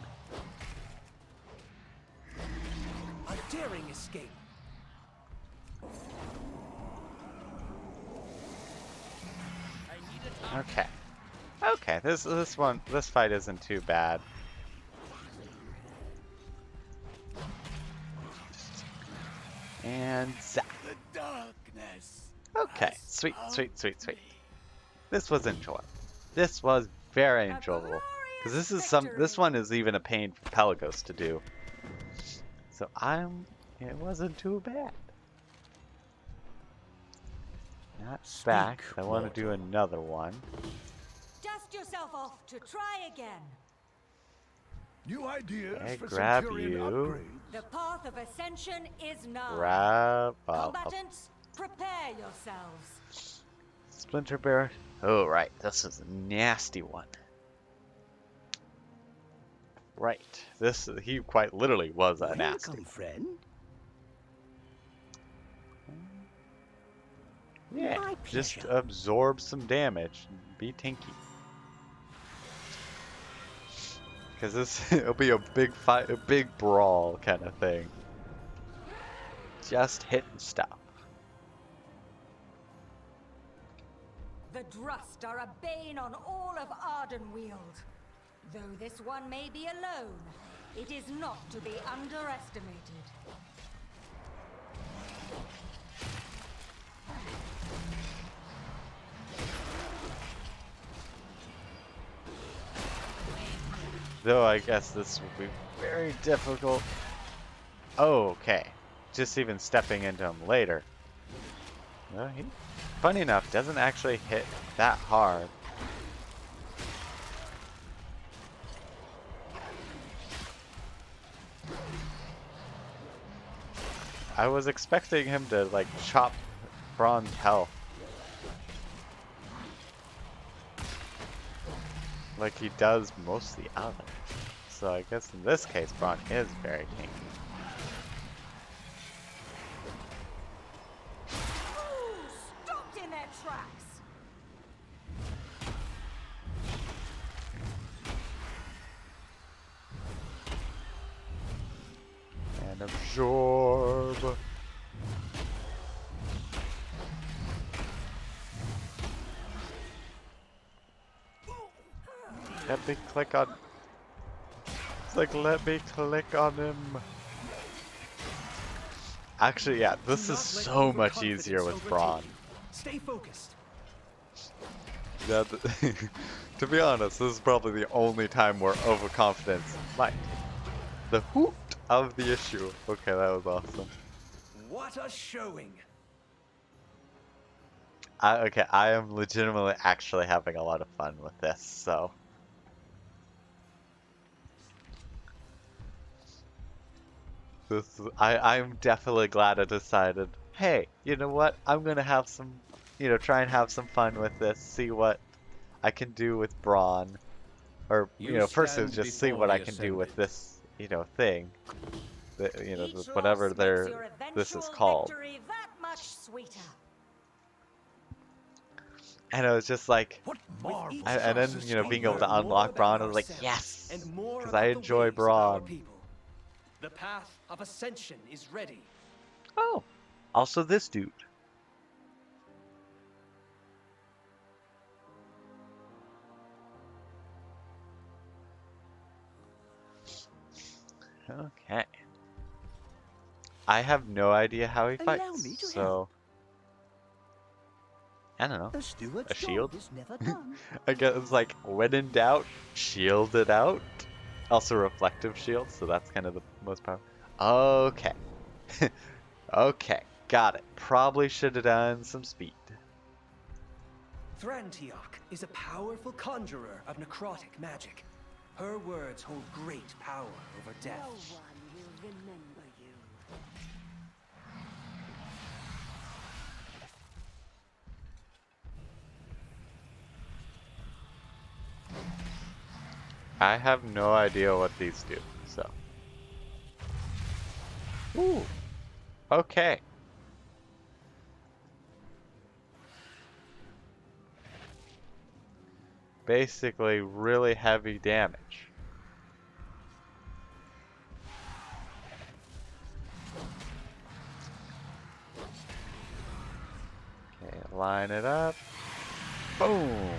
A daring escape. Okay. Okay, this fight isn't too bad. And zap. The darkness Okay. has Sweet, sweet, sweet, sweet. This was enjoyable. This was very A enjoyable. Because glorious this victory. one is even a pain for Pelagos to do. So it wasn't too bad. Not back. I want to do another one. Dust yourself off to try again. New ideas Okay, for grab Centurion you. upgrades. The path of ascension is nigh. Grab Combatants, prepare yourselves. Splinter Bear. Oh, right. This is a nasty one. Right. He quite literally was a nasty Welcome, friend. one. Yeah. My Just pleasure. absorb some damage. Be tinky. Because it'll be a big fight, a big brawl kind of thing. Just hit and stop. The Drust are a bane on all of Ardenweald. Though this one may be alone, it is not to be underestimated. Though I guess this will be very difficult. Oh, okay. Just even stepping into him later. Well, he, funny enough, doesn't actually hit that hard. I was expecting him to, like, chop Braun's health. Like he does most of the others. So I guess in this case, Braun is very tanky. Stopped in their tracks. And absorb. Let me click on. It's like, let me click on him. Actually, yeah, this is so much easier with Braun. Stay focused. Yeah, to be honest, this is probably the only time where overconfidence might. The hoot of the issue. Okay, that was awesome. What a showing. Okay, I am legitimately actually having a lot of fun with this, so. I'm definitely glad I decided, hey, you know what? I'm gonna have some, try and have some fun with this, see what I can do with Braun. Or, first is just see what I can do with this, thing. Whatever this is called. That much sweeter. And it was just like, With each and then, trust, being we able to learn unlock more Braun, I about was like, ourselves yes! and more Because about I the enjoy ways of our Braun. people. The path of ascension is ready. Oh, also this dude. Okay. I have no idea how he fights, me to so... I don't know. The steward's A shield? job is never done. I guess it's like, when in doubt, shield it out. Also reflective shield, so that's kind of the most powerful. Okay. Okay, got it. Probably should have done some speed. Thrantiok is a powerful conjurer of necrotic magic. Her words hold great power over death. No one will remember you. I have no idea what these do, so. Ooh. Okay. Basically, really heavy damage. Okay, line it up. Boom.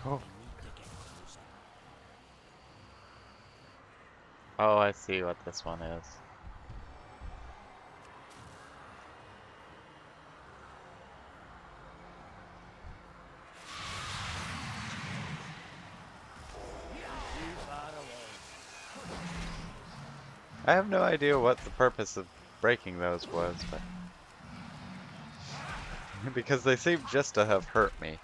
Oh. Oh, I see what this one is. I have no idea what the purpose of breaking those was, but because they seem just to have hurt me.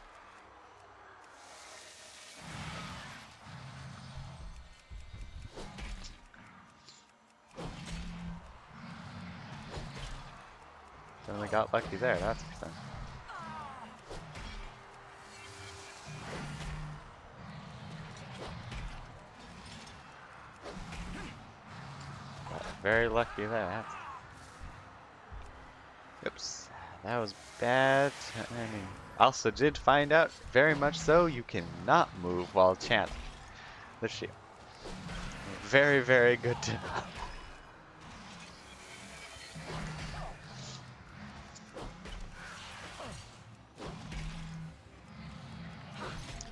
Certainly got lucky there, that's for sure. Got very lucky there. Oops, that was bad timing. Also did find out, very much so, you cannot move while chanting the shield. Very, very good to know.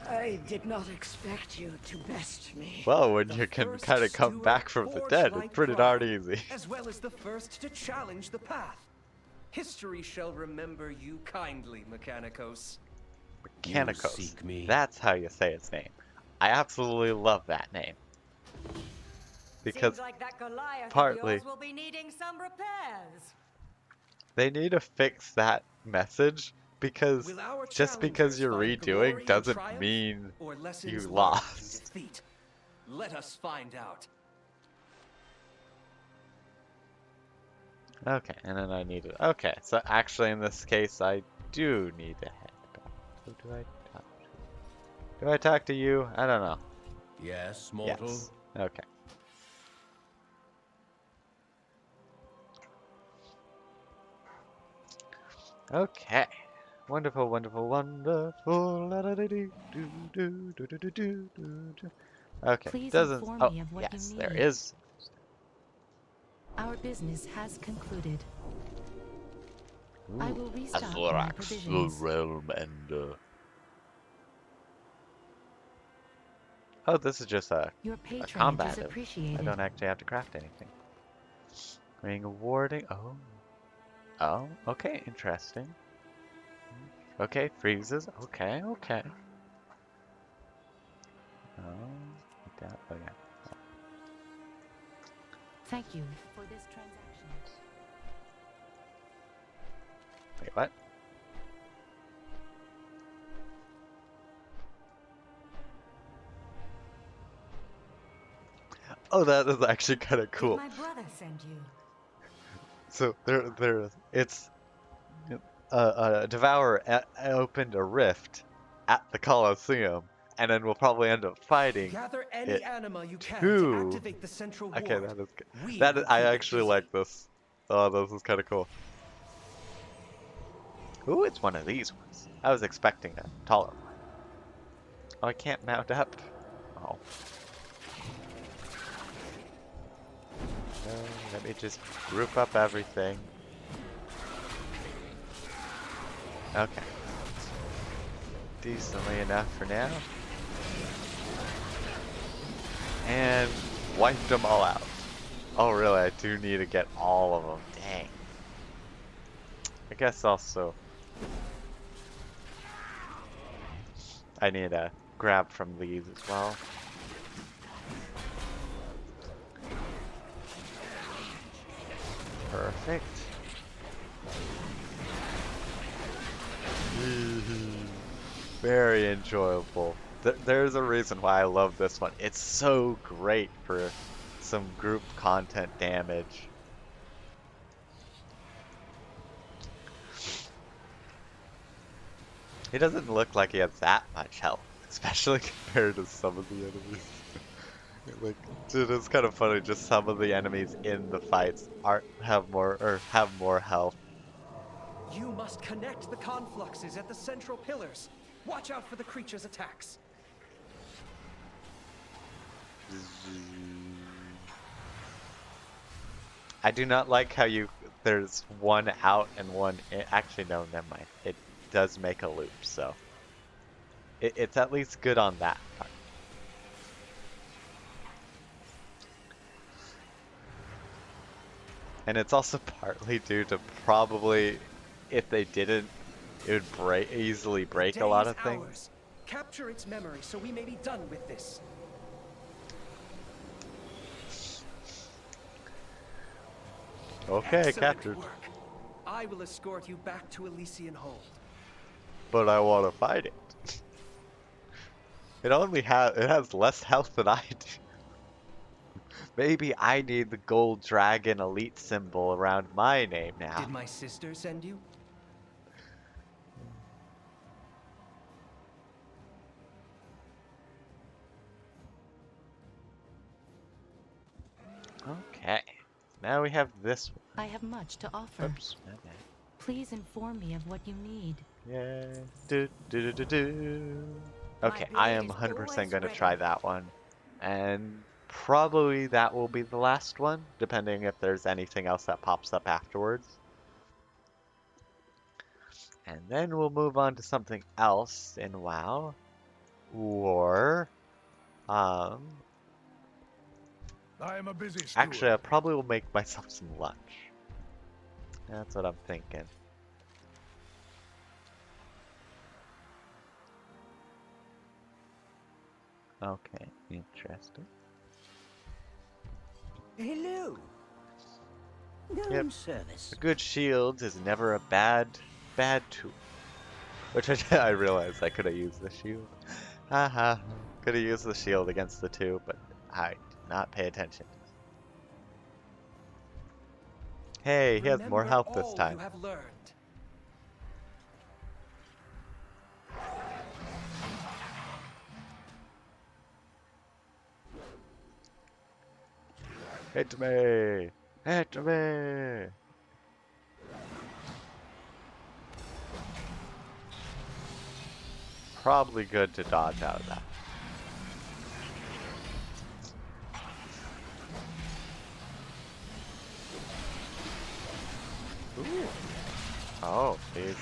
I did not expect you to best me. Well, when you can kind of come back from the dead, it's pretty darn easy. As well as the first to challenge the path. History shall remember you kindly, Mechanicos. Mechanicos. You seek me. That's how you say its name. I absolutely love that name. Because Seems like that Goliath partly- of yours will be needing some repairs. they need to fix that message, because Will our just because challengers you're find redoing glory and doesn't triumph, mean or lessons you learned in lost. defeat? Let us find out. Okay, and then I need to... Okay, so actually in this case I do need to head back. Who do I talk to? Do I talk to you? I don't know. Yes, mortal. Yes. Okay. Okay. Wonderful, wonderful, wonderful. Okay. Please Doesn't. inform Oh, me of what you yes, there need. is. Our business has concluded. I will restock my Azorax, the provisions. realm ender. Oh, this is just a Your patronage combat. is I appreciated. don't actually have to craft anything. Ring of warding. Oh. Oh, okay, interesting. Okay, freezes. Okay, okay. Oh, like that. Oh, yeah. Thank you for this transaction. Wait, what? Oh, that is actually kind of cool. Did my brother send you? So it's Devourer opened a rift at the Colosseum, and then we'll probably end up fighting. Gather any it anima you can too. to activate the central ward. Okay, that is good. We That will is, I keep it actually busy. like this. Oh, this is kind of cool. Ooh, it's one of these ones. I was expecting a taller one. Oh, I can't mount up. Oh. Let me just group up everything. Okay. Decently enough for now. And wiped them all out. Oh really, I do need to get all of them. Dang. I guess also I need to grab from these as well. Perfect. Very enjoyable. There's a reason why I love this one. It's so great for some group content damage. He doesn't look like he has that much health, especially compared to some of the enemies. Like, dude, it's kind of funny. Just some of the enemies in the fights have more health. You must connect the confluxes at the central pillars. Watch out for the creature's attacks. I do not like how there's one out and one in. Actually, no, never mind. It does make a loop, so it's at least good on that part. And it's also partly due to probably, if they didn't, it would easily break a lot of things. Ours. Capture its memory so we may be done with this. Okay, Excellent captured. work. I will escort you back to Elysian Hold. But I want to fight it. It has less health than I do. Maybe I need the gold dragon elite symbol around my name now. Did my sister send you? Okay. Now we have this one. I have much to offer. Oops. Okay. Please inform me of what you need. Yeah. Do do do do do. Okay, I am 100% going to try that one. And probably that will be the last one, depending if there's anything else that pops up afterwards. And then we'll move on to something else in WoW. Or, I am a busy steward. actually I probably will make myself some lunch. That's what I'm thinking. Okay, interesting. Hello. Yep. Service. A good shield is never a bad tool. Which I realized I could have used the shield. Haha. Could have used the shield against the two, but I did not pay attention. Hey, he has more health this time. You have learned. Hit me! Hit me! Probably good to dodge out of that. Ooh. Oh, please.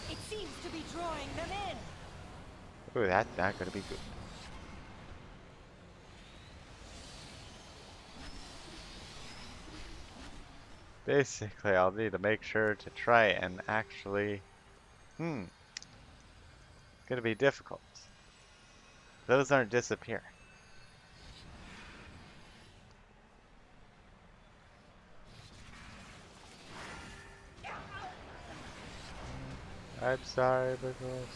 It seems to be drawing them in. Ooh, that's not gonna be good. Basically, I'll need to make sure to try and actually... It's gonna be difficult. Those aren't disappearing. I'm sorry, because...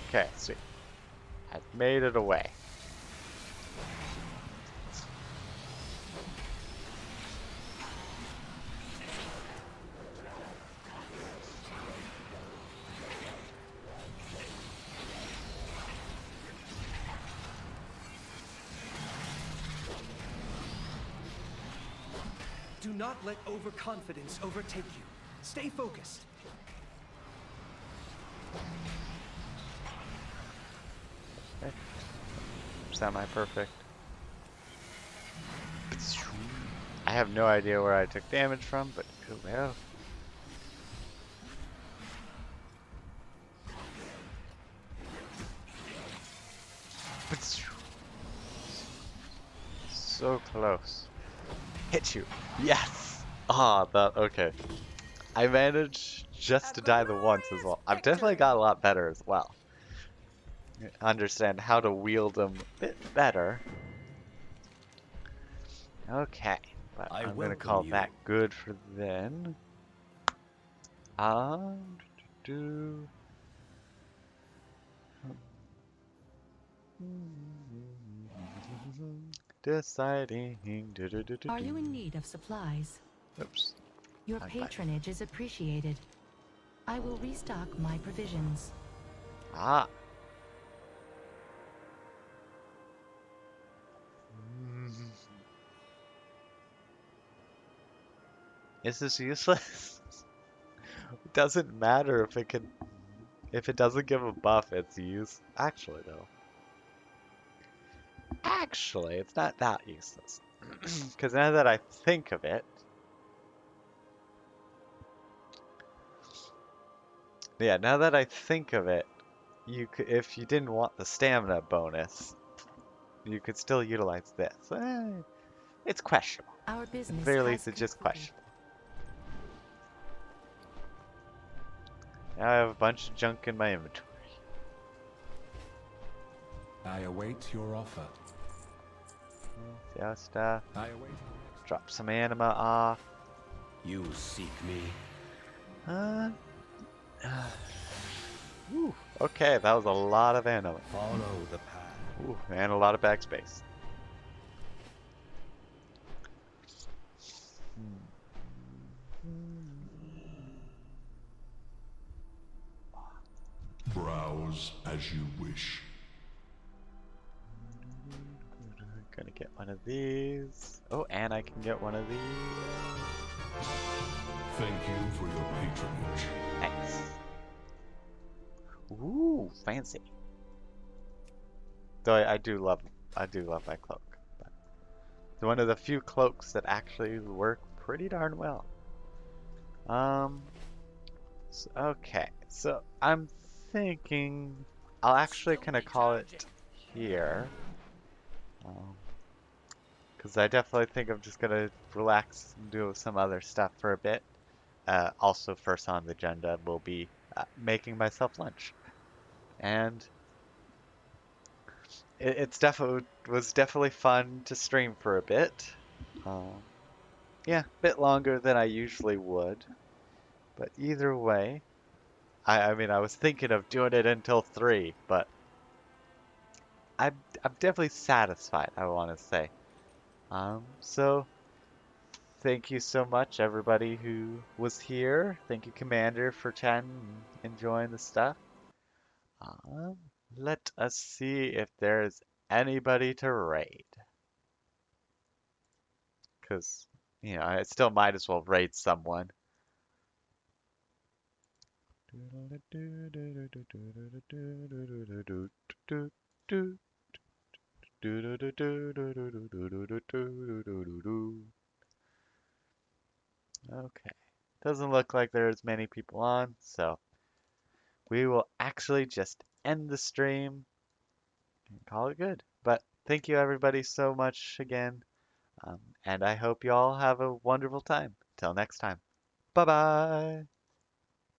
Okay, sweet. I've made it away. Do not let overconfidence overtake you. Stay focused. Semi-perfect. I have no idea where I took damage from, but oh well. So close. Hit you. Yes! Ah, that, okay. I managed just to die the once as well. I've definitely got a lot better as well. Understand how to wield them a bit better. Okay, but I'm gonna call that good for then. Do. Deciding. Are you in need of supplies? Oops. Your patronage is appreciated. I will restock my provisions. Ah. Is this useless? It doesn't matter if it can If it doesn't give a buff, it's use. Actually, though. Actually, it's not that useless. Because now that I think of it, yeah, now that I think of it, you could, if you didn't want the stamina bonus, you could still utilize this. It's questionable. Our At the business very has least, it's just concluded. questionable. Now I have a bunch of junk in my inventory. I await your offer. Yeah, stuff. I await. Drop some anima off. You seek me. Ooh, okay, that was a lot of anima. Follow the path. Ooh, and a lot of backspace. Browse as you wish. Gonna get one of these. Oh, and I can get one of these. Thank you for your patronage. Nice. Ooh, fancy. Though I do love my cloak. But it's one of the few cloaks that actually work pretty darn well. Okay, so I'm thinking I'll actually kind of call it here. Because I definitely think I'm just gonna relax and do some other stuff for a bit. Also, first on the agenda will be making myself lunch, and it's definitely fun to stream for a bit. Yeah, a bit longer than I usually would, but either way, I mean I was thinking of doing it until 3, but I'm definitely satisfied. I want to say. So thank you so much, everybody who was here. Thank you, Commander, for chatting and enjoying the stuff. Um, Let us see if there's anybody to raid. Because, you know, I still might as well raid someone. Okay. Doesn't look like there's many people on, so we will actually just end the stream and call it good. But thank you everybody so much again, and I hope you all have a wonderful time. Till next time. Bye-bye!